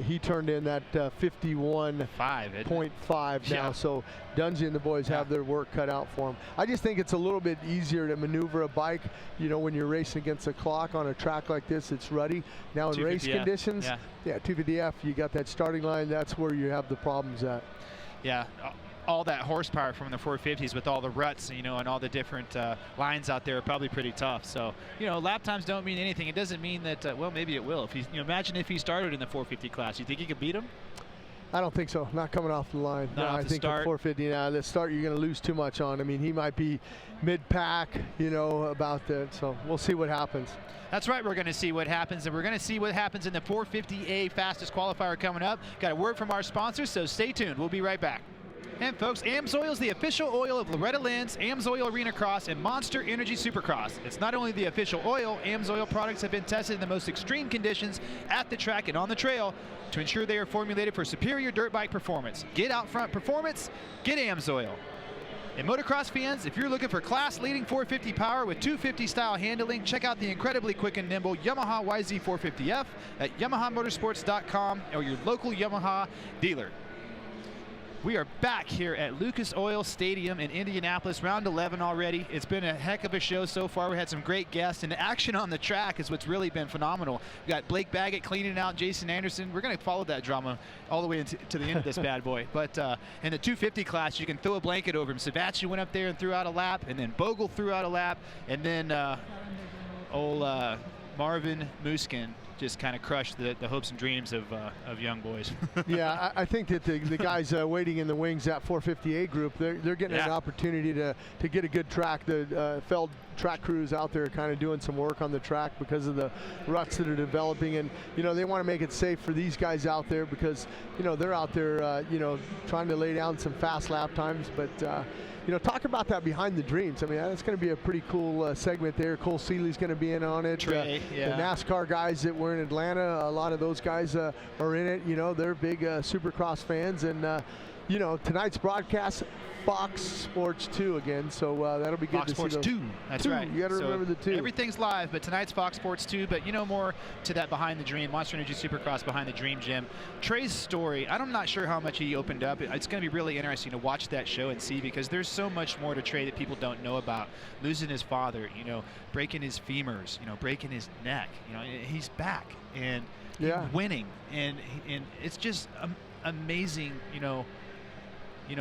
He turned in that 51.5 now. So Dungey and the boys have their work cut out for them. I just think it's a little bit easier to maneuver a bike, you know, when you're racing against the clock on a track like this. It's ruddy. Now in race conditions, 250F, you got that starting line. That's where you have the problems at. Yeah. All that horsepower from the 450s with all the ruts, you know, and all the different lines out there are probably pretty tough. So, you know, lap times don't mean anything. It doesn't mean that, well, maybe it will. If he, imagine if he started in the 450 class. You think he could beat him? I don't think so. Not coming off the line. No, I think the 450, the start you're going to lose too much on. I mean, he might be mid-pack, you know, about that. So we'll see what happens. That's right. We're going to see what happens, and we're going to see what happens in the 450A fastest qualifier coming up. Got a word from our sponsors, so stay tuned. We'll be right back. And folks, AMSOIL is the official oil of Loretta Lynn's, AMSOIL Arena Cross, and Monster Energy Supercross. It's not only the official oil, AMSOIL products have been tested in the most extreme conditions at the track and on the trail to ensure they are formulated for superior dirt bike performance. Get out front performance, get AMSOIL. And motocross fans, if you're looking for class-leading 450 power with 250 style handling, check out the incredibly quick and nimble Yamaha YZ450F at YamahaMotorsports.com or your local Yamaha dealer. We are back here at Lucas Oil Stadium in Indianapolis, round 11 already. It's been a heck of a show so far. We had some great guests, and the action on the track is what's really been phenomenal. We got Blake Baggett cleaning out Jason Anderson. We're going to follow that drama all the way to the end of this bad boy. But in the 250 class, you can throw a blanket over him. Savatgy went up there and threw out a lap, and then Bogle threw out a lap, and then Marvin Muskin just kind of crushed the hopes and dreams of young boys. Yeah, I think that the guys waiting in the wings, that 450A group, they're getting an opportunity to get a good track. The Feld track crews out there kind of doing some work on the track because of the ruts that are developing, and you know they want to make it safe for these guys out there because you know they're out there you know trying to lay down some fast lap times, but you know, talk about that behind the dreams. I mean, that's going to be a pretty cool segment there. Cole Seeley's going to be in on it. Trey, the NASCAR guys that were in Atlanta, a lot of those guys are in it. You know, they're big Supercross fans. And, you know, tonight's broadcast, Fox Sports 2 again. So that'll be good Fox to Sports see. Fox Sports 2. That's right. You got to remember the 2. Everything's live, but tonight's Fox Sports 2. But you know more to that Behind the Dream, Monster Energy Supercross Behind the Dream, Jim. Trey's story, I'm not sure how much he opened up. It's going to be really interesting to watch that show and see because there's so much more to Trey that people don't know about. Losing his father, you know, breaking his femurs, you know, breaking his neck. You know, he's back and winning. And it's just amazing, you know,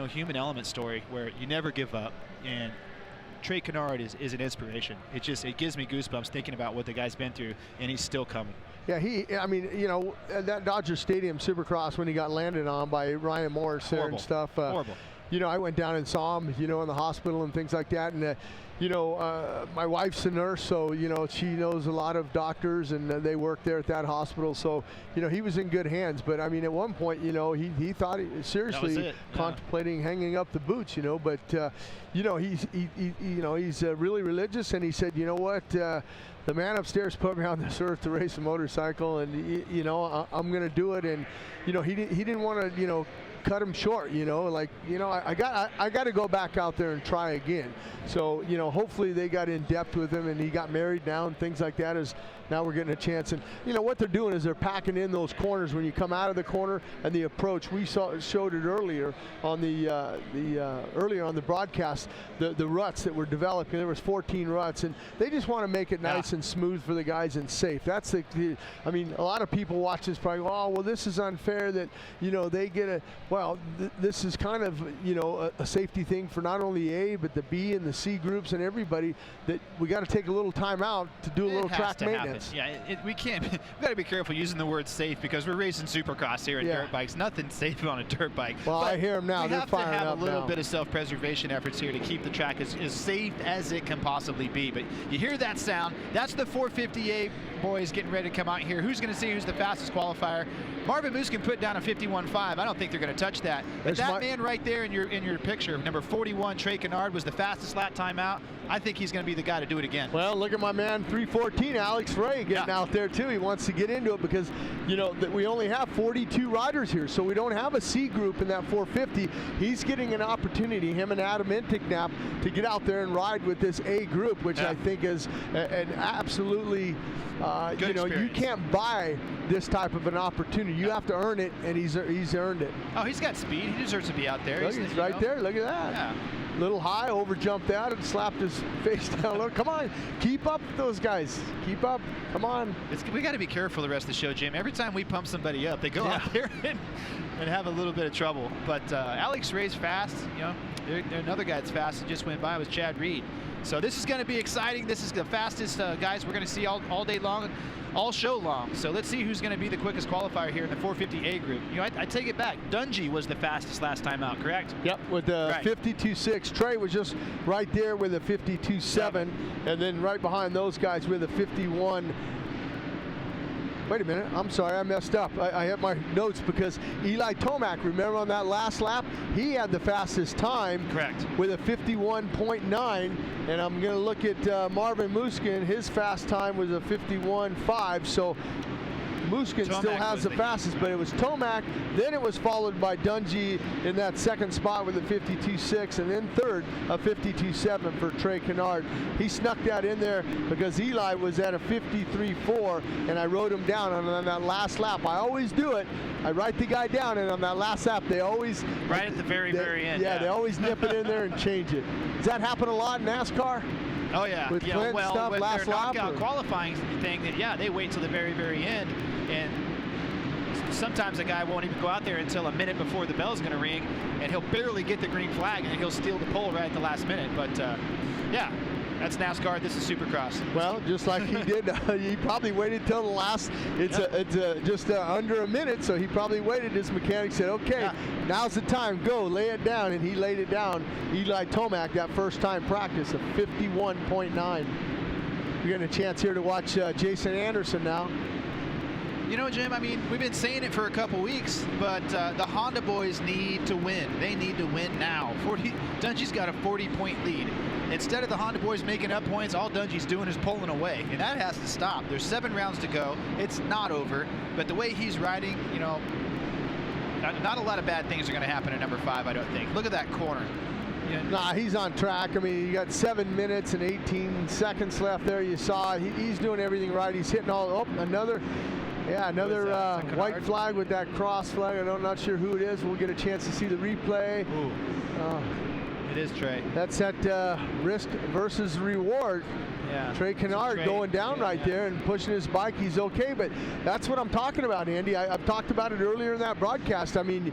human element story where you never give up, and Trey Canard is an inspiration. It gives me goosebumps thinking about what the guy's been through, and he's still coming. Yeah, I mean, you know, that Dodger Stadium Supercross when he got landed on by Ryan Morris there and stuff. Horrible. You know, I went down and saw him, you know, in the hospital and things like that. And, you know, my wife's a nurse, so, you know, she knows a lot of doctors and they work there at that hospital. So, you know, he was in good hands. But, I mean, at one point, you know, he thought seriously contemplating hanging up the boots, you know. But, you know, he's really religious. And he said, you know what, the man upstairs put me on this earth to race a motorcycle. And, you know, I'm going to do it. And, you know, he didn't want to, you know, cut him short, you know, like, you know, I got to go back out there and try again. So, you know, hopefully they got in depth with him and he got married now and things like that. Is now we're getting a chance. And, you know, what they're doing is they're packing in those corners when you come out of the corner, and the approach we showed it earlier on earlier on the broadcast, the ruts that were developing. There was 14 ruts, and they just want to make it nice and smooth for the guys and safe. That's I mean, a lot of people watch this probably, oh, well, this is unfair that, you know, they get this is kind of, you know, a safety thing for not only A, but the B and the C groups and everybody, that we got to take a little time out to do a little track maintenance. Yeah, we can't. We got to be careful using the word safe because we're racing Supercross here in dirt bikes. Nothing's safe on a dirt bike. Well, I hear them now. They're firing up now. We have to have a little bit of self-preservation efforts here to keep the track as safe as it can possibly be. But you hear that sound? That's the 458 boys getting ready to come out here. Who's going to see who's the fastest qualifier? Marvin Muskin put down a 51.5. I don't think they're going to touch that. But that man right there in your picture, number 41, Trey Canard, was the fastest lap time out. I think he's going to be the guy to do it again. Well, look at my man 314, Alex Ray, getting out there too. He wants to get into it because, you know, we only have 42 riders here, so we don't have a C group in that 450. He's getting an opportunity, him and Adam Intignap, to get out there and ride with this A group, which I think is an absolutely you know, you can't buy this type of an opportunity. You have to earn it, and he's earned it. Oh, he's got speed. He deserves to be out there. Look, he's right there. Look at that. Yeah. Little high, over jumped out and slapped his face down low. Come on, keep up with those guys. Keep up. Come on. We got to be careful the rest of the show, Jim. Every time we pump somebody up, they go out there and have a little bit of trouble. But Alex Ray's fast. You know, another guy that's fast that just went by was Chad Reed. So this is going to be exciting. This is the fastest guys we're going to see all day long, all show long. So let's see who's going to be the quickest qualifier here in the 450A group. You know, I take it back. Dungey was the fastest last time out, correct? Yep, with the 52.6. Trey was just right there with a 52.7, and then right behind those guys with a 51. Wait a minute, I'm sorry, I messed up. I have my notes because Eli Tomac, remember on that last lap, he had the fastest time. Correct. With a 51.9, and I'm going to look at Marvin Muskin. His fast time was a 51.5, so Muskin still has the fastest, but it was Tomac. Then it was followed by Dungey in that second spot with a 52.6, and then third, a 52.7 for Trey Canard. He snuck that in there because Eli was at a 53.4, and I wrote him down on that last lap. I always do it. I write the guy down, and on that last lap, they always... Right at the very end. Yeah, they always nip it in there and change it. Does that happen a lot in NASCAR? Oh, yeah. With Clint well, stuff, with last their lap, knockout qualifying thing, that they wait till the very end, and sometimes a guy won't even go out there until a minute before the bell's going to ring, and he'll barely get the green flag, and he'll steal the pole right at the last minute. But yeah, that's NASCAR. This is Supercross. Well, just like he did, he probably waited till the last. It's just under a minute, so he probably waited. His mechanic said, "Okay, now's the time. Go, lay it down," and he laid it down. Eli Tomac, that first time practice, of 51.9. We're getting a chance here to watch Jason Anderson now. You know, Jim, I mean, we've been saying it for a couple weeks, but the Honda boys need to win. They need to win now. Dungey's got a 40-point lead. Instead of the Honda boys making up points, all Dungey's doing is pulling away, and that has to stop. There's 7 rounds to go. It's not over, but the way he's riding, you know, not a lot of bad things are going to happen at number 5, I don't think. Look at that corner. Nah, he's on track. I mean, you got 7 minutes and 18 seconds left there. You saw he's doing everything right. He's hitting all. Oh, another white flag with that cross flag. I'm not sure who it is. We'll get a chance to see the replay. It is Trey. That's that risk versus reward. Yeah. Trey Canard going down right there and pushing his bike. He's okay, but that's what I'm talking about, Andy. I've talked about it earlier in that broadcast. I mean,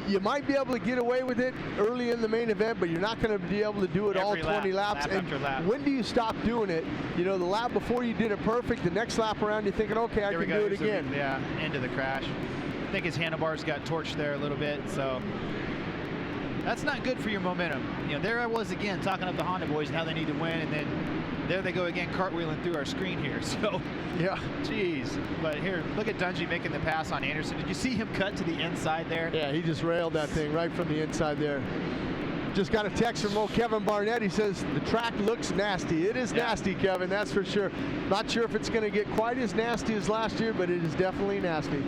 you might be able to get away with it early in the main event, but you're not going to be able to do it all 20 laps. And when do you stop doing it? You know, the lap before you did it perfect, the next lap around you're thinking, okay, I can do it again. Into the crash. I think his handlebars got torched there a little bit, so that's not good for your momentum. You know, there I was again talking up the Honda boys and how they need to win, and then there they go again, cartwheeling through our screen here. So, yeah, geez. But here, look at Dungey making the pass on Anderson. Did you see him cut to the inside there? Yeah, he just railed that thing right from the inside there. Just got a text from old Kevin Barnett. He says the track looks nasty. It is nasty, Kevin, that's for sure. Not sure if it's going to get quite as nasty as last year, but it is definitely nasty.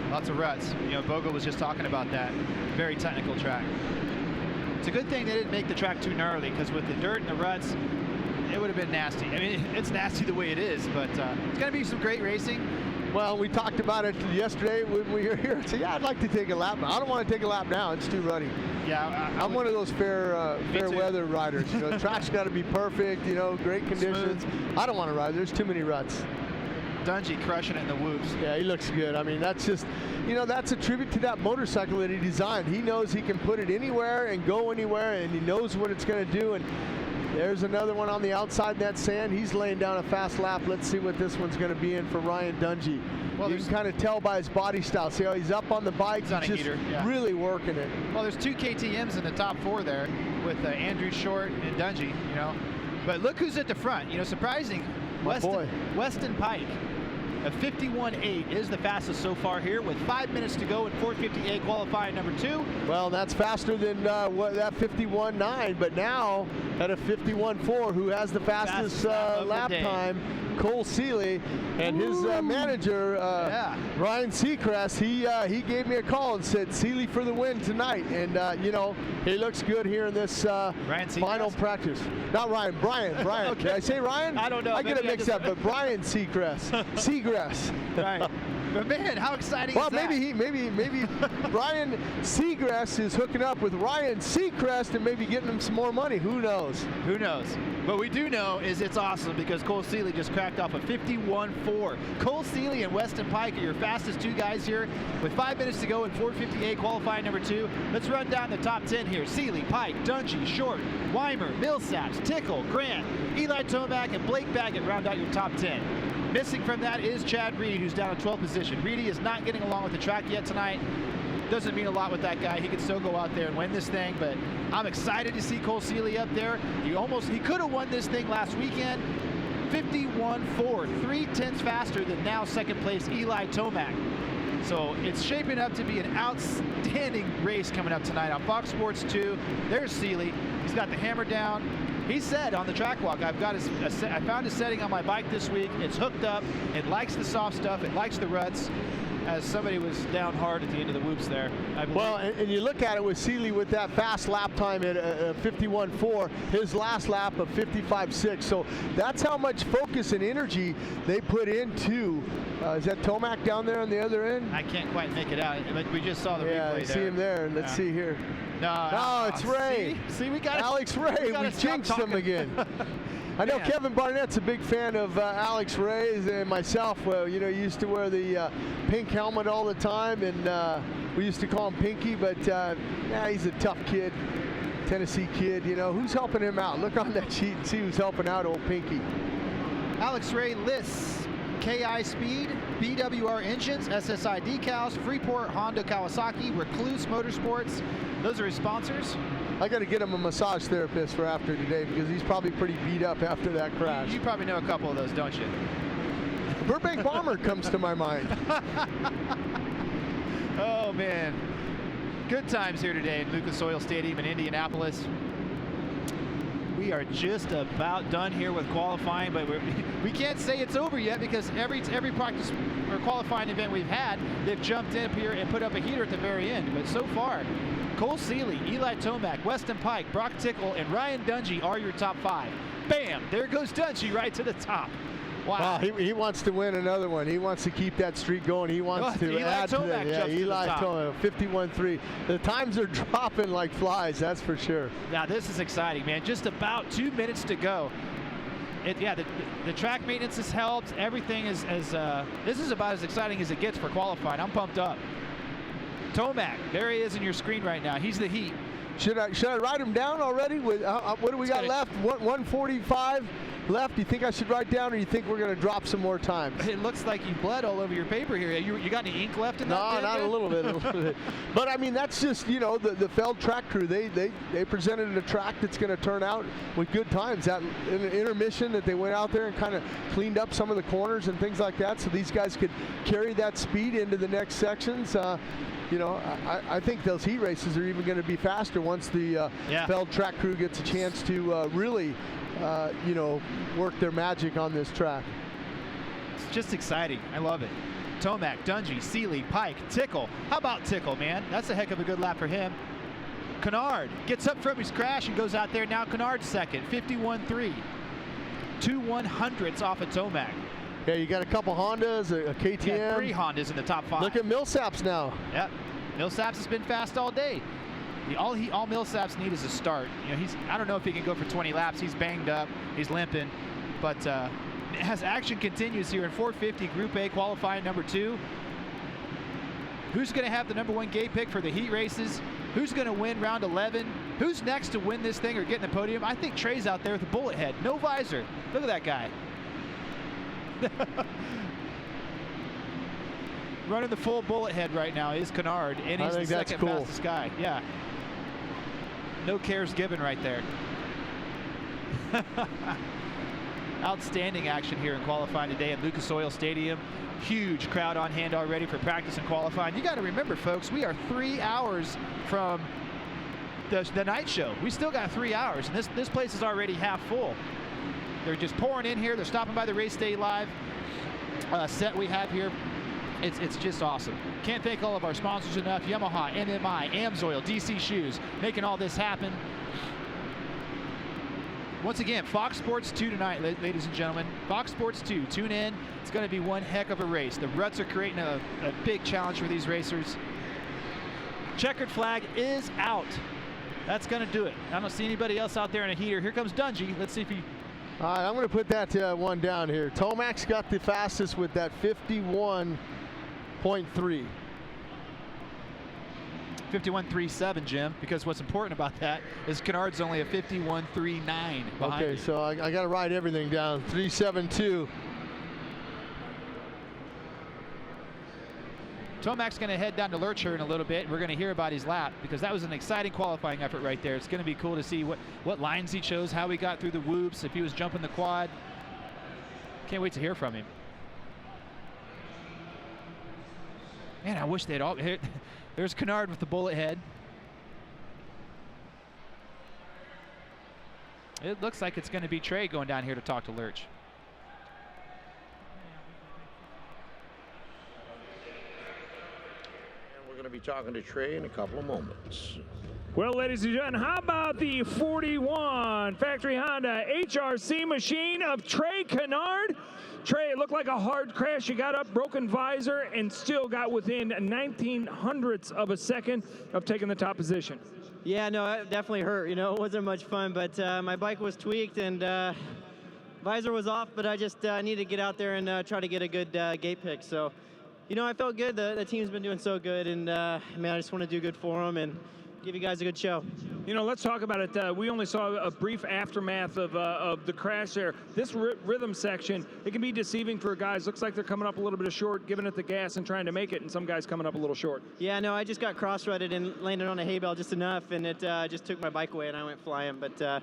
Lots of ruts. You know, Bogle was just talking about that. Very technical track. It's a good thing they didn't make the track too gnarly, because with the dirt and the ruts, it would have been nasty. I mean, it's nasty the way it is, but it's going to be some great racing. Well, we talked about it yesterday when we were here. So yeah, I'd like to take a lap. I don't want to take a lap now. It's too ruddy. Yeah, I'm one of those fair weather riders. You know, the track's got to be perfect. You know, great conditions. Smooth. I don't want to ride. There's too many ruts. Dungey crushing it in the whoops. Yeah, he looks good. I mean, that's just, you know, that's a tribute to that motorcycle that he designed. He knows he can put it anywhere and go anywhere, and he knows what it's going to do. And there's another one on the outside in that sand. He's laying down a fast lap. Let's see what this one's going to be in for Ryan Dungey. Well, you can kind of tell by his body style. See how he's up on the bike. He's on a heater. Yeah. Really working it. Well, there's 2 KTMs in the top 4 there with Andrew Short and Dungey, you know. But look who's at the front. You know, surprising. Weston Pike. A 51.8 is the fastest so far here with 5 minutes to go in 450A qualifying number 2. Well, that's faster than that 51.9, but now at a 51.4, who has the fastest lap time, Cole Seeley, and his manager, Ryan Seacrest, he gave me a call and said, Seeley for the win tonight. And, you know, he looks good here in this final practice. Not Ryan, Brian. Okay. Did I say Ryan? I don't know. I get it mixed up, but Brian Seacrest. Seagrass. Right. But man, how exciting is that? Well, maybe Brian Seagrass is hooking up with Ryan Seacrest and maybe getting him some more money. Who knows? Who knows? What we do know is it's awesome because Cole Seeley just cracked off a 51.4. Cole Seeley and Weston Pike are your fastest two guys here with 5 minutes to go in 4:58 qualifying number 2. Let's run down the top 10 here. Seeley, Pike, Dungey, Short, Weimer, Millsaps, Tickle, Grant, Eli Tomac, and Blake Baggett round out your top 10. Missing from that is Chad Reed, who's down in 12th position. Reedy is not getting along with the track yet tonight. Doesn't mean a lot with that guy. He can still go out there and win this thing, but I'm excited to see Cole Seeley up there. He could have won this thing last weekend. 51.4, 3/10 faster than now second place Eli Tomac. So it's shaping up to be an outstanding race coming up tonight on Fox Sports 2. There's Seeley. He's got the hammer down. He said on the track walk, I found a setting on my bike this week. It's hooked up. It likes the soft stuff. It likes the ruts. As somebody was down hard at the end of the whoops there. Well, and you look at it with Seeley with that fast lap time at 51.4, his last lap of 55.6. So that's how much focus and energy they put into. Is that Tomac down there on the other end? I can't quite make it out, but we just saw the replay there. See him there. Let's see here. No, it's Ray. See, we got Alex Ray. We jinxed him again. I know Kevin Barnett's a big fan of Alex Ray, and myself. Well, you know, used to wear the pink helmet all the time, and we used to call him Pinky. But he's a tough kid, Tennessee kid. You know, who's helping him out? Look on that sheet and see who's helping out old Pinky. Alex Ray lists KI Speed, BWR Engines, SSI Decals, Freeport, Honda, Kawasaki, Recluse Motorsports. Those are his sponsors. I got to get him a massage therapist for after today because he's probably pretty beat up after that crash. You probably know a couple of those, don't you? Burbank Bomber comes to my mind. Oh, man. Good times here today in Lucas Oil Stadium in Indianapolis. We are just about done here with qualifying, but we can't say it's over yet because every practice or qualifying event we've had, they've jumped in up here and put up a heater at the very end. But so far, Cole Seeley, Eli Tomac, Weston Pike, Brock Tickle, and Ryan Dungey are your top 5. Bam! There goes Dungey right to the top. Wow. He wants to win another one. He wants to keep that streak going. He wants to add to that. Yeah, Eli Tomac, 51.3. The times are dropping like flies, that's for sure. Now this is exciting, man. Just about 2 minutes to go. The track maintenance has helped. Everything is this is about as exciting as it gets for qualifying. I'm pumped up. Tomac, there he is in your screen right now. He's the heat. Should I write him down already? With what do we got left? 145 left. Do you think I should write down, or you think we're going to drop some more time? It looks like you bled all over your paper here. You got any ink left in that? No, not a little bit. But I mean, that's just, you know, the Feld track crew. They presented a track that's going to turn out with good times. That in an intermission that they went out there and kind of cleaned up some of the corners and things like that, so these guys could carry that speed into the next sections. You know, I think those heat races are even going to be faster once the Feld track crew gets a chance to really, you know, work their magic on this track. It's just exciting. I love it. Tomac, Dungey, Seeley, Pike, Tickle. How about Tickle, man? That's a heck of a good lap for him. Canard gets up from his crash and goes out there. Now Canard's second, 51.3. 2 100ths off of Tomac. Yeah, you got a couple Hondas, a KTM. Yeah, 3 Hondas in the top 5. Look at Millsaps now. Yep, Millsaps has been fast all day. All Millsaps need is a start. You know, I don't know if he can go for 20 laps. He's banged up, he's limping, but as action continues here in 450 Group A qualifying number 2. Who's going to have the number 1 gate pick for the heat races? Who's going to win round 11? Who's next to win this thing or get in the podium? I think Trey's out there with a bullet head, no visor. Look at that guy. Running the full bullet head right now is Canard, and he's the second fastest guy. Yeah. No cares given right there. Outstanding action here in qualifying today at Lucas Oil Stadium. Huge crowd on hand already for practice and qualifying. You got to remember, folks, we are 3 hours from the night show. We still got 3 hours, and this place is already half full. They're just pouring in here. They're stopping by the Race Day Live set we have here. It's just awesome. Can't thank all of our sponsors enough. Yamaha, NMI, AMSOIL, DC Shoes, making all this happen. Once again, Fox Sports 2 tonight, ladies and gentlemen. Fox Sports 2, tune in. It's going to be one heck of a race. The Ruts are creating a big challenge for these racers. Checkered flag is out. That's going to do it. I don't see anybody else out there in a heater. Here comes Dungey. Let's see if he... All right, I'm going to put that one down here. Tomac's got the fastest with that 51.3. 51.37, Jim, because what's important about that is Canard's only a 51.39 behind. Okay, so I got to write everything down. 3.72. Tomac's going to head down to Lurch here in a little bit. We're going to hear about his lap because that was an exciting qualifying effort right there. It's going to be cool to see what lines he chose, how he got through the whoops, if he was jumping the quad. Can't wait to hear from him. Man, I wish they'd all... There's Canard with the bullet head. It looks like it's going to be Trey going down here to talk to Lurch. We're going to be talking to Trey in a couple of moments. Well, ladies and gentlemen, how about the 41 Factory Honda HRC machine of Trey Canard? Trey, it looked like a hard crash. You got up, broken visor, and still got within 1900ths of a second of taking the top position. Yeah, no, it definitely hurt. You know, it wasn't much fun, but my bike was tweaked and visor was off, but I just needed to get out there and try to get a good gate pick. So, you know, I felt good. The team's been doing so good, and man, I just want to do good for them and give you guys a good show. You know, let's talk about it. We only saw a brief aftermath of the crash there. This rhythm section, it can be deceiving for guys. Looks like they're coming up a little bit short, giving it the gas and trying to make it, and some guys coming up a little short. Yeah, no, I just got cross-rutted and landed on a hay bale just enough, and it just took my bike away, and I went flying. But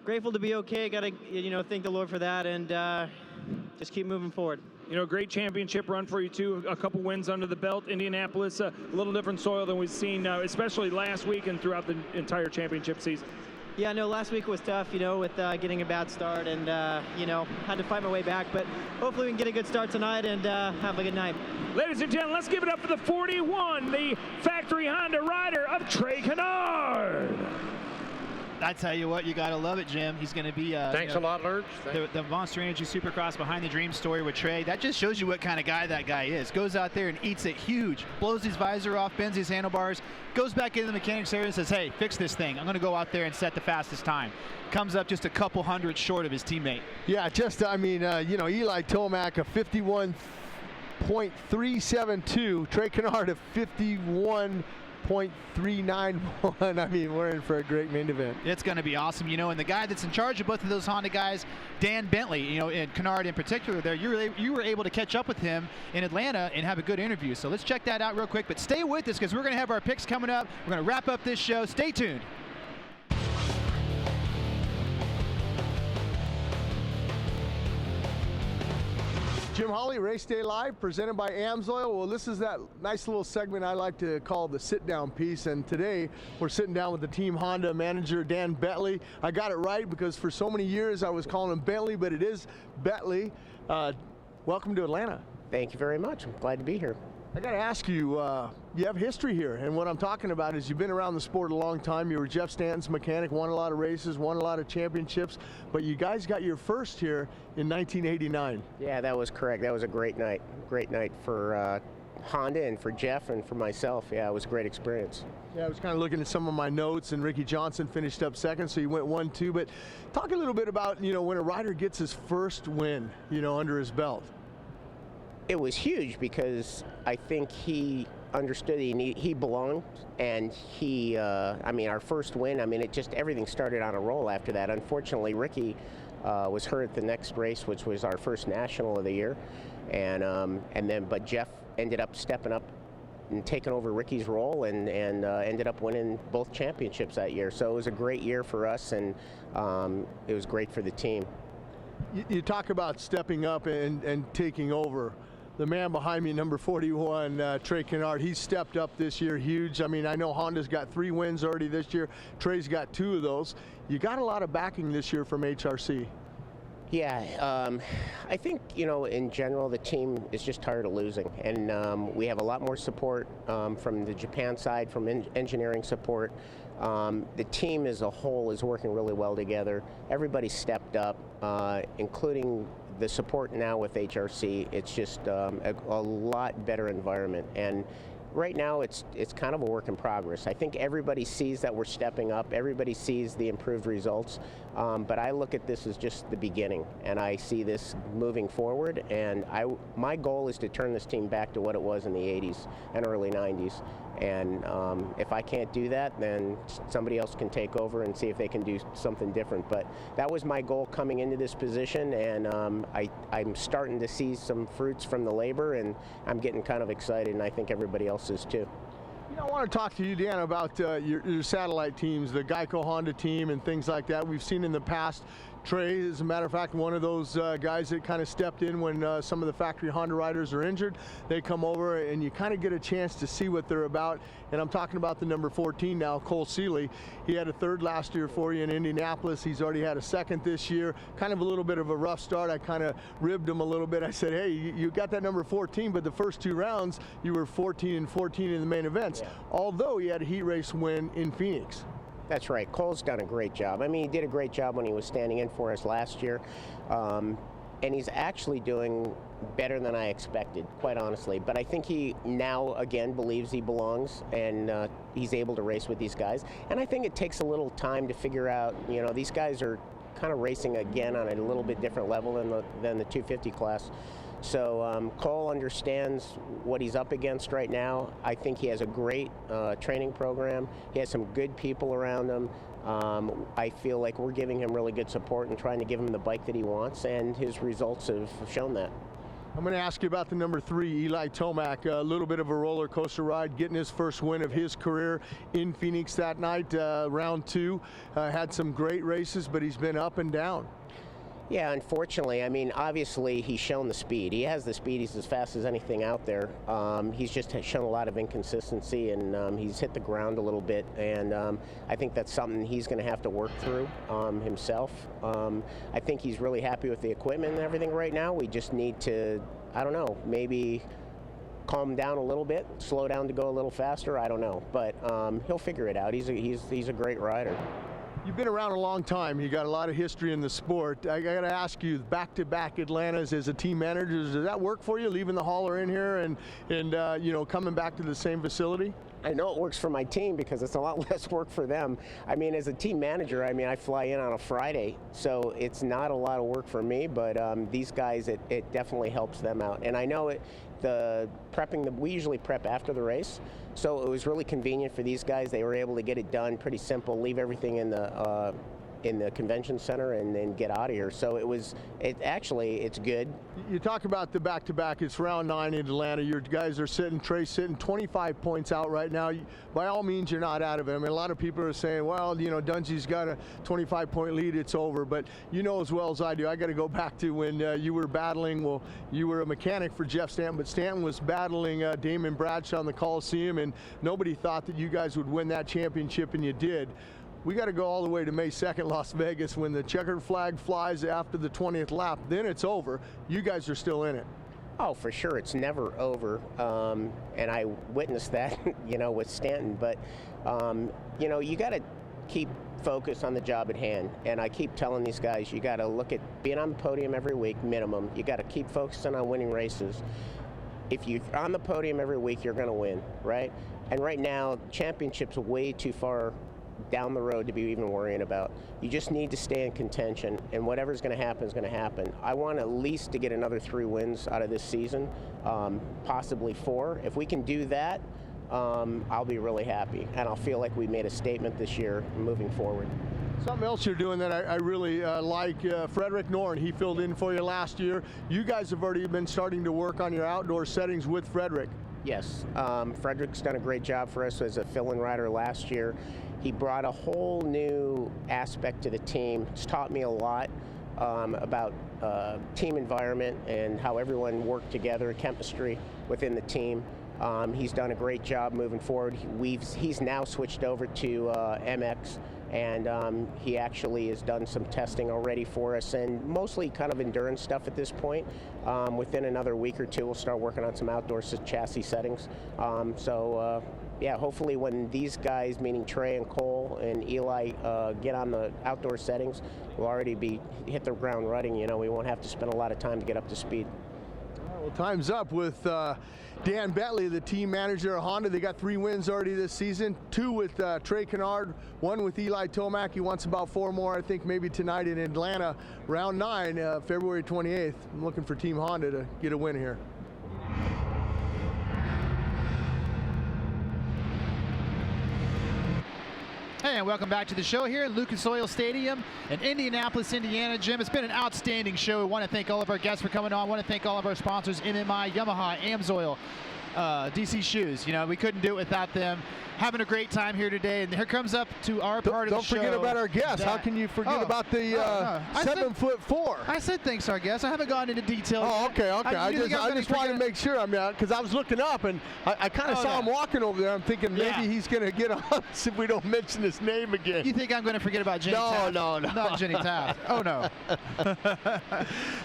grateful to be okay. Got to, you know, thank the Lord for that, and just keep moving forward. You know, great championship run for you, too. A couple wins under the belt. Indianapolis, a little different soil than we've seen, especially last week and throughout the entire championship season. Yeah, no, last week was tough, you know, with getting a bad start and, you know, had to fight my way back. But hopefully we can get a good start tonight and have a good night. Ladies and gentlemen, let's give it up for the 41, the Factory Honda rider of Trey Canard. I tell you what, you got to love it, Jim. He's going to be Thanks a lot, Lurch. The Monster Energy Supercross Behind the Dream story with Trey. That just shows you what kind of guy that guy is. Goes out there and eats it huge, blows his visor off, bends his handlebars, goes back into the mechanics area and says, hey, fix this thing. I'm going to go out there and set the fastest time. Comes up just a couple hundred short of his teammate. Yeah, just, I mean, you know, Eli Tomac, a 51.372. Trey Canard, a 51.391. I mean, we're in for a great main event. It's going to be awesome, you know, and the guy that's in charge of both of those Honda guys, Dan Bentley, you know, and Canard in particular there, you were able to catch up with him in Atlanta and have a good interview. So let's check that out real quick, but stay with us because we're going to have our picks coming up. We're going to wrap up this show. Stay tuned. Jim Hawley, Race Day Live, presented by AMSOIL. Well, this is that nice little segment I like to call the sit-down piece, and today we're sitting down with the Team Honda manager, Dan Bentley. I got it right because for so many years I was calling him Bentley, but it is Bentley. Welcome to Atlanta. Thank you very much. I'm glad to be here. I got to ask you, you have history here, and what I'm talking about is you've been around the sport a long time. You were Jeff Stanton's mechanic, won a lot of races, won a lot of championships, but you guys got your first here in 1989. Yeah, that was correct. That was a great night for Honda and for Jeff and for myself. Yeah, it was a great experience. Yeah, I was kind of looking at some of my notes, and Ricky Johnson finished up second, so you went 1-2. But talk a little bit about, you know, when a rider gets his first win, you know, under his belt. It was huge because I think he understood he belonged, and he, I mean, our first win, I mean, it just, everything started on a roll after that. Unfortunately, Ricky was hurt at the next race, which was our first national of the year, but Jeff ended up stepping up and taking over Ricky's role and ended up winning both championships that year. So it was a great year for us, and it was great for the team. You talk about stepping up and taking over. The man behind me, number 41, Trey Canard, he's stepped up this year huge. I mean, I know Honda's got 3 wins already this year. Trey's got 2 of those. You got a lot of backing this year from HRC. Yeah, I think, in general, the team is just tired of losing. And we have a lot more support from the Japan side, from engineering support. The team as a whole is working really well together. Everybody stepped up, including the support now with HRC. It's just a lot better environment. And right now, it's kind of a work in progress. I think everybody sees that we're stepping up. Everybody sees the improved results. But I look at this as just the beginning, and I see this moving forward. And my goal is to turn this team back to what it was in the 80s and early 90s. And if I can't do that, then somebody else can take over and see if they can do something different. But that was my goal coming into this position, and I'm starting to see some fruits from the labor, and I'm getting kind of excited, and I think everybody else is too. I want to talk to you, Dan, about your satellite teams, the Geico Honda team and things like that. We've seen in the past, Trey, as a matter of fact, one of those guys that kind of stepped in when some of the factory Honda riders are injured. They come over and you kind of get a chance to see what they're about. And I'm talking about the number 14 now, Cole Seeley. He had a third last year for you in Indianapolis. He's already had a second this year. Kind of a little bit of a rough start. I kind of ribbed him a little bit. I said, hey, you got that number 14, but the first two rounds, you were 14 and 14 in the main events, although he had a heat race win in Phoenix. That's right. Cole's done a great job. I mean, he did a great job when he was standing in for us last year. And he's actually doing better than I expected, quite honestly. But I think he now, again, believes he belongs, and he's able to race with these guys. And I think it takes a little time to figure out, these guys are kind of racing again on a little bit different level than the 250 class. So Cole understands what he's up against right now. I think he has a great training program. He has some good people around him. I feel like we're giving him really good support and trying to give him the bike that he wants, and his results have shown that. I'm going to ask you about the number 3, Eli Tomac. A little bit of a roller coaster ride, getting his first win of his career in Phoenix that night, round 2. Had some great races, but he's been up and down. Yeah, unfortunately, I mean, obviously he's shown the speed. He has the speed. He's as fast as anything out there. He's just shown a lot of inconsistency, and he's hit the ground a little bit. And I think that's something he's going to have to work through himself. I think he's really happy with the equipment and everything right now. We just need to, I don't know, maybe calm down a little bit, slow down to go a little faster. I don't know, but he'll figure it out. He's a great rider. You've been around a long time. You got a lot of history in the sport. I got to ask you, back-to-back Atlantas as a team manager, does that work for you, leaving the hauler in here and coming back to the same facility? I know it works for my team because it's a lot less work for them. I mean, as a team manager, I fly in on a Friday, so it's not a lot of work for me, but these guys, it definitely helps them out. And I know we usually prep after the race, so it was really convenient for these guys. They were able to get it done pretty simple, leave everything in the convention center and then get out of here. So it's good. You talk about the back-to-back. It's round 9 in Atlanta. Your guys are Trey's sitting 25 points out right now. By all means, you're not out of it. I mean, a lot of people are saying, well, Dungey's got a 25-point lead, it's over. But you know as well as I do, I got to go back to when you were battling. Well, you were a mechanic for Jeff Stanton, but Stanton was battling Damon Bradshaw in the Coliseum, and nobody thought that you guys would win that championship, and you did. We got to go all the way to May 2nd, Las Vegas, when the checkered flag flies after the 20th lap. Then it's over. You guys are still in it. Oh, for sure. It's never over. And I witnessed that, with Stanton. But, you got to keep focused on the job at hand. And I keep telling these guys, you got to look at being on the podium every week, minimum. You got to keep focusing on winning races. If you're on the podium every week, you're going to win, right? And right now, championship's way too far down the road to be even worrying about. You just need to stay in contention, and whatever's going to happen is going to happen. I want at least to get another 3 wins out of this season, possibly 4. If we can do that, I'll be really happy, and I'll feel like we made a statement this year moving forward. Something else you're doing that I really like, Frederick Norn, he filled in for you last year. You guys have already been starting to work on your outdoor settings with Frederick. Yes, Frederick's done a great job for us as a fill-in rider last year. He brought a whole new aspect to the team. It's taught me a lot about team environment and how everyone worked together, chemistry within the team. He's done a great job moving forward. He's now switched over to MX and he actually has done some testing already for us, and mostly kind of endurance stuff at this point. Within another week or two, we'll start working on some outdoor chassis settings. Yeah, hopefully when these guys, meaning Trey and Cole and Eli, get on the outdoor settings, we'll already hit the ground running. You know, we won't have to spend a lot of time to get up to speed. Well, time's up with Dan Bentley, the team manager of Honda. They got 3 wins already this season, 2 with Trey Canard, 1 with Eli Tomac. He wants about 4 more, I think, maybe tonight in Atlanta, round 9, February 28th. I'm looking for Team Honda to get a win here. Hey, and welcome back to the show here at Lucas Oil Stadium in Indianapolis, Indiana. Jim, it's been an outstanding show. We want to thank all of our guests for coming on. I want to thank all of our sponsors, MMI, Yamaha, AMSOIL, DC Shoes. You know, we couldn't do it without them. Having a great time here today, and here comes up to our part of the show. Don't forget about our guests. How can you forget about the 7'4"? I said thanks to our guests. I haven't gone into detail. Oh, okay. I just wanted to make sure. I mean, because I was looking up and I kind of saw him walking over there. I'm thinking maybe he's going to get on us if we don't mention his name again. You think I'm going to forget about Jenny Taft? No. Not Jenny Taft. Oh no.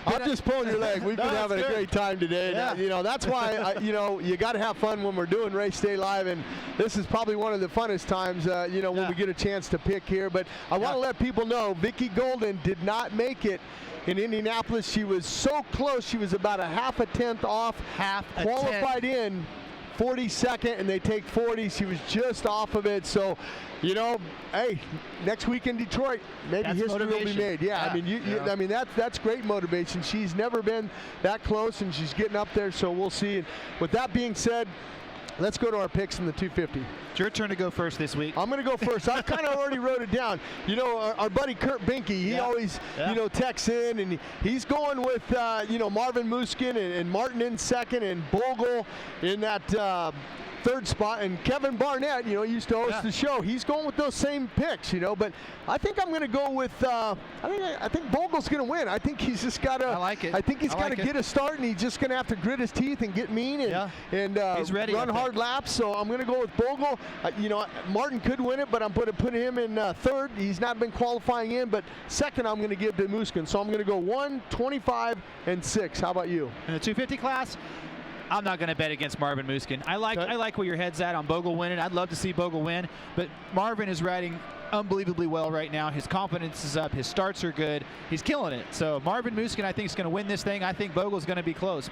I'm just pulling your leg. We've been having a great time today. Yeah. You know, that's why you got to have fun when we're doing Race Day Live, and this is probably one of the funnest times, when we get a chance to pick here. But I want to let people know, Vicky Golden did not make it in Indianapolis. She was so close. She was about a half a tenth off. Qualified in 42nd, and they take 40. She was just off of it. So, you know, hey, next week in Detroit, maybe history will be made. Yeah. I mean, I mean that's great motivation. She's never been that close, and she's getting up there. So we'll see. And with that being said, let's go to our picks in the 250. It's your turn to go first this week. I'm going to go first. I kind of already wrote it down. You know, our buddy Kurt Binke, he always, texts in, and he's going with, Marvin Muskin and Martin in second, and Bogle in that third spot, and Kevin Barnett, used to host the show. He's going with those same picks, but I think I'm going to go with, I think Bogle's going to win. I think he's just got to, I like it. I think he's got to get a start, and he's just going to have to grit his teeth and get mean and he's ready, run hard laps. So I'm going to go with Bogle. Martin could win it, but I'm going to put him in third. He's not been qualifying in, but second I'm going to give to Muskin. So I'm going to go 1, 25, and 6. How about you? In the 250 class, I'm not going to bet against Marvin Muskin. I like where your head's at on Bogle winning. I'd love to see Bogle win, but Marvin is riding unbelievably well right now. His confidence is up. His starts are good. He's killing it. So Marvin Muskin, I think, is going to win this thing. I think Bogle's going to be close.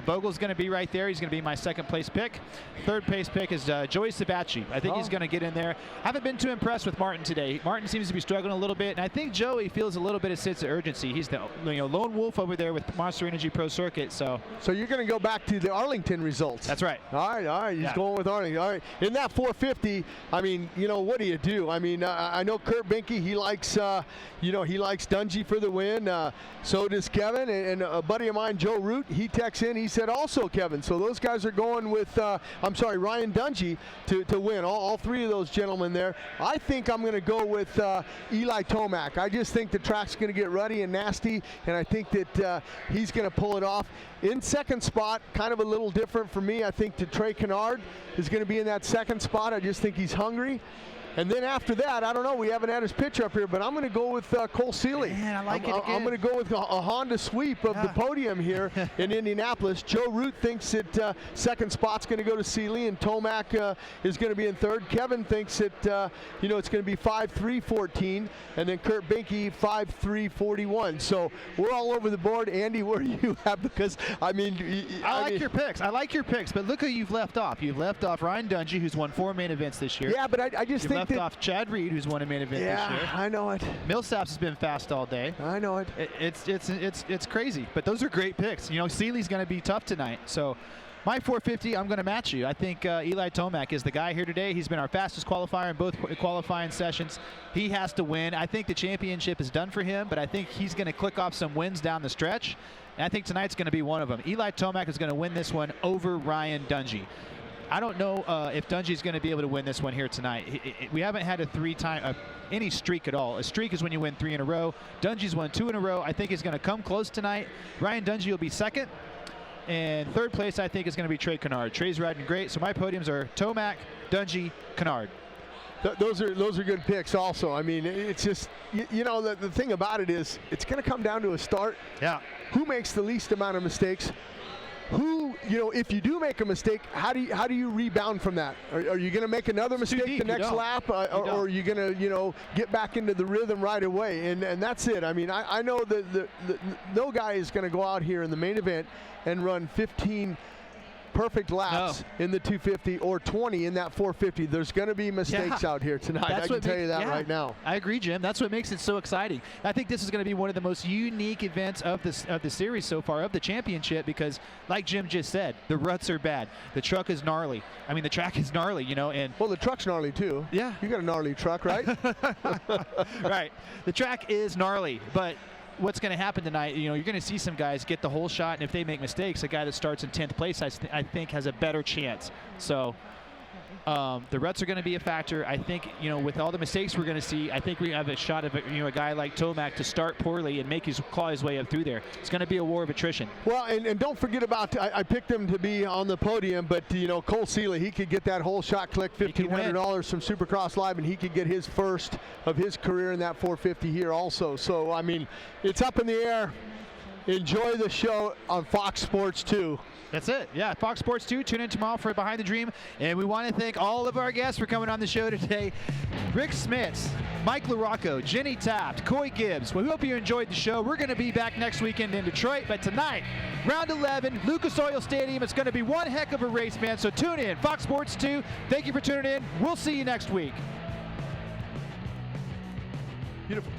Bogle's going to be right there. He's going to be my second place pick. Third place pick is Joey Savatgy. I think he's going to get in there. Haven't been too impressed with Martin today. Martin seems to be struggling a little bit, and I think Joey feels a little bit of sense of urgency. He's the lone wolf over there with Monster Energy Pro Circuit. So you're going to go back to the Arlington results. That's right. All right. He's going with Arlington. All right. In that 450, I mean, what do you do? I mean, I know Kurt Binke, he likes, he likes Dungey for the win. So does Kevin, and a buddy of mine, Joe Root, he texts in. He said also Kevin. So those guys are going with, Ryan Dungey to win. All 3 of those gentlemen there. I think I'm going to go with Eli Tomac. I just think the track's going to get ruddy and nasty, and I think that he's going to pull it off. In second spot, kind of a little different for me. I think that Trey Canard is going to be in that second spot. I just think he's hungry. And then after that, I don't know, we haven't had his picture up here, but I'm going to go with Cole Seeley. Man, I like it again. I'm going to go with a Honda sweep of the podium here in Indianapolis. Joe Root thinks that second spot's going to go to Seeley, and Tomac is going to be in third. Kevin thinks that, it's going to be 5.3.14, and then Kurt Binke 5.3.41. So we're all over the board. Andy, where do you have? Because, I like your picks. I like your picks, but look who you've left off. You've left off Ryan Dungey, who's won 4 main events this year. Yeah, but I just think left off Chad Reed, who's won a main event this year. Yeah, I know it. Millsaps has been fast all day. I know it. It's crazy, but those are great picks. Seeley's going to be tough tonight. So my 450, I'm going to match you. I think Eli Tomac is the guy here today. He's been our fastest qualifier in both qualifying sessions. He has to win. I think the championship is done for him, but I think he's going to click off some wins down the stretch. And I think tonight's going to be one of them. Eli Tomac is going to win this one over Ryan Dungey. I don't know if Dungey's going to be able to win this one here tonight. We haven't had any streak at all. A streak is when you win 3 in a row. Dungey's won 2 in a row. I think he's going to come close tonight. Ryan Dungey will be second. And third place, I think, is going to be Trey Canard. Trey's riding great. So my podiums are Tomac, Dungey, Canard. Those are good picks also. I mean, it's just, you know, the thing about it is it's going to come down to a start. Yeah. Who makes the least amount of mistakes? Who, you know, if you do make a mistake, how do you rebound from that? Are you going to make another mistake the next lap, or are you going to, you know, get back into the rhythm right away? And that's it. I mean, I know that no guy is going to go out here in the main event and run 15 perfect laps in the 250 or 20 in that 450. There's going to be mistakes out here tonight. I can tell you that right now. I agree, Jim. That's what makes it so exciting. I think this is going to be one of the most unique events of the series so far, of the championship, because like Jim just said, the ruts are bad. The truck is gnarly. I mean, the track is gnarly, you know. And well, the truck's gnarly too. Yeah. You got a gnarly truck, right? Right. The track is gnarly, but what's going to happen tonight, you know, you're going to see some guys get the whole shot, and if they make mistakes, a guy that starts in 10th place, I think has a better chance. So the ruts are going to be a factor. I think, you know, with all the mistakes we're going to see, I think we have a shot of, you know, a guy like Tomac to start poorly and claw his way up through there. It's going to be a war of attrition. Well, and don't forget about, I picked him to be on the podium, but, you know, Cole Seeley, he could get that whole shot click, $1,500 from Supercross Live, and he could get his first of his career in that 450 here also. So, I mean, it's up in the air. Enjoy the show on Fox Sports 2. That's it. Yeah, Fox Sports 2. Tune in tomorrow for Behind the Dream. And we want to thank all of our guests for coming on the show today. Rick Smits, Mike LaRocco, Jenny Taft, Coy Gibbs. We hope you enjoyed the show. We're going to be back next weekend in Detroit. But tonight, round 11, Lucas Oil Stadium. It's going to be one heck of a race, man. So tune in. Fox Sports 2. Thank you for tuning in. We'll see you next week. Beautiful.